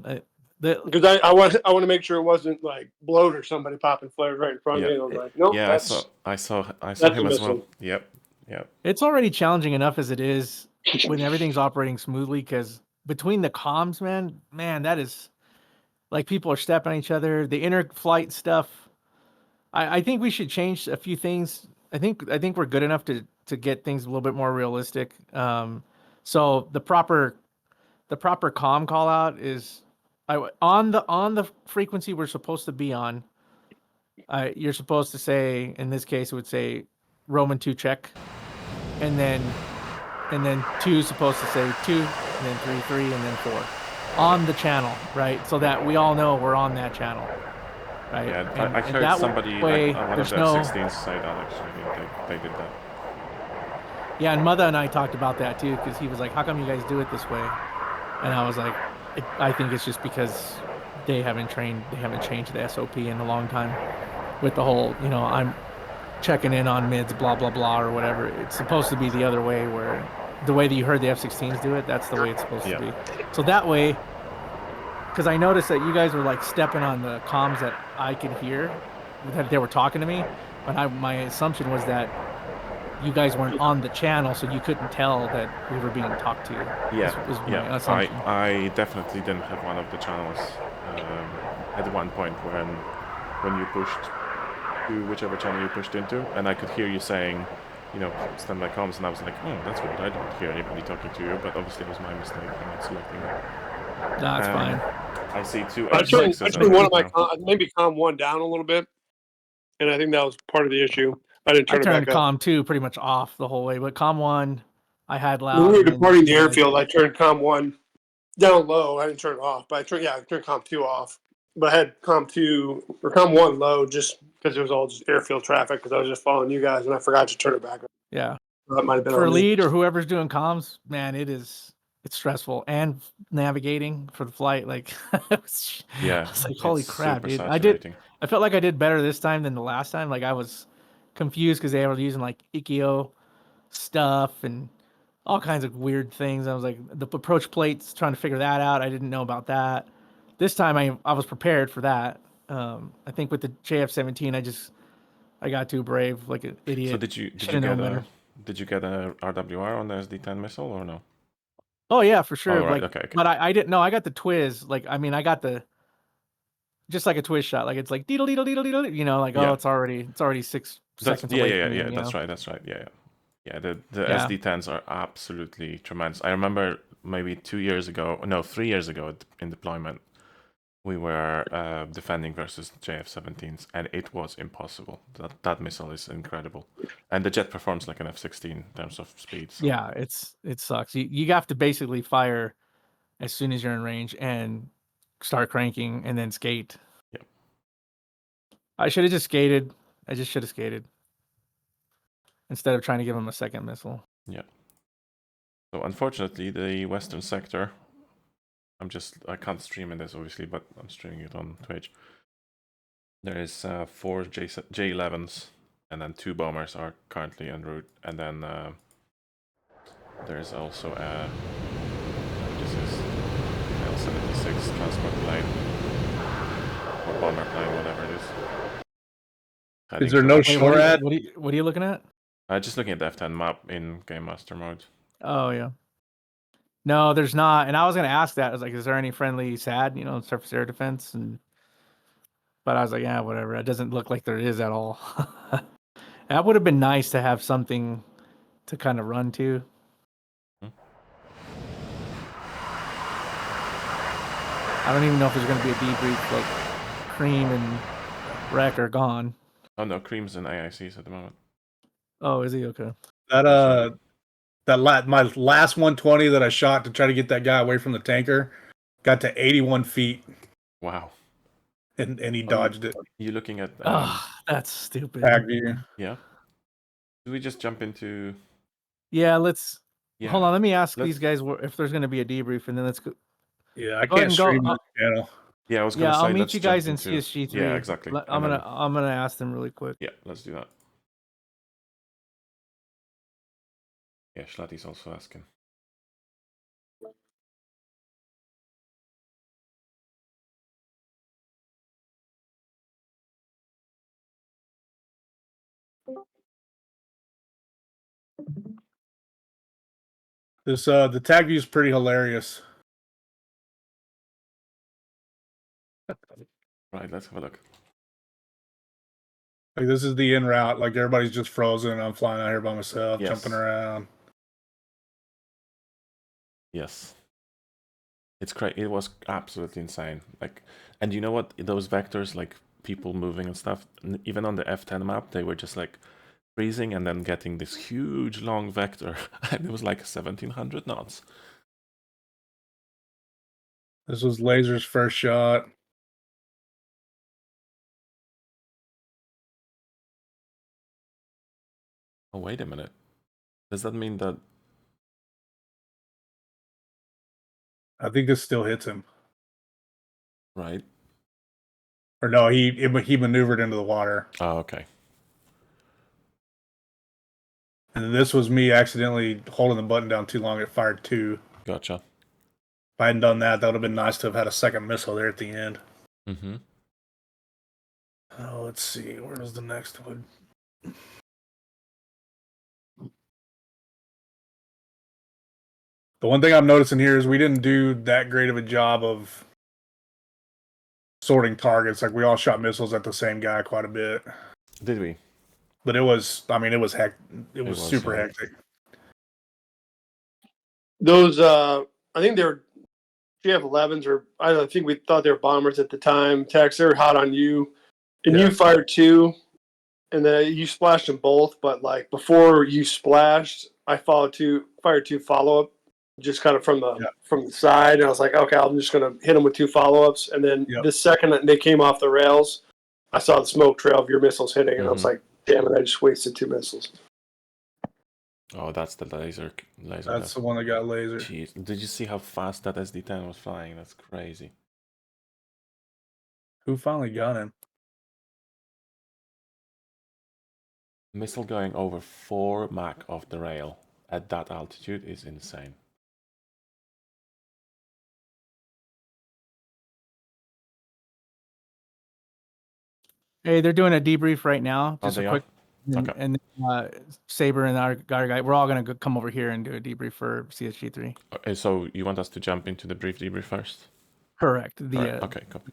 Because I want to make sure it wasn't like bloat or somebody popping flares right in front of me. And I was like, nope. Yeah, I saw him as well. Yep. It's already challenging enough as it is when everything's operating smoothly, because between the comms, man, that is like people are stepping on each other. The inner flight stuff. I think we should change a few things. I think we're good enough to get things a little bit more realistic. So the proper comm call out is on the frequency we're supposed to be on. You're supposed to say, in this case, it would say Roman 2 check, and then 2 is supposed to say 2, and then 3, and then 4 on the channel, right? So that we all know we're on that channel, right? Yeah, I heard that somebody way, like one of the there's F-16s say that actually. They did that. Yeah, and Mother and I talked about that too, because he was like, "How come you guys do it this way?" And I was like, "I think it's just because they haven't changed the SOP in a long time with the whole, I'm checking in on mids, blah blah blah, or whatever. It's supposed to be the other way, where the way that you heard the F-16s do it, that's the way it's supposed to be. So that way, because I noticed that you guys were like stepping on the comms that I could hear, that they were talking to me, but my assumption was that you guys weren't on the channel, so you couldn't tell that we were being talked to. Yeah. I definitely didn't have one of the channels at one point when you pushed to whichever channel you pushed into, and I could hear you saying, standby comms, and I was like, that's weird. I don't hear anybody talking to you, but obviously it was my mistake for not selecting that. That's fine. I see 2 I turned F6s. one of my maybe comm 1 down a little bit, and I think that was part of the issue. I didn't turn it back up. comm 2 pretty much off the whole way, but comm 1 I had loud. When we were departing the airfield, I turned comm 1 down low. I didn't turn it off, but I turned comm 2 off. But I had comm 2 or comm 1 low just because it was all just airfield traffic, because I was just following you guys and I forgot to turn it back up. Yeah. That might have been for on me. lead or whoever's doing comms, man, it's stressful, and navigating for the flight, like it's like, holy crap, dude. I felt like I did better this time than the last time. Like I was confused because they were using like ICAO stuff and all kinds of weird things. I was like, the approach plates, trying to figure that out. I didn't know about that. This time I was prepared for that. I think with the JF-17, I got too brave, like an idiot. So did you get a RWR on the SD-10 missile or no? Oh yeah, for sure. Oh, right. Like, okay. But I didn't know. I got the Twiz. Like, I mean, I got the just like a Twiz shot. Like it's like deedle deedle deedle deedle. Like it's already 6 seconds away from me. Yeah. That's right. Yeah. The SD-10s are absolutely tremendous. I remember maybe 3 years ago in deployment, we were defending versus JF-17s, and it was impossible. That missile is incredible, and the jet performs like an F-16 in terms of speed. So. Yeah, it sucks. You have to basically fire as soon as you're in range and start cranking and then skate. Yep. I should have just skated. I just should have skated instead of trying to give him a second missile. Yeah. So unfortunately, the western sector. I can't stream in this obviously, but I'm streaming it on Twitch. There is 4 J11s, and then 2 bombers are currently en route, and then there is also this is L-76 transport plane or bomber plane, whatever it is. Is there no SHORAD? What are you looking at? Just looking at the F10 map in Game Master mode. Oh yeah. No, there's not. And I was gonna ask that. I was like, is there any friendly SAD, surface air defense? But I was like, yeah, whatever. It doesn't look like there is at all. That would have been nice to have something to kind of run to. I don't even know if there's gonna be a debrief. Like Cream and Wreck are gone. Oh no, Cream's in AICs at the moment. Oh, is he? Okay. My last 120 that I shot to try to get that guy away from the tanker got to 81 feet. Wow. And he dodged it. You looking at that's stupid. Tacview. Yeah. Do we just jump into? Yeah, let's. Yeah. Hold on, let me ask these guys if there's going to be a debrief, and then let's go. Yeah, I can't stream the channel. Yeah, I was gonna say. Yeah, I'll meet let's you guys in jump into... CSG-3. Yeah, exactly. I'm gonna ask them really quick. Yeah, let's do that. Yeah, Schlati's also asking. This the Tacview is pretty hilarious. Right, let's have a look. Like this is the in route. Like everybody's just frozen, and I'm flying out here by myself, Yes. jumping around. Yes. It's crazy. It was absolutely insane. Like, and you know what? Those vectors, like people moving and stuff, even on the F10 map, they were just like freezing and then getting this huge long vector, and it was like 1700 knots. This was Laser's first shot. Oh, wait a minute. Does that mean that? I think this still hits him. Right. Or no, he maneuvered into the water. Oh, okay. And this was me accidentally holding the button down too long. It fired 2. Gotcha. If I hadn't done that, that would have been nice to have had a second missile there at the end. Mm-hmm. Oh, let's see. Where is the next one? The one thing I'm noticing here is we didn't do that great of a job of sorting targets. Like we all shot missiles at the same guy quite a bit. Did we? But it was, I mean, it was super hectic. Those, I think they were GF-11s, or I think we thought they were bombers at the time. Tex, they were hot on you, and you fired 2, and then you splashed them both. But like before you splashed, I fired 2 follow-up, just kind of from the side. And I was like, okay, I'm just gonna hit them with 2 follow-ups. And then the second that they came off the rails, I saw the smoke trail of your missiles hitting, and I was like, damn it, I just wasted 2 missiles. Oh, that's the laser. That's the one that got laser. Jeez. Did you see how fast that SD-10 was flying? That's crazy. Who finally got him? Missile going over 4 Mach off the rail at that altitude is insane. Hey, they're doing a debrief right now. Just they a quick. are? And Saber and our guy, we're all gonna come over here and do a debrief for CSG-3. Okay, so you want us to jump into the debrief first? Correct. Right, okay, copy.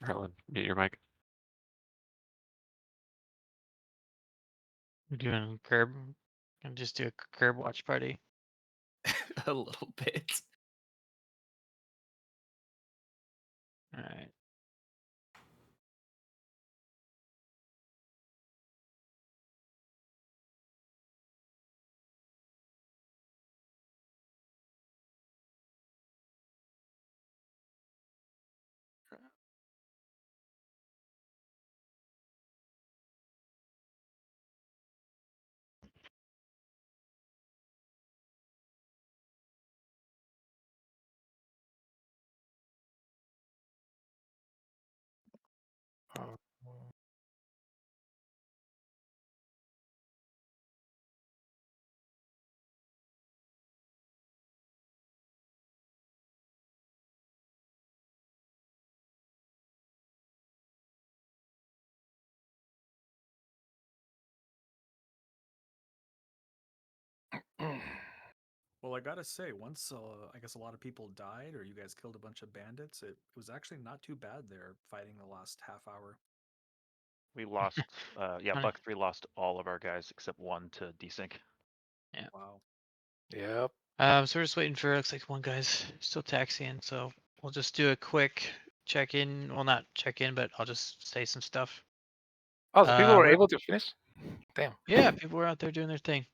Harlan, mute your mic. We're doing curb. And just do a curb watch party. A little bit. All right. Well, I gotta say, once I guess a lot of people died, or you guys killed a bunch of bandits, it was actually not too bad there fighting the last half hour. We lost, yeah, Funny. Buck 3 lost all of our guys except one to desync. Yeah. Wow. Yep. So we're just waiting for, looks like one guy's still taxiing, so we'll just do a quick check-in. Well, not check-in, but I'll just say some stuff. Oh, the people were We're- able to finish? Damn. Yeah, people were out there doing their thing.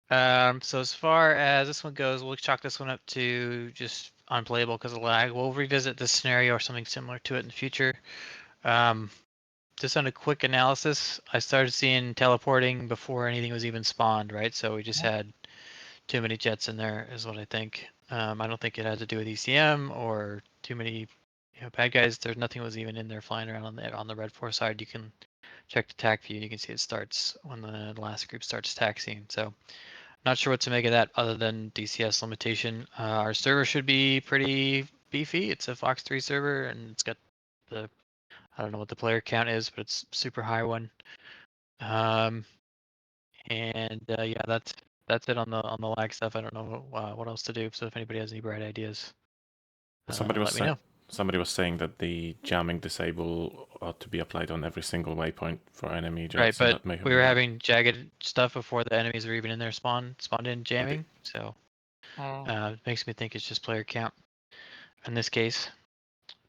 So as far as this one goes, we'll chalk this one up to just unplayable because of lag. We'll revisit this scenario or something similar to it in the future. Just on a quick analysis, I started seeing teleporting before anything was even spawned, right? So we just had too many jets in there, is what I think. I don't think it had to do with ECM or too many bad guys. There's nothing was even in there flying around on the Red 4 side. You can check the Tacview and you can see it starts when the last group starts taxiing. So not sure what to make of that other than DCS limitation. Our server should be pretty beefy. It's a Fox 3 server and it's got the, I don't know what the player count is, but it's super high one. And yeah, that's it on the lag stuff. I don't know what else to do. So if anybody has any bright ideas, Somebody was let me know. Somebody was saying that the jamming disable ought to be applied on every single waypoint for enemy jets. Right, and but that may have we were been- having jagged stuff before the enemies were even in there spawned in jamming. So it makes me think it's just player count in this case.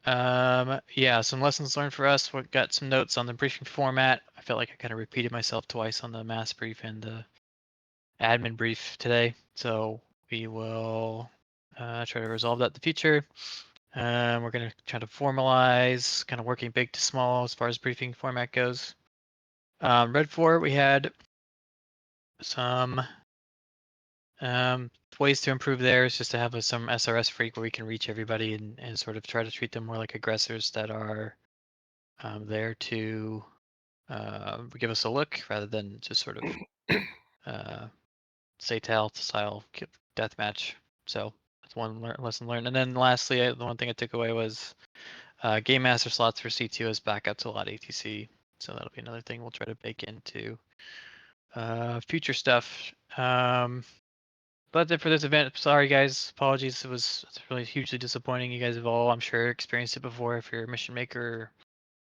Yeah, some lessons learned for us. We got some notes on the briefing format. I felt like I kind of repeated myself twice on the mass brief and the admin brief today. So we will try to resolve that in the future. We're going to try to formalize kind of working big to small as far as briefing format goes. Red 4, we had some ways to improve there is just to have some SRS freak where we can reach everybody and sort of try to treat them more like aggressors that are there to give us a look rather than just sort of Satel style deathmatch. So that's one lesson learned. And then lastly, the one thing I took away was Game Master slots for C2 as backup to a lot of ATC. So that'll be another thing we'll try to bake into future stuff. But that's it for this event. Sorry guys, apologies. It's really hugely disappointing. You guys have all, I'm sure, experienced it before if you're a mission maker or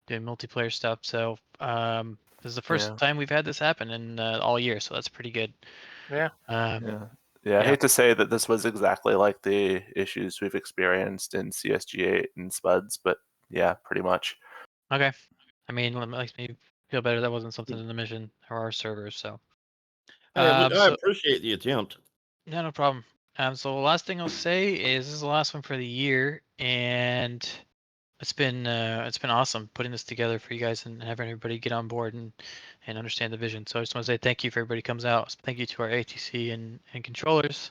doing multiplayer stuff. So this is the first time we've had this happen in all year, so that's pretty good. Yeah. Yeah, I hate to say that this was exactly like the issues we've experienced in CSG8 and Spuds, but yeah, pretty much. Okay. I mean, it makes me feel better that wasn't something in the mission or our servers, so. I appreciate the attempt. Yeah, no problem. So the last thing I'll say is this is the last one for the year, and it's been awesome putting this together for you guys and having everybody get on board and understand the vision. So I just want to say thank you for everybody who comes out. Thank you to our ATC and controllers,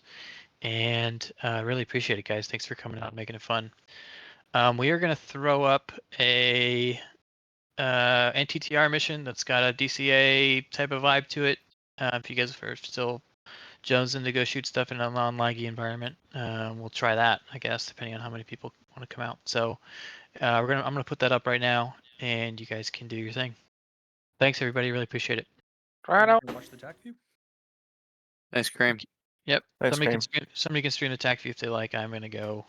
and really appreciate it, guys. Thanks for coming out and making it fun. We are gonna throw up a NTTR mission that's got a DCA type of vibe to it. If you guys are still jonesing to go shoot stuff in a non-laggy environment, we'll try that, I guess, depending on how many people want to come out. So I'm gonna put that up right now, and you guys can do your thing. Thanks, everybody. Really appreciate it. Right on. Watch the Tacview. Thanks, Cream. Yep. Thanks, somebody Cream. can stream the Tacview if they like. I'm gonna go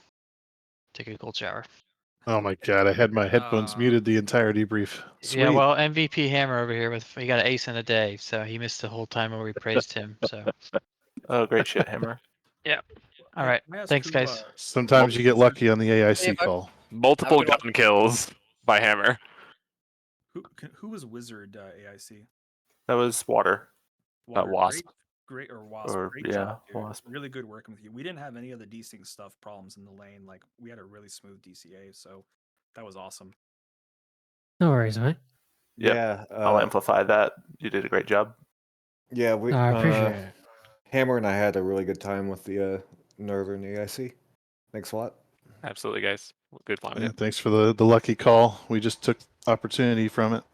take a cold shower. Oh my god, I had my headphones muted the entire debrief. Sweet. Yeah, well, MVP Hammer over here he got an ace and a day, so he missed the whole time where we praised him. So. Oh, great shit, Hammer. Yeah. All right. Can I ask Thanks, who, guys. Sometimes you get lucky on the AIC call. Multiple gun kills by Hammer. who was Wizard AIC? That was Water. Wasp. Great, or Wasp. Or, Great yeah, job, dude. Wasp. Really good working with you. We didn't have any of the desync stuff problems in the lane. Like we had a really smooth DCA, so that was awesome. No worries, mate. Yep. Yeah, I'll amplify that. You did a great job. Yeah, we. I appreciate it. Hammer and I had a really good time with the Northern AIC. Thanks a lot. Absolutely, guys. Good fun. Yeah, thanks for the lucky call. We just took opportunity from it.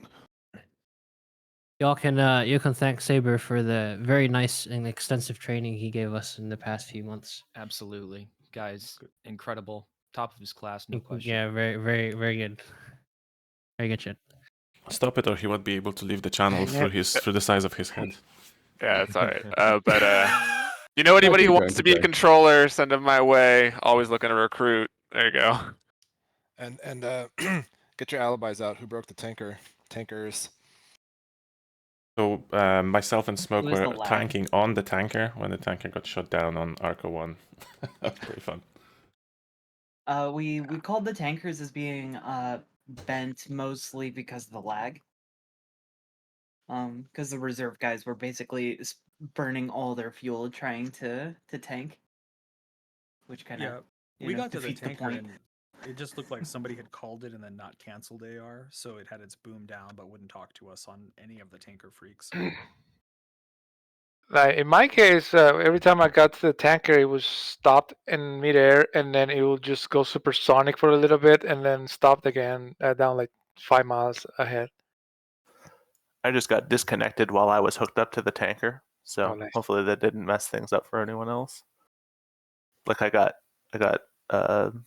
Y'all can you can thank Saber for the very nice and extensive training he gave us in the past few months. Absolutely, guys, incredible, top of his class, no question. Yeah, very good. Very good shit. Stop it, or he won't be able to leave the channel through the size of his head. Yeah, it's alright. You know anybody who wants to be a controller, send them my way. Always looking to recruit. There you go. And get your alibis out. Who broke the tankers? So myself and Smoke Who is were the lab? tanking on the tanker when the tanker got shot down on Arco 1. That was pretty fun. We called the tankers as being bent mostly because of the lag. Because the reserve guys were basically burning all their fuel trying to tank, which kind of we got to the defeats the tanker point. and it just looked like somebody had called it and then not canceled AR, so it had its boom down but wouldn't talk to us on any of the tanker freaks. Like in my case, every time I got to the tanker, it was stopped in midair, and then it would just go supersonic for a little bit, and then stopped again down like 5 miles ahead. I just got disconnected while I was hooked up to the tanker, so Oh, nice. hopefully that didn't mess things up for anyone else. Like I got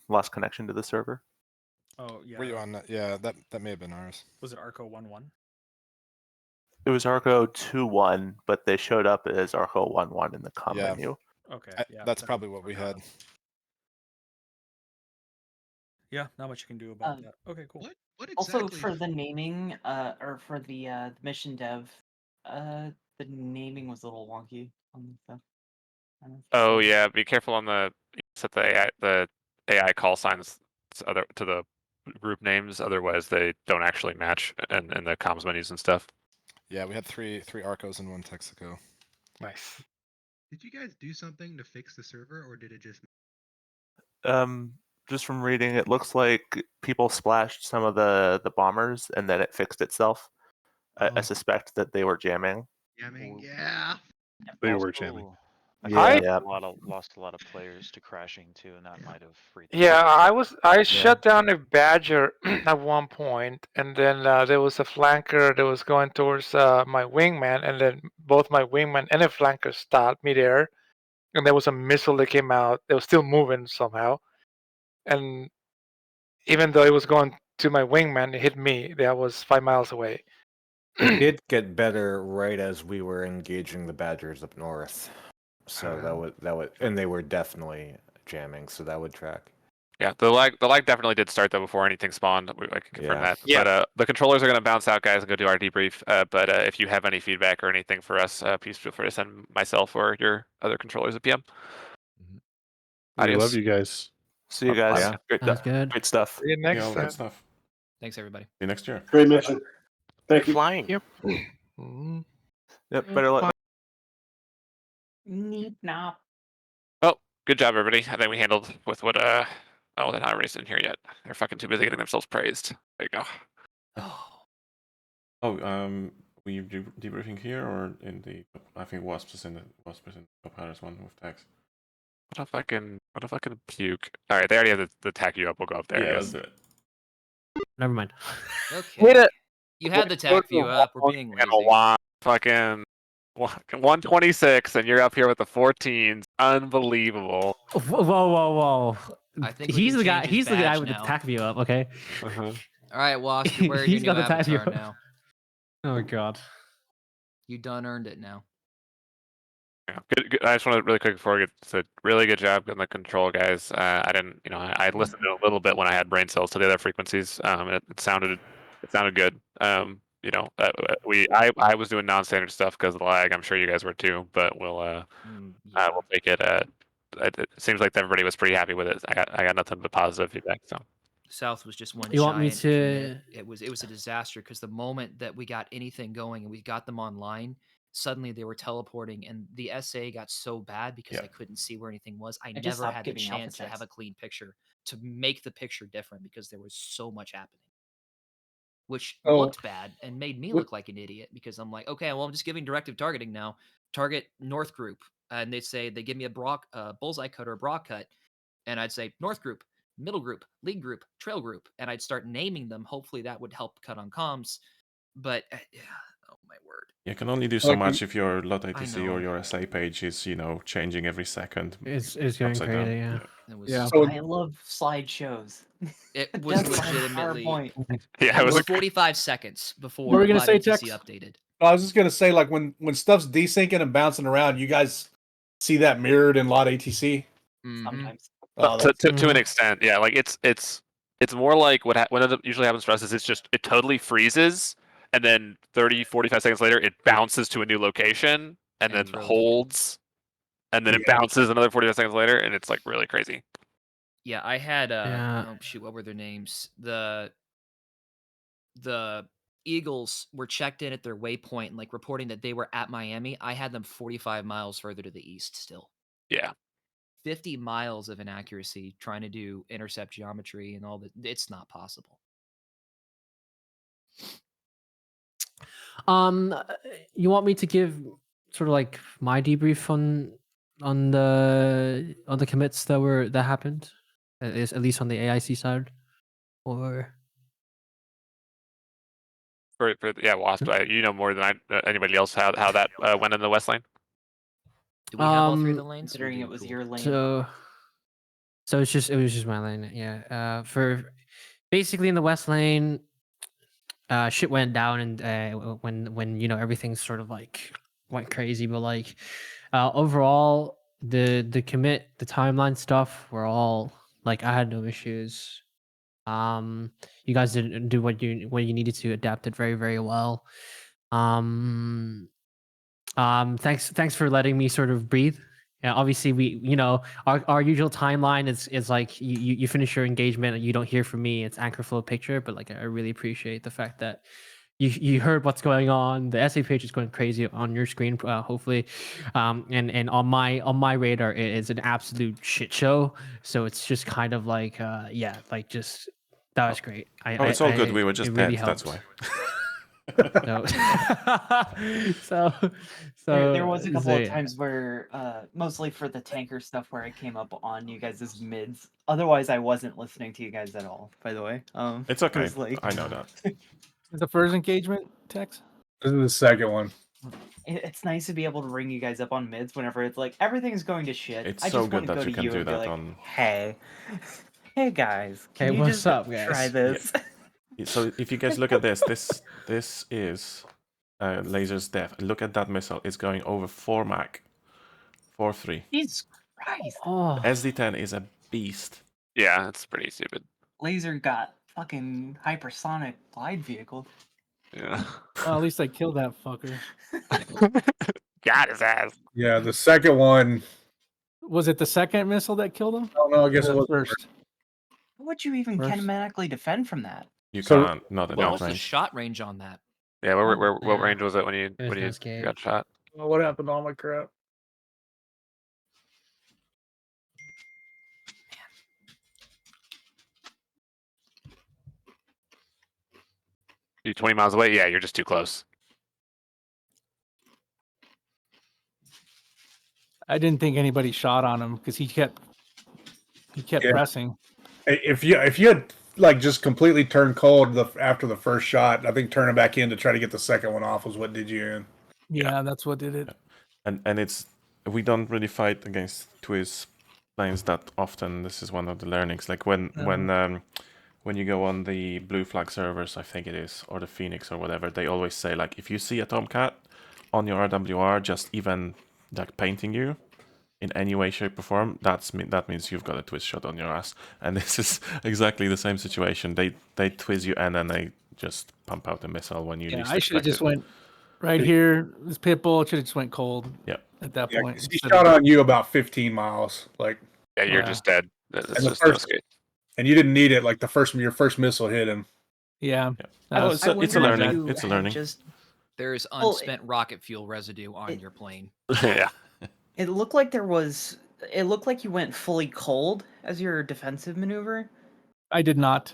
lost connection to the server. Oh yeah. Were you on that? Yeah, that may have been ours. Was it Arco 1-1? It was Arco 2-1, but they showed up as Arco 1-1 in the comm Yeah. Okay. I- Yeah, that's then probably what we had. Yeah, not much you can do about that. Okay, cool. Also, for the naming, or for the mission dev, the naming was a little wonky on the stuff. I don't know if you Oh saw yeah, be careful on set the AI call signs to the group names, otherwise they don't actually match in the comms menus and stuff. Yeah, we had three Arcos and one Texaco. Nice. Did you guys do something to fix the server, or did it just? Just from reading, it looks like people splashed some of the bombers, and then it fixed itself. I suspect that they were jamming. Jamming, yeah. They were jamming. Yeah. Yeah. Lost a lot of players to crashing too, and that might have freed. Yeah, I shut down a Badger at one point, and then there was a flanker that was going towards my wingman, and then both my wingman and a flanker stopped midair, and there was a missile that came out. It was still moving somehow, and even though it was going to my wingman, it hit me. That was 5 miles away. It did get better right as we were engaging the Badgers up north. So that would, and they were definitely jamming. So that would track. Yeah, the lag definitely did start though before anything spawned. I can confirm that. Yeah. But the controllers are going to bounce out, guys, and go do our debrief. But if you have any feedback or anything for us, please feel free to send myself or your other controllers a PM. We Adios. love you guys. See you guys. Yeah. Great stuff. See you next Yeah, all time. good stuff. Thanks, everybody. See you next year. Great mission. Thank you. Flying. Yep. Yep. Better luck. Neat nop. Well, good job, everybody. I think we handled with what oh, they're not everybody's in here yet. They're fucking too busy getting themselves praised. There you go. Oh, were you debriefing here or in the? I think Wasp is in the top Harris one with tags. What if I can puke? All right, they already have the Tacview up. We'll go up there. Yeah, I let's guess. do it. Never mind. Okay. Hit it. You had the Tacview up. We're being And a lazy. lot. Fucking 126, and you're up here with the 14s. Unbelievable. Whoa. I think we He's can the guy. change his He's the guy badge with now. the Tacview up. Okay. All right, Wasp, you're wearing He's your new got the Tacview avatar up. now. Oh god. You done earned it now. Yeah, good. I just want to really quick before we get to really good job on the control, guys. I didn't, I listened to it a little bit when I had brain cells to the other frequencies. And it sounded good. I was doing non-standard stuff because of the lag. I'm sure you guys were too, but we'll take it. It seems like everybody was pretty happy with it. I got nothing but positive feedback. So. South was just one You want me giant to- commit. It was a disaster because the moment that we got anything going and we got them online, suddenly they were teleporting and the SA got so bad because I couldn't see where anything was. I just never stopped had the giving alpha chance to checks. have a clean picture to make the picture different because there was so much happening. Which looked bad and made me look like an idiot because I'm like, okay, well, I'm just giving directive targeting now. Target North Group. And they give me a bullseye cut or a bra cut. And I'd say North Group, Middle Group, Lead Group, Trail Group. And I'd start naming them. Hopefully that would help cut on comms. But, oh my word. You can only do so much if your LOT-ATC or your SA page is, changing every second. It's going upside crazy, down. yeah. I love slideshows. It was That's my legitimately. PowerPoint. It was 45 seconds before What were you gonna say, LOT-ATC Tex? updated. I was just gonna say, like when stuff's desyncing and bouncing around, you guys see that mirrored in lot ATC. Sometimes. Oh, To an extent, yeah. Like it's more like what usually happens for us is it totally freezes, and then 30, 45 seconds later it bounces to a new location and then holds, and then it bounces another 45 seconds later, and it's like really crazy. Yeah, I had Yeah. oh shoot, what were their names? The Eagles were checked in at their waypoint and like reporting that they were at Miami. I had them 45 miles further to the east still. Yeah. 50 miles of inaccuracy trying to do intercept geometry and all that. It's not possible. You want me to give sort of like my debrief on the commits that happened, at least on the AIC side, or For Wasp, you know more than anybody else how that went in the West lane. Do we have all three of the lanes? Considering it was your lane. So it was just my lane, yeah. For basically in the West lane, shit went down, and when everything sort of like went crazy, but like overall the commit, the timeline stuff were all like I had no issues. You guys did do what you needed to, adapted very, very well. Thanks for letting me sort of breathe. Yeah, obviously our usual timeline is like you finish your engagement and you don't hear from me. It's anchor flow picture, but like I really appreciate the fact that you heard what's going on. The SA page is going crazy on your screen, hopefully, and on my radar it is an absolute shit show. So it's just kind of like just that was great. It's all good. We were just really dead. That's helped. why. So There was a couple of yeah. times where, mostly for the tanker stuff, where I came up on you guys' mids. Otherwise, I wasn't listening to you guys at all. By the way, It's it okay. was like, I know that. Is the first engagement, Tex? This is the second one. it's nice to be able to ring you guys up on mids whenever it's like everything's going to shit. It's I so just good want to that go you to can you do and be that like, on. hey, hey guys, can Hey, you what's just up, guys? try this? So if you guys look at this is Laser's death. Look at that missile. It's going over 4 Mach. 4-3. Jesus Christ! Oh, SD10 is a beast. Yeah, it's pretty stupid. Laser got fucking hypersonic glide vehicle. Yeah. Well, at least I killed that fucker. Got his ass. Yeah, the second one. Was it the second missile that killed him? I don't know. I guess Or it the was first. How would you even First. kinematically defend from that? You So- can't. Not at What that was the range. shot range on that? Yeah, what Yeah. range was it when you There's no escape. got shot? Oh, what happened to all my crap? You 20 miles away? Yeah, you're just too close. I didn't think anybody shot on him because he kept Yeah. pressing. If you had like just completely turned cold after the first shot, I think turning back in to try to get the second one off was what did you in. Yeah, that's what did it. And it's we don't really fight against Twiz lanes that often. This is one of the learnings. Like when you go on the Blue Flag servers, I think it is, or the Phoenix or whatever, they always say like if you see a Tomcat on your RWR, just even like painting you in any way, shape, or form, that means you've got a twist shot on your ass. And this is exactly the same situation. They twist you and then they just pump out the missile when you least I should have expect just it. went right here. This pit bull should have just went cold. Yeah. At that Yeah, point, 'cause he shot on you about 15 miles. Like, Yeah, you're just dead. That's and the just no first, escape. and you didn't need it. Like your first missile hit him. Yeah. Oh, it's a learning. It's a learning. There is unspent rocket fuel residue on your plane. Yeah. It looked like there was. It looked like you went fully cold as your defensive maneuver. I did not.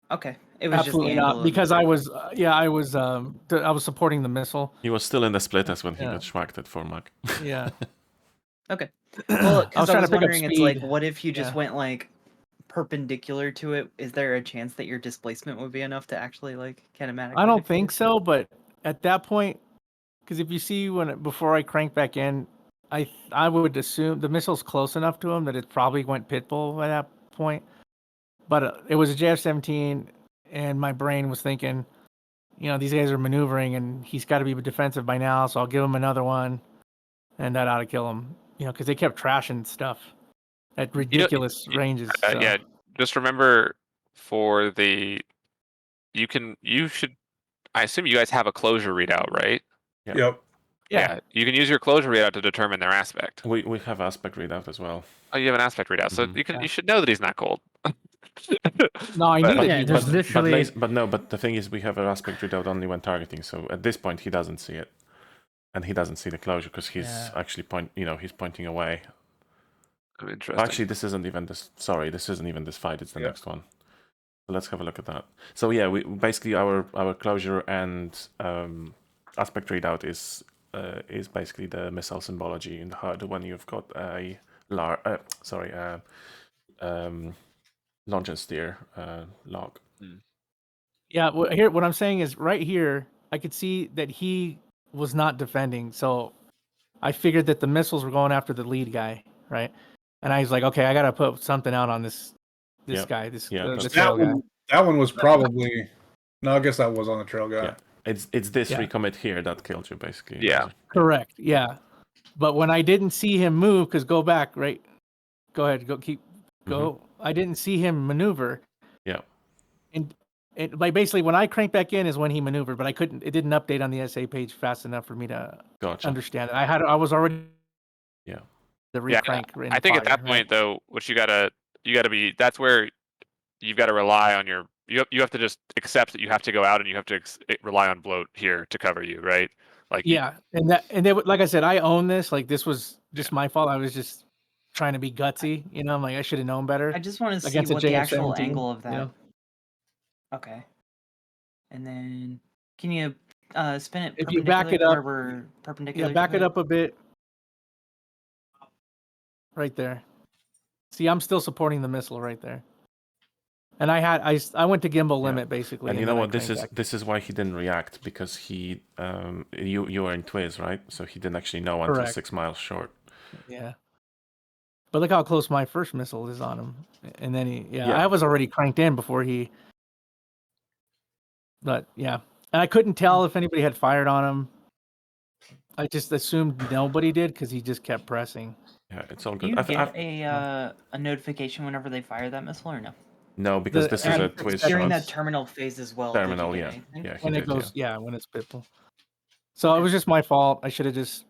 Okay, it was Absolutely just the angle not, of because the I was. I was supporting the missile. He was still in the split as when he Yeah. got schwacked at Formac. Yeah. Okay. Well, because I trying was to pick up wondering, it's like, speed. what if you just Yeah. went like perpendicular to it? Is there a chance that your displacement would be enough to actually like kinematically? I don't think so, but at that point, because if you see before I crank back in, I would assume the missile's close enough to him that it probably went pitbull by that point. But it was a JF-17, and my brain was thinking, these guys are maneuvering, and he's got to be defensive by now, so I'll give him another one, and that ought to kill him. Because they kept trashing stuff at ridiculous ranges. So. Yeah, just remember for the you should. I assume you guys have a closure readout, right? Yep. Yeah, you can use your closure readout to determine their aspect. We have aspect readout as well. Oh, you have an aspect readout, so you should know that he's not cold. No, I knew that. there's literally. But the thing is, we have an aspect readout only when targeting. So at this point, he doesn't see it, and he doesn't see the closure because he's actually he's pointing away. Interesting. Actually, this isn't even this. Sorry, this isn't even this fight. It's the next one. So let's have a look at that. So yeah, we basically our closure and aspect readout is basically the missile symbology in the HUD when you've got a launch and steer log. Yeah, here what I'm saying is right here, I could see that he was not defending, so I figured that the missiles were going after the lead guy, right? And I was like, okay, I gotta put something out on this guy, this trail guy. That one was probably. No, I guess that was on the trail guy. Yeah. It's this recommit here that killed you, basically. Yeah. Correct. Yeah. But when I didn't see him move, because go back, right? Go ahead. Go. I didn't see him maneuver. Yeah. And like basically when I cranked back in is when he maneuvered, but it didn't update on the SA page fast enough for me to understand it. I was already the recrank. Yeah, I think at that point though, what you gotta be, that's where you've got to rely on you have to just accept that you have to go out and you have to rely on bloat here to cover you, right? Like like I said, I own this. Like this was just my fault. I was just trying to be gutsy. I'm like I should have known better. I just want to see what the actual angle of that. Okay. And then can you spin it? If you back it up, perpendicular. Yeah, back it up a bit. Right there. See, I'm still supporting the missile right there. And I went to gimbal limit basically. And you know what? This is why he didn't react, because he you were in Twiz, right? So he didn't actually know until 6 miles short. Yeah. But look how close my first missile is on him. And then I was already cranked in before he. But yeah, and I couldn't tell if anybody had fired on him. I just assumed nobody did because he just kept pressing. Yeah, it's all Do good. you get a notification whenever they fire that missile or no? No, because this is a Twiz during that terminal phase as well. Terminal, did you yeah, get anything? yeah. When it goes, when it's pitbull. So it was just my fault. I should have just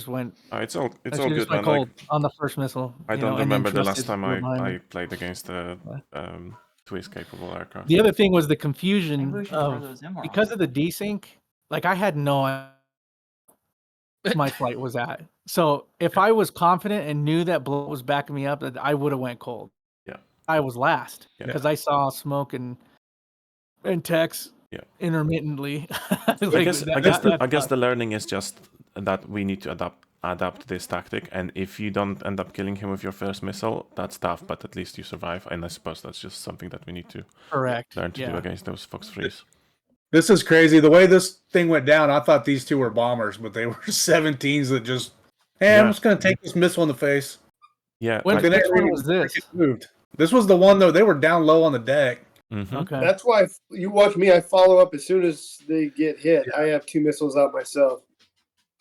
went. It's all I good, should've just went man. cold on the first missile. I don't and then remember the last trusted time behind me. I played against the Twiz capable aircraft. The other thing was the confusion Maybe we should throw of those in more because of the desync. Like I had no idea my flight was at. So if I was confident and knew that bloat was backing me up, I would have went cold. Yeah, I was last because I saw smoke and text intermittently. I guess the learning is just that we need to adapt this tactic, and if you don't end up killing him with your first missile, that's tough, but at least you survive, and I suppose that's just something that we need to learn to do against those Fox 3s. This is crazy. The way this thing went down, I thought these two were bombers, but they were 17s that just, I'm just going to take this missile in the face. Yeah. Which one was this? Moved. This was the one, though. They were down low on the deck. Mm-hmm. Okay. That's why you watch me. I follow up as soon as they get hit. I have 2 missiles out myself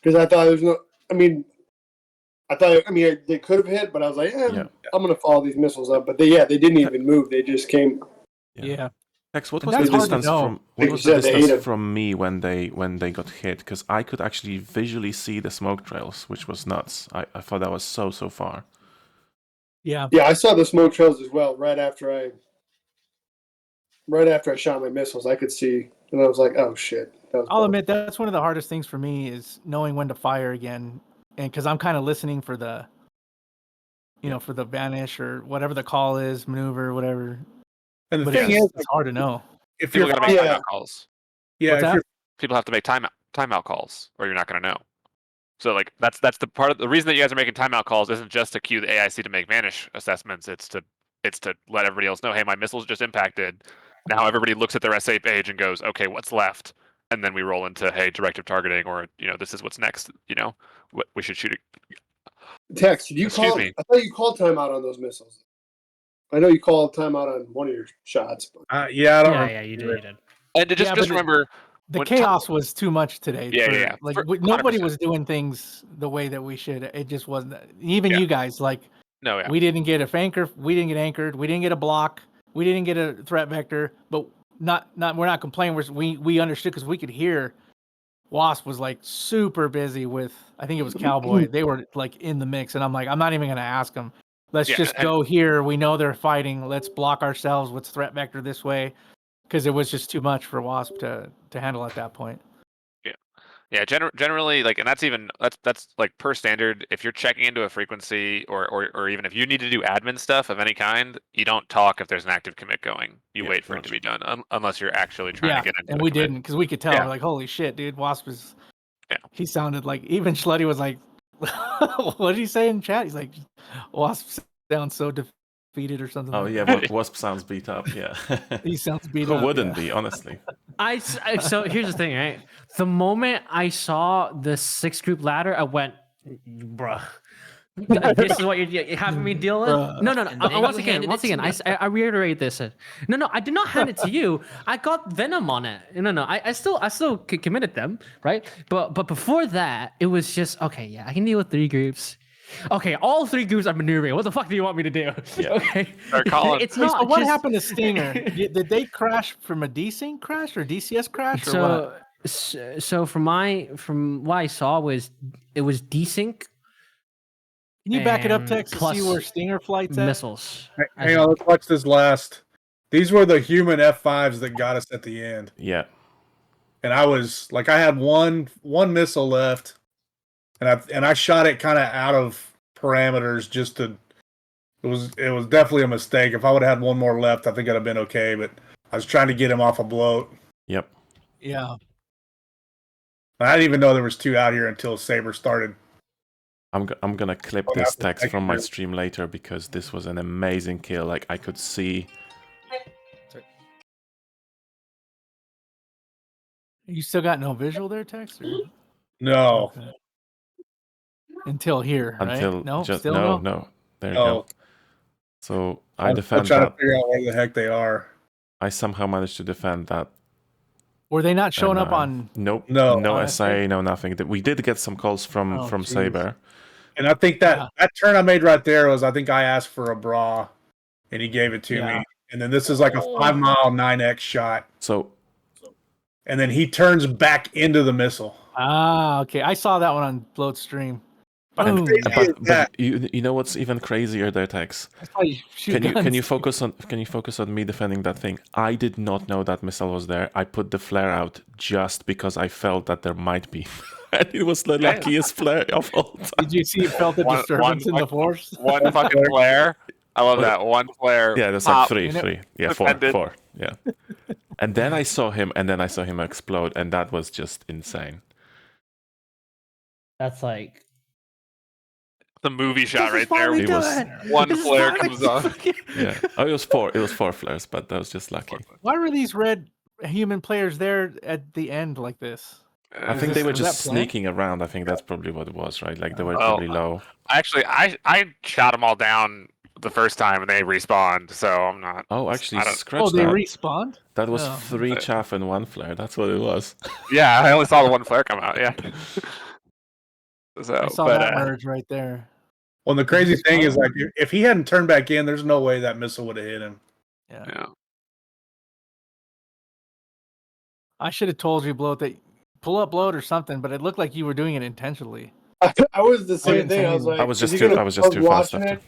because I thought there's no. I mean, I thought, I mean, they could have hit, but I was like, I'm going to follow these missiles up. But they didn't even move. They just came. Yeah. X, what And was the that's hard to distance know. from Like what was you the said, they distance ate 'em. from me when they got hit? Because I could actually visually see the smoke trails, which was nuts. I thought that was so far. Yeah. Yeah, I saw the smoke trails as well. Right after I shot my missiles, I could see, and I was like, "Oh shit!" I'll admit that's one of the hardest things for me is knowing when to fire again, and because I'm kind of listening for the, for the vanish or whatever the call is, maneuver, whatever. And the But thing it's, is, it's hard to know. if People you're got to make timeout calls. Yeah, What's if that? you're People have to make timeout calls, or you're not going to know. So like that's the part of the reason that you guys are making timeout calls isn't just to cue the AIC to make vanish assessments. It's to let everybody else know, hey, my missile's just impacted. Now everybody looks at their SA page and goes, okay, what's left? And then we roll into, hey, directive targeting, or this is what's next. What we should shoot. Text, did you Excuse call? me. I thought you called timeout on those missiles. I know you called timeout on one of your shots. But... yeah, I don't. Yeah, you did. You did. And just remember, the chaos was too much today. Yeah. Like For, nobody 100%. was doing things the way that we should. It just wasn't. Even you guys, like, No, yeah. we didn't get a anchor. We didn't get anchored. We didn't get a block. We didn't get a threat vector. But we're not complaining. We understood because we could hear. Wasp was like super busy with. I think it was Cowboy. They were like in the mix, and I'm like, I'm not even gonna ask them. Let's just go here. We know they're fighting. Let's block ourselves with threat vector this way, because it was just too much for Wasp to handle at that point. Yeah, generally, like, and that's like per standard. If you're checking into a frequency, or even if you need to do admin stuff of any kind, you don't talk if there's an active commit going. You wait for it to be done, unless you're actually trying to get into. And we didn't, because we could tell. Yeah. We're like, holy shit, dude, Wasp is. Yeah. He sounded like, even Schluddy was like, what did he say in chat? He's like, Wasp sounds so defeated or something. Oh like yeah, that. Wasp sounds beat up. Yeah. He sounds beat Who up. wouldn't be, honestly? So here's the thing, right? The moment I saw the 6-group ladder, I went, bruh. This is what you're having me deal with? No. Once again, I reiterate this. No, I did not hand it to you. I got Venom on it. No, I still committed them, right? But before that, it was just, okay, yeah, I can deal with 3 groups. Okay, all 3 groups are maneuvering. What the fuck do you want me to do? Yeah. Okay. It's not. So what happened to Stinger? Did they crash from a desync crash or DCS crash or what? So from what I saw was it was desync. Can you back it up, Tex, to see where Stinger flight's at? Missiles. Hang on, let's watch this last. These were the human F5s that got us at the end. Yeah. And I was like, I had one missile left, and I shot it kind of out of parameters just to. It was definitely a mistake. If I would have had one more left, I think I'd have been okay. But I was trying to get him off a bloat. Yep. Yeah. I didn't even know there was 2 out here until Saber started. I'm gonna clip this text from my stream later because this was an amazing kill. Like, I could see. You still got no visual there, Tex? Or? No. Okay. Until here, right? No, still no. There you go. So I I'm defend trying that. to figure out where the heck they are. I somehow managed to defend that. Were they not showing up on? Nope. No. No SA. No nothing. We did get some calls from Saber. And I think that turn I made right there was, I think I asked for a bra, and he gave it to me. And then this is like a 5-mile 9x shot. So. And then he turns back into the missile. Ah, okay. I saw that one on Bloat stream. Boom. But you know what's even crazier there, Tex? Can you focus on me defending that thing? I did not know that missile was there. I put the flare out just because I felt that there might be. And it was the luckiest flare of all time. Did you see? Felt the disturbance in the force. One fucking flare. I love that one flare. Yeah, there's like three. Yeah, four. Yeah. And then I saw him, explode, and that was just insane. That's like the movie shot right there. It was one flare comes on. Yeah. Oh, it was 4. It was 4 flares, but that was just lucky. Why were these red human players there at the end like this? I think they were just sneaking around. I think that's probably what it was, right? Like they were probably low. Actually, I shot them all down the first time and they respawned, so I'm not. Oh, actually, scratch they that. respawned? That was 3 chaff and 1 flare. That's what it was. Yeah, I only saw the 1 flare come out. Yeah. I saw that merge right there. Well, the crazy thing is, like, if he hadn't turned back in, there's no way that missile would have hit him. Yeah. I should have told you, Bloat, that pull up Bloat or something, but it looked like you were doing it intentionally. I was the same thing. I was like, I was is just he too. gonna I was just too fast watching after. it?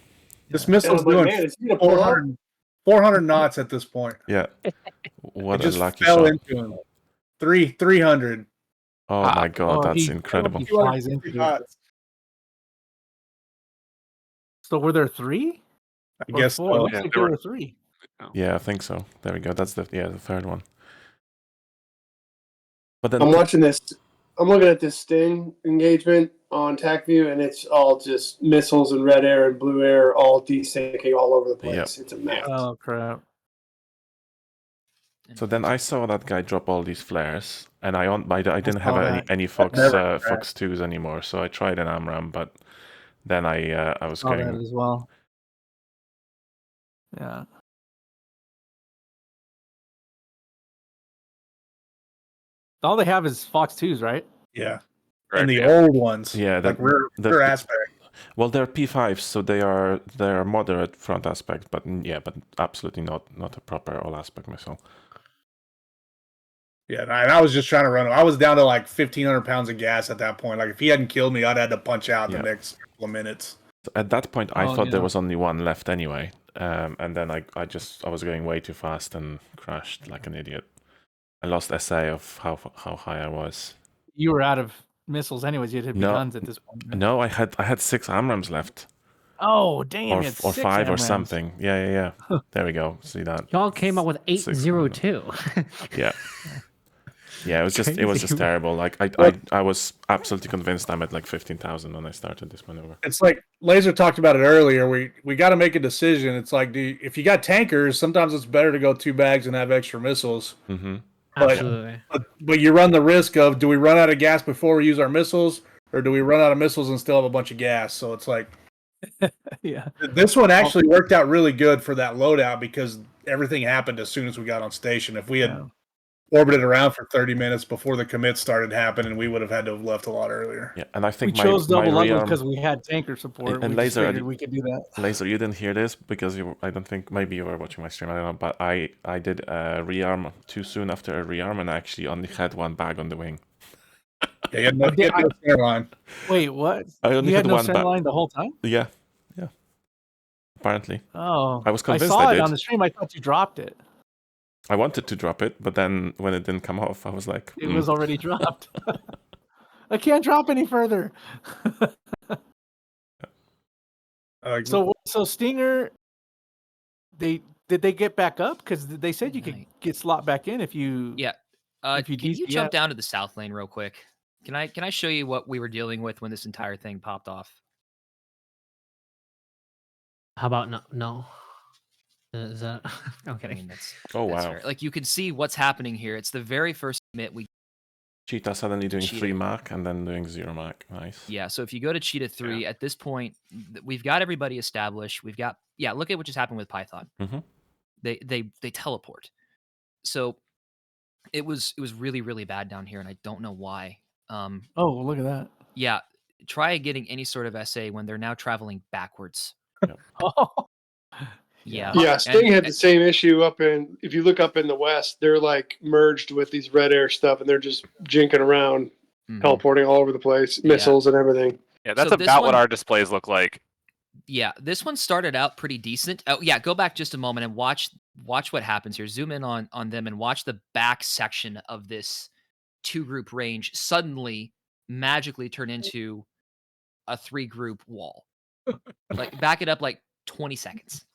This And I missile's was like, doing man, is he gonna pull up? 400 knots at this point. Yeah. It What a just lucky fell shot. into him. 300. Oh my god, that's he incredible. flies into it. Knots. So were there 3? I Or guess 4? It so. looks like there were 3. Yeah, I think so. There we go. That's the third one. But then I'm watching this. I'm looking at this Sting engagement on Tacview, and it's all just missiles and red air and blue air all desyncing all over the place. It's a mess. Oh crap! So then I saw that guy drop all these flares, and I didn't have saw any that. Fox Never Fox 2s anymore. So I tried an AMRAM, but then I was Saw getting that as well. Yeah. All they have is Fox 2s, right? Yeah. Right, And the yeah. old ones. Yeah, like rear aspect. Well, they're P5s, so they're moderate front aspect, but but absolutely not a proper all aspect missile. Yeah, and I was just trying to run him. I was down to like 1,500 pounds of gas at that point. Like if he hadn't killed me, I'd had to punch out the next couple of minutes. At that point, I Oh, thought there yeah. was only one left anyway, and then I was going way too fast and crashed like an idiot. I lost SA of how high I was. You were out of missiles anyways. You'd hit No, guns at this point. right? no, I had 6 AMRAMs left. Oh damn! Or you had 6 5 or AMRAMs. something. Yeah. There we go. See that? Y'all came up with 802. Yeah. Yeah, it was just Crazy. terrible. Like I was absolutely convinced I'm at like 15,000 when I started this maneuver. It's like Laser talked about it earlier. We got to make a decision. It's like, if you got tankers, sometimes it's better to go 2 bags and have extra missiles. Mm-hmm. Absolutely. But you run the risk of, do we run out of gas before we use our missiles, or do we run out of missiles and still have a bunch of gas? So it's like, Yeah. this one actually worked out really good for that loadout because everything happened as soon as we got on station. If we had orbited around for 30 minutes before the commit started happening, we would have had to have left a lot earlier. Yeah, and I We think chose double my levels rearm because we had tanker support. and we just Laser, figured we could do that. Laser, you didn't hear this because I don't think maybe you were watching my stream. I don't know, but I did a rearm too soon after a rearm, and I actually only had 1 bag on the wing. Yeah, you had no center line. Wait, what? I only You had no one center bag. line the whole time? Yeah. Apparently. Oh, I was convinced saw I it did. on the stream. I thought you dropped it. I wanted to drop it, but then when it didn't come off, I was like, It was already dropped. I can't drop any further. So Stinger, did they get back up? Because they said you could get slot back in if you. Yeah. If you Can you DCS. jump down to the south lane real quick? Can I show you what we were dealing with when this entire thing popped off? How about no? Is that? I'm kidding. I mean, that's wow. fair. Like you can see what's happening here. It's the very first commit we. Cheetah suddenly doing Cheetah. 3 Mach and then doing 0 Mach. Nice. Yeah, so if you go to Cheetah 3, at this point, we've got everybody established. We've got look at what just happened with Python. Mm-hmm. They teleport. So it was really, really bad down here, and I don't know why. Oh, well, look at that. Yeah, try getting any sort of SA when they're now traveling backwards. Yeah. Yeah, Sting had the same issue if you look up in the west, they're like merged with these red air stuff and they're just jinking around, teleporting all over the place, missiles and everything. Yeah, that's So this about what one- our displays look like. Yeah, this one started out pretty decent. Oh yeah, go back just a moment and watch what happens here. Zoom in on them and watch the back section of this 2-group range suddenly magically turn into a 3-group wall. Like back it up like 20 seconds.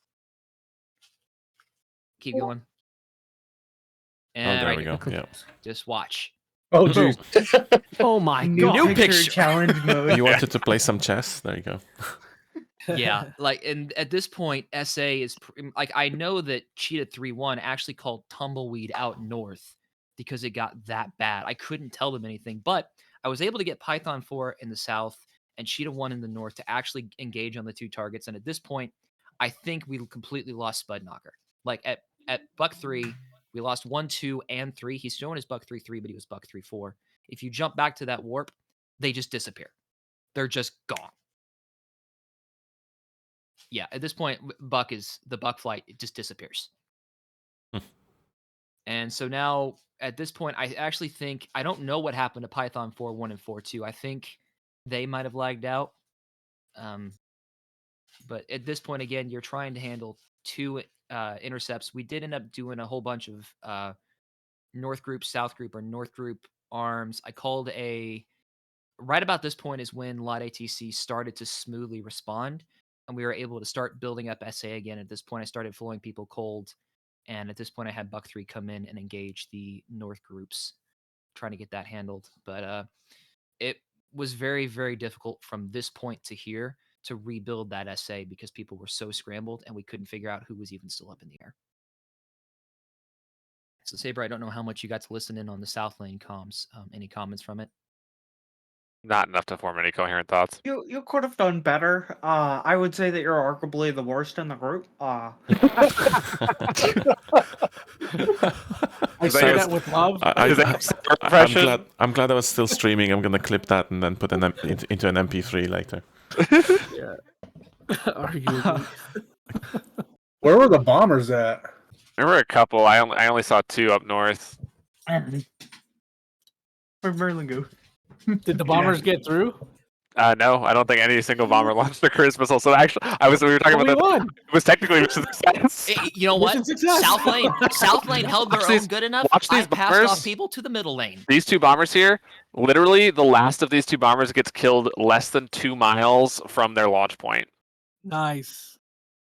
Keep going. And there right we here. go. Yeah. Just watch. Oh, geez. Oh my New god! picture. challenge mode. You wanted to play some chess? There you go. Yeah, like, and at this point, SA is like, I know that Cheetah 3-1 actually called Tumbleweed out north because it got that bad. I couldn't tell them anything, but I was able to get Python 4 in the south and Cheetah 1 in the north to actually engage on the 2 targets. And at this point, I think we completely lost Spud Knocker. Like at Buck 3, we lost 1, 2, and 3. He's showing his Buck 3-3, but he was Buck 3-4. If you jump back to that warp, they just disappear. They're just gone. yeah, at this point, the Buck flight, it just disappears. And so now at this point, I actually think I don't know what happened to Python 4.1 and 4.2. I think they might have lagged out. But at this point, again, you're trying to handle 2 intercepts. We did end up doing a whole bunch of North Group, South Group, or North Group arms. I called right about this point is when LOT ATC started to smoothly respond, and we were able to start building up SA again. At this point, I started flowing people cold, and at this point, I had Buck 3 come in and engage the North groups, trying to get that handled. But it was very, very difficult from this point to here to rebuild that SA because people were so scrambled, and we couldn't figure out who was even still up in the air. So, Saber, I don't know how much you got to listen in on the South Lane comms. Any comments from it? Not enough to form any coherent thoughts. You could have done better. I would say that you're arguably the worst in the group. I say that with love. I'm glad I was still streaming. I'm gonna clip that and then put into an MP3 later. Where were the bombers at? There were a couple. I only saw 2 up north. Where'd Merlin go? Did the bombers get through? No, I don't think any single bomber launched a cruise missile. So actually, we were talking about that. Won. It was technically mission success. You know what? South Lane held their own good enough. I passed off people to the middle lane. These 2 bombers here, literally, the last of these 2 bombers gets killed less than 2 miles from their launch point. Nice.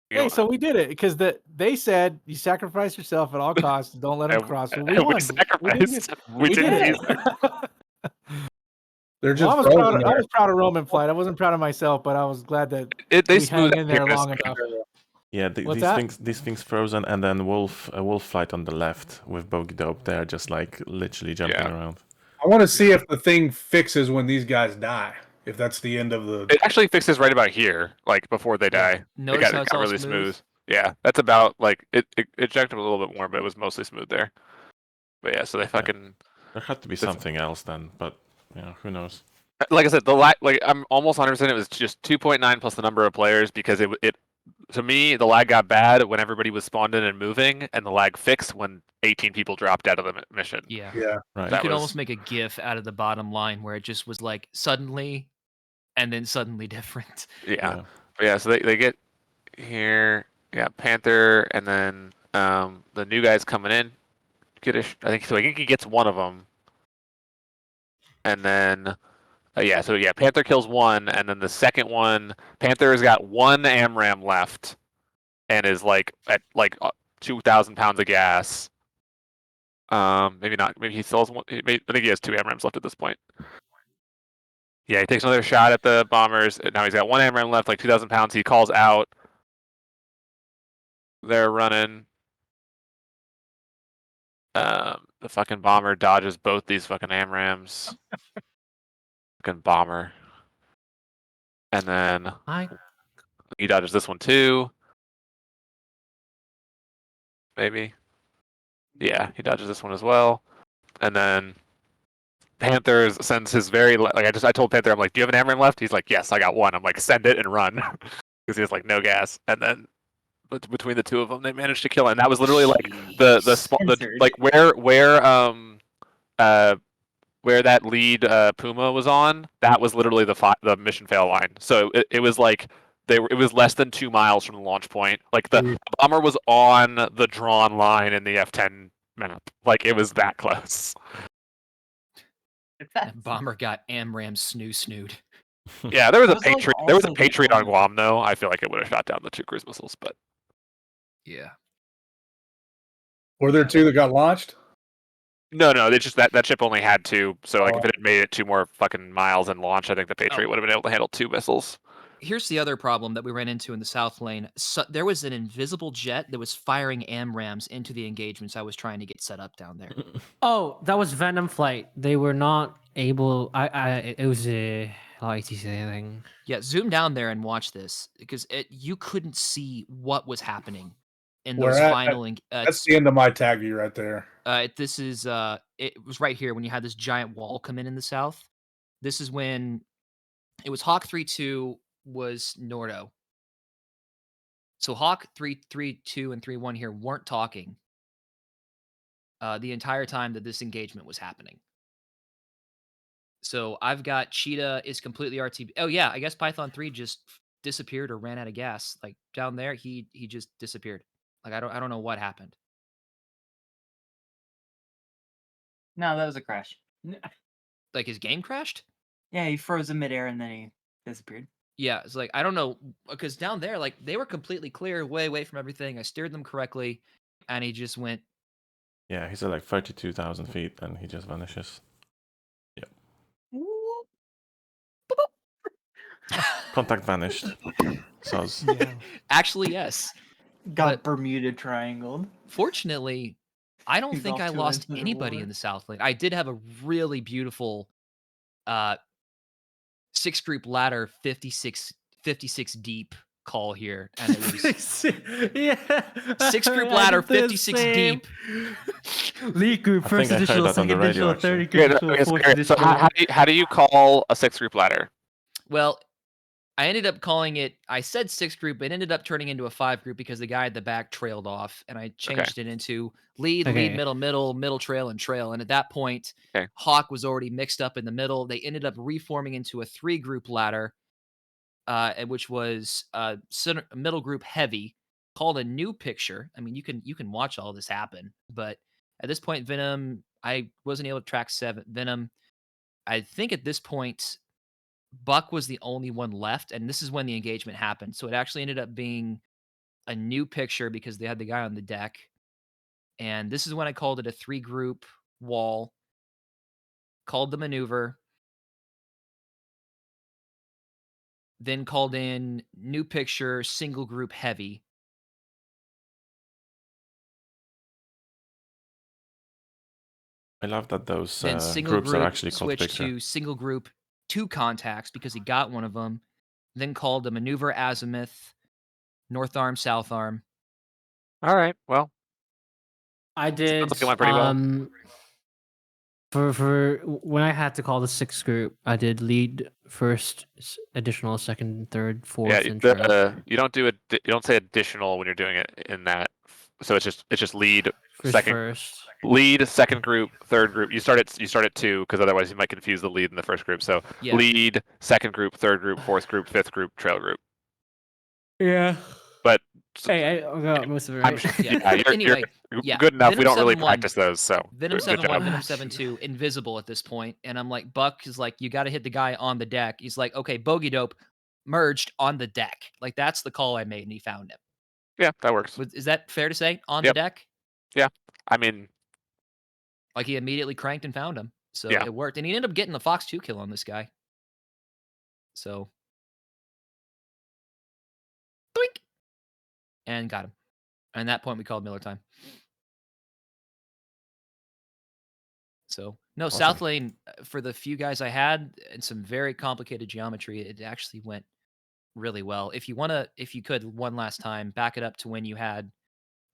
Hey, so we did it because they said you sacrifice yourself at all costs. Don't let them cross. So we won. Sacrificed. We did it. They're just. I was proud of Roman flight. I wasn't proud of myself, but I was glad that they we hung in there long enough. Yeah, these things frozen, and then a wolf flight on the left with bogey dope. They're just like literally jumping around. I want to see if the thing fixes when these guys die. If that's the end of the. It actually fixes right about here, like before they die. Notice it how it's got all really smooth? Yeah, that's about like it ejected a little bit more, but it was mostly smooth there. But yeah, so they fucking. There had to be something else then, but yeah, who knows. Like I said, I'm almost 100%. It was just 2.9 plus the number of players because it to me the lag got bad when everybody was spawned in and moving, and the lag fixed when 18 people dropped out of the mission. Yeah. Right. You could almost make a GIF out of the bottom line where it just was like suddenly, and then suddenly different. Yeah. But yeah. So they get here. Panther, and then the new guy's coming in. I think he gets one of them, and then. Panther kills one, and then the second one, Panther has got 1 AMRAM left, and is like at 2,000 pounds of gas. Maybe not. Maybe he still has one. I think he has 2 AMRAMs left at this point. Yeah, he takes another shot at the bombers. Now he's got 1 AMRAM left, like 2,000 pounds. He calls out. They're running. The fucking bomber dodges both these fucking AMRAMs. Fucking bomber. And then he dodges this one too. Maybe. Yeah, he dodges this one as well. And then Panther sends his very I told Panther, I'm like, do you have an AMRAM left? He's like, yes, I got 1. I'm like, send it and run. Because he has like no gas. And then between the 2 of them, they managed to kill him. And that was literally like where that lead Puma was on, that was literally the mission fail line. So it was like it was less than 2 miles from the launch point. Like the bomber was on the drawn line in the F10 map. Like it was that close. That bomber got AMRAM snooed. Yeah, there was a Patriot. There was a Patriot on Guam though. I feel like it would have shot down the 2 cruise missiles, but yeah. Were there 2 that got launched? No, it's just that ship only had 2. So like if it had made it 2 more fucking miles and launched, I think the Patriot would have been able to handle 2 missiles. Here's the other problem that we ran into in the South Lane. So there was an invisible jet that was firing AMRAMs into the engagements I was trying to get set up down there. Oh, that was Venom Flight. They were not able. It was a ITC thing. Yeah, zoom down there and watch this because you couldn't see what was happening in Where those at? final. That's the end of my Tacview right there. This is it was right here when you had this giant wall come in the south. This is when it was Hawk 3-2 was Nordo. So Hawk 3-3-2 and 3-1 here weren't talking the entire time that this engagement was happening. So I've got Cheetah is completely RTB. Oh yeah, I guess Python 3 just disappeared or ran out of gas. Like down there, he just disappeared. Like I don't know what happened. No, that was a crash. Like his game crashed? Yeah, he froze in midair and then he disappeared. Yeah, it's like I don't know because down there, like they were completely clear, way away from everything. I steered them correctly, and he just went. Yeah, he's at like 32,000 feet, and he just vanishes. Yeah. Contact vanished. So Yeah. Actually, yes. Got Bermuda triangled. Fortunately, I don't He's think off I to lost another anybody war. in the South Lane. I did have a really beautiful 6-group ladder 56 deep call here. And it was yeah. 6-group I ladder did the 56 same. deep. Lead group, I first think I heard additional, that on the second radio, additional, actually. third Yeah, no, additional, okay, fourth so additional. how do you call a 6-group ladder? Well, I ended up calling it, I said 6-group, but it ended up turning into a 5-group because the guy at the back trailed off, and I changed it into lead, Okay. middle trail, and trail. And at that point, Hawk was already mixed up in the middle. They ended up reforming into a 3-group ladder, which was middle group heavy, called a new picture. I mean, you can watch all this happen, but at this point, Venom, I wasn't able to track Venom. I think at this point, Buck was the only one left, and this is when the engagement happened. So it actually ended up being a new picture because they had the guy on the deck. And this is when I called it a 3-group wall, called the maneuver, then called in new picture, single group heavy. I love that those Then single groups are group actually called switched picture. to single group 2 contacts because he got one of them. Then called the maneuver azimuth, north arm, south arm. All right. Well, I did. sounds like it went pretty well. For when I had to call the 6 group, I did lead first, additional, second, third, fourth, Yeah, and trail. you don't say additional when you're doing it in that. So it's just lead First. lead, second group, third group. You start at 2 because otherwise you might confuse the lead in the first group. So Yeah. lead, second group, third group, fourth group, fifth group, trail group. Yeah. But Hey, I got most of it I'm right. sure, you're Yeah. good enough. We Venom don't really 7-1 practice those, so Venom good 7-1, job. Venom 7-2, invisible at this point, and I'm like, Buck is like, you got to hit the guy on the deck. He's like, okay, bogey dope, merged on the deck. Like that's the call I made, and he found him. Yeah, that works. Is that fair to say? On the deck? Yeah, I mean, like he immediately cranked and found him, so Yeah. it worked, and he ended up getting the Fox 2 kill on this guy. So, doink, and got him. And at that point, we called Miller time. So, no, Awesome. South Lane, for the few guys I had and some very complicated geometry, it actually went really well. If you could, one last time, back it up to when you had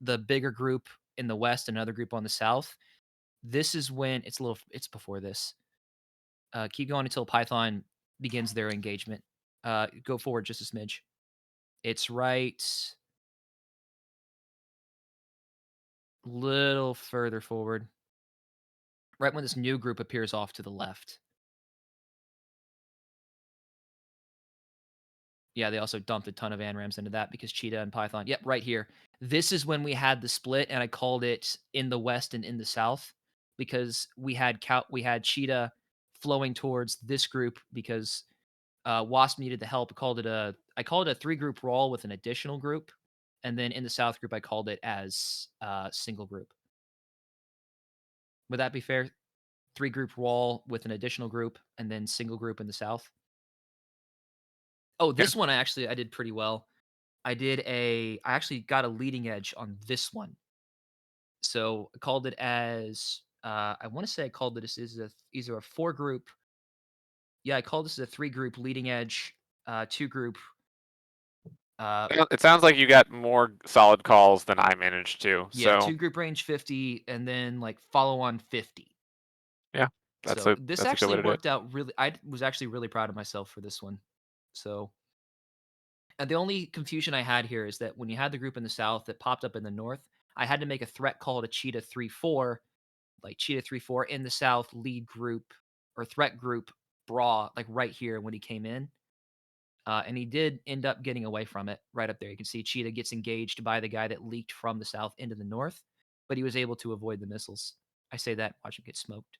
the bigger group in the West and another group on the South. This is when it's before this. Keep going until Python begins their engagement. Go forward just a smidge. It's right little further forward. Right when this new group appears off to the left. Yeah, they also dumped a ton of ANRAMs into that because Cheetah and Python. Yep, right here. This is when we had the split, and I called it in the West and in the South because we had Cheetah flowing towards this group because Wasp needed the help. I called it a 3-group roll with an additional group, and then in the South group I called it as single group. Would that be fair? 3-group roll with an additional group, and then single group in the South. Oh, this one I did pretty well. I actually got a leading edge on this one. So I called it as I want to say I called it as either a 4-group. Yeah, I called this a 3-group leading edge, 2-group. It sounds like you got more solid calls than I managed to. Yeah, So 2-group range 50, and then like follow on 50. yeah, that's So a this that's a good way actually to do it. worked out really. I was actually really proud of myself for this one. So, And the only confusion I had here is that when you had the group in the south that popped up in the north, I had to make a threat call to Cheetah 3-4, like Cheetah 3-4 in the south, lead group or threat group Bra, like right here when he came in. And he did end up getting away from it right up there. You can see Cheetah gets engaged by the guy that leaked from the south into the north, but he was able to avoid the missiles. I say that, watch him get smoked.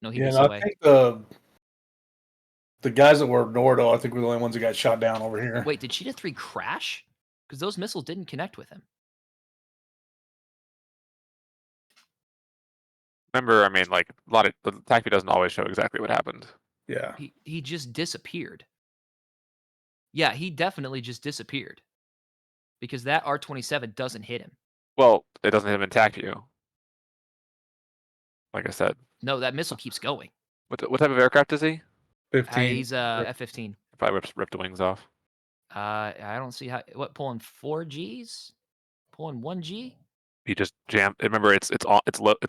No, he gets I away. think the guys that were Nordo, I think were the only ones that got shot down over here. Wait, did Cheetah 3 crash? Because those missiles didn't connect with him. Remember, I mean, like a lot of the Tacview doesn't always show exactly what happened. Yeah. He just disappeared. Yeah, he definitely just disappeared. Because that R-27 doesn't hit him. Well, it doesn't hit him in Tacview. Like I said. No, that missile keeps going. What type of aircraft is he? 15. He's F-15. Probably ripped the wings off. I don't see how. What, pulling 4 Gs? Pulling 1 G? He just jammed. Remember, it's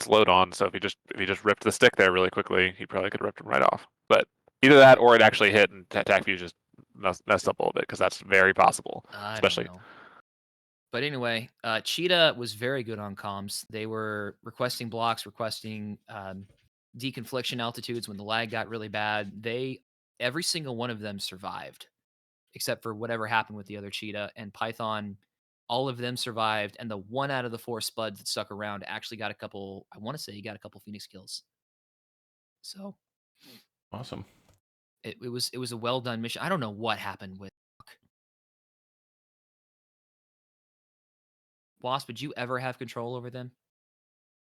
load on. So if he just ripped the stick there really quickly, he probably could have ripped him right off. But either that or it actually hit and Tacview just messed up a little bit because that's very possible. Especially. But anyway, Cheetah was very good on comms. They were requesting blocks, requesting deconfliction altitudes when the lag got really bad. Every single one of them survived, except for whatever happened with the other Cheetah. And Python, all of them survived. And the 1 out of the 4 spuds that stuck around actually got a couple, I want to say he got a couple Phoenix kills. So. Awesome. It was a well done mission. I don't know what happened with Wasp. Did you ever have control over them?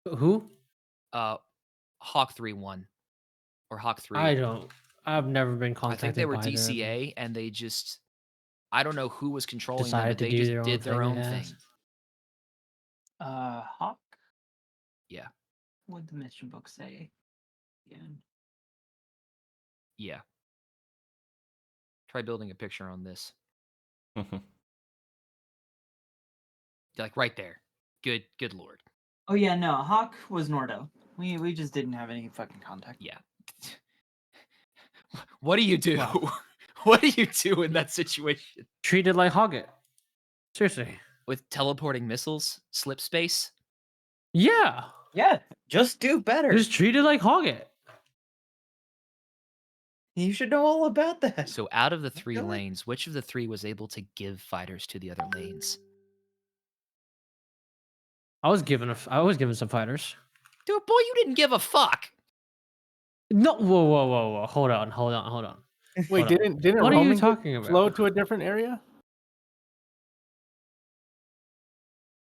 Who? Hawk 3-1 or Hawk 3. I've never been I contacted. think they were by them. DCA, and they just, I don't know who was controlling Decided them, but to they do just their did own their thing, own I thing. guess. Hawk? Yeah. What'd the mission book say? Yeah. Try building a picture on this. Like right there. Good lord. Oh yeah, no, Hawk was Nordo. We just didn't have any fucking contact. Yeah. What do you do? Wow. What do you do in that situation? Treat it like Hogget. Seriously. With teleporting missiles, slip space? Yeah. Yeah, just do better. Just treat it like Hogget. You should know all about that. So out of the 3 lanes, which of the 3 was able to give fighters to the other lanes? I was given some fighters. Dude, boy, you didn't give a fuck. No, whoa. Hold on. Wait, didn't what are you Roman talking about? flow to a different area?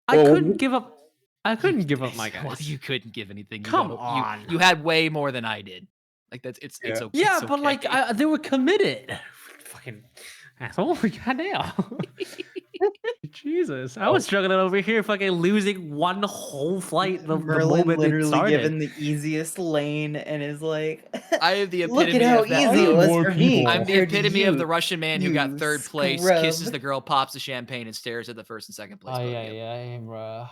I couldn't give up my guys. Well, you couldn't give anything. Come on. You had way more than I did. Like that's it's okay. Yeah, it's but okay. like they were committed. Fucking asshole. Goddamn. Jesus, I was struggling over here, fucking losing one whole flight the moment it literally started. given the easiest lane and is like, I have the look epitome at how of that. easy it was for me. I'm the compared to epitome of you, the Russian man who got 3rd place, scrub. kisses the girl, pops the champagne, and stares at the 1st and 2nd place. Yeah, bro.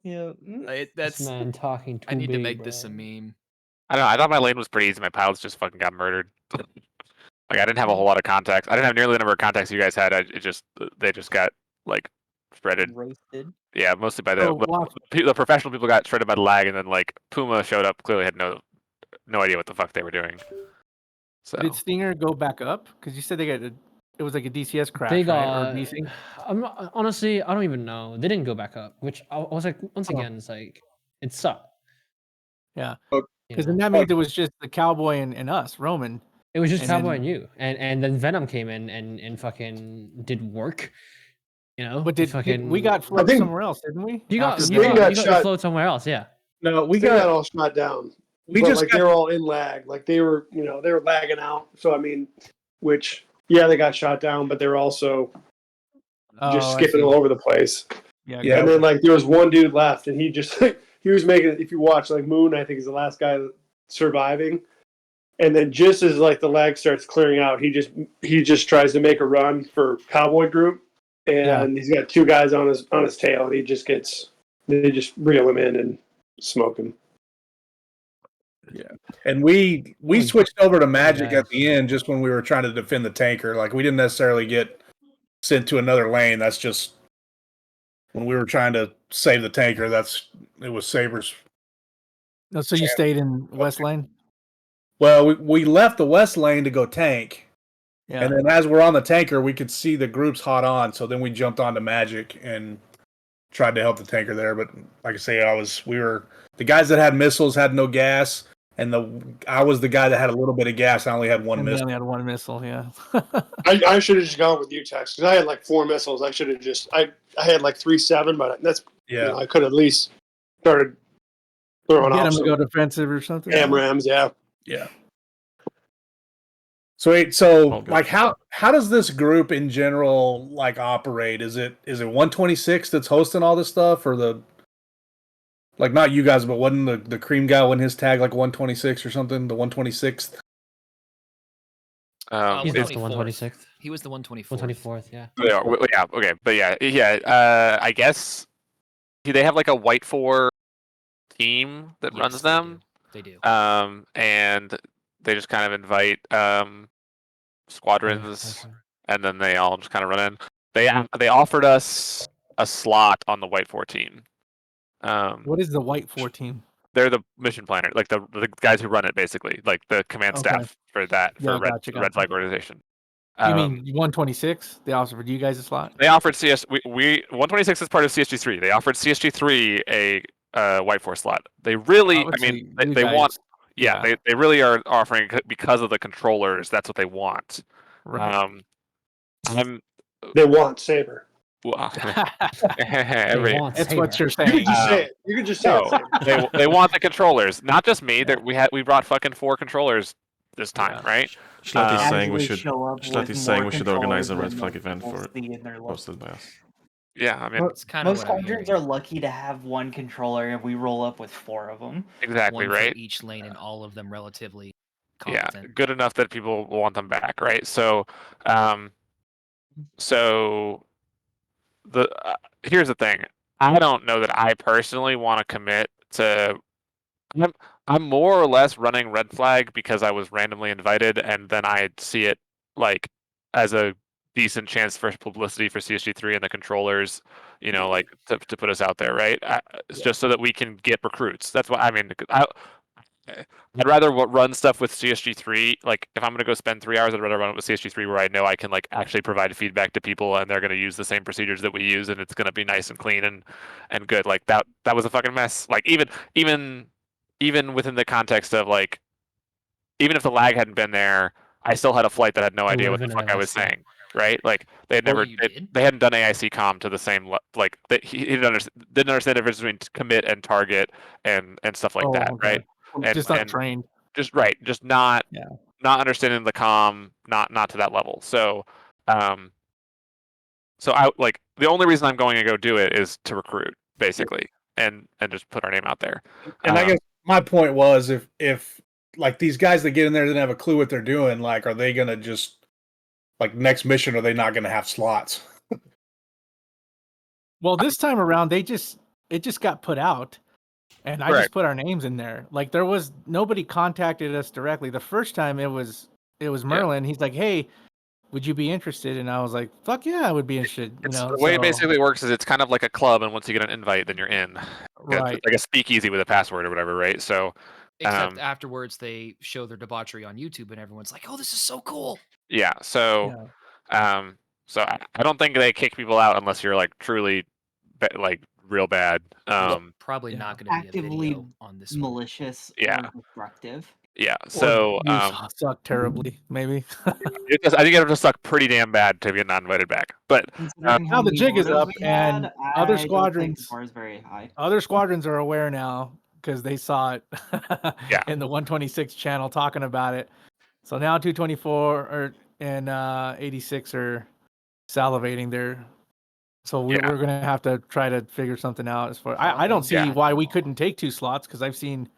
Yeah, That's This man talking too I need to big, make this bro. a meme. I don't know. I thought my lane was pretty easy. My pilots just fucking got murdered. Like I didn't have a whole lot of contacts. I didn't have nearly the number of contacts you guys had. They just got like shredded. Roasted. Yeah, mostly by the professional people got shredded by the lag, and then like Puma showed up. Clearly had no idea what the fuck they were doing. So Did Stinger go back up? Because you said it was like a DCS crash, They right? got. Or DC? Honestly, I don't even know. They didn't go back up, which I was like, once again, it's like it sucked. Yeah, You because know? then that means it was just the Cowboy and us, Roman. It was just And Cowboy then- and you, and then Venom came in and fucking did work. You know, But we got I flown think- somewhere else, didn't we? You got After you the- got your float somewhere else, yeah. No, we got all shot down. We But, just like got- they were all in lag. Like they were lagging out. So I mean, which they got shot down, but they were also just Oh, I skipping see. all over the place. Yeah, And then like there was one dude left, and he just he was making. If you watch like Moon, I think is the last guy surviving. And then just as like the lag starts clearing out, he just tries to make a run for Cowboy Group, and he's got 2 guys on his tail, and they just reel him in and smoke him. Yeah, and we Holy switched over to Magic guy. at the end just when we were trying to defend the tanker. Like we didn't necessarily get sent to another lane. That's just when we were trying to save the tanker. It was Saber's. No, so you stayed in West Lane? Well, we left the West Lane to go tank. Yeah. And then as we're on the tanker, we could see the groups hot on. So then we jumped onto Magic and tried to help the tanker there. But like I say, the guys that had missiles had no gas, and I was the guy that had a little bit of gas. I only had one And they missile. only had one missile, yeah. I should have just gone with you, Tex, because I had like 4 missiles. I should have just I had like 3-7, but that's I could at least started throwing Get off them to some go defensive or something. AMRAMs, Yeah. So like how does this group in general like operate? Is it 126 that's hosting all this stuff, or like not you guys, but wasn't the cream guy when his tag like 126 or something? The 126th. He's not the 126th. He was the 124th. 124th, yeah. Yeah, okay, but yeah. I guess they have like a White 4 team that runs them. They do. And they just kind of invite squadrons, and then they all just kind of run in. They offered us a slot on the White 14. What is the White 14? They're the mission planner, like the guys who run it, basically, like the command staff for that Red Flag organization. You mean 126? They offered you guys a slot? They offered we 126 is part of CSG-3. They offered CSG-3 a White 4 slot. They really, they want. Yeah, they really are offering because of the controllers. That's what they want. Right. They want Saber. Well, That's what you're saying. You can just say it. You can just say it. They want the controllers, not just me. We brought fucking 4 controllers this time, right? Schlotty's saying we should organize a red flag event hosted by us. Yeah, I mean, it's kind of most squadrons are lucky to have 1 controller, and we roll up with 4 of them. Exactly, One right? For each lane, and all of them relatively Yeah, competent. good enough that people want them back, right? So, here's the thing. I don't know that I personally want to commit to. I'm more or less running red flag because I was randomly invited, and then I see it like as a decent chance for publicity for CSG-3 and the controllers, like to put us out there, right? It's just so that we can get recruits. That's what I mean. I'd rather run stuff with CSG-3. Like if I'm going to go spend 3 hours, I'd rather run it with CSG-3 where I know I can like actually provide feedback to people, and they're going to use the same procedures that we use, and it's going to be nice and clean and good. Like that was a fucking mess. Like even within the context of like, even if the lag hadn't been there, I still had a flight that had no idea what the fuck I was saying. Right? Like they had never, they hadn't done AIC comm to the same like he didn't understand the difference between commit and target and stuff like that, right? And, just not trained. Just not understanding the comm, not to that level. So, so I like the only reason I'm going to go do it is to recruit, basically, and just put our name out there. And I guess my point was, if like these guys that get in there didn't have a clue what they're doing, like, are they gonna just like next mission? Are they not gonna have slots? Well, this time around, it just got put out, and I just put our names in there. Like there was nobody contacted us directly. The first time it was Merlin. He's like, "Hey, would you be interested?" And I was like, "Fuck yeah, I would be interested." The way it basically works is it's kind of like a club, and once you get an invite, then you're in. Right. It's like a speakeasy with a password or whatever, right? So, Except afterwards, they show their debauchery on YouTube, and everyone's like, "Oh, this is so cool." Yeah. So, so I don't think they kick people out unless you're like truly, like real bad. Probably not going to be a video on this one. Malicious or destructive. Yeah. So suck terribly, maybe. I think it would just suck pretty damn bad to get not invited back. But now the jig is up, and other squadrons is very high. Other squadrons are aware now because they saw it in the 126 channel talking about it. So now 224 and 86 are salivating there. So we're gonna have to try to figure something out. As far I don't see why we couldn't take 2 slots, because I've seen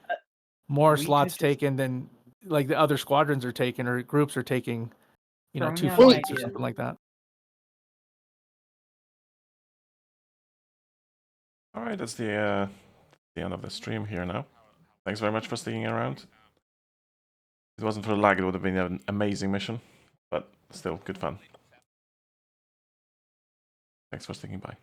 more slots taken than like the other squadrons are taking, or groups are taking, 2 flights or something like that. All right, that's the end of the stream here now. Thanks very much for sticking around. it wasn't for the lag, it would have been an amazing mission, but still good fun. Thanks for sticking by.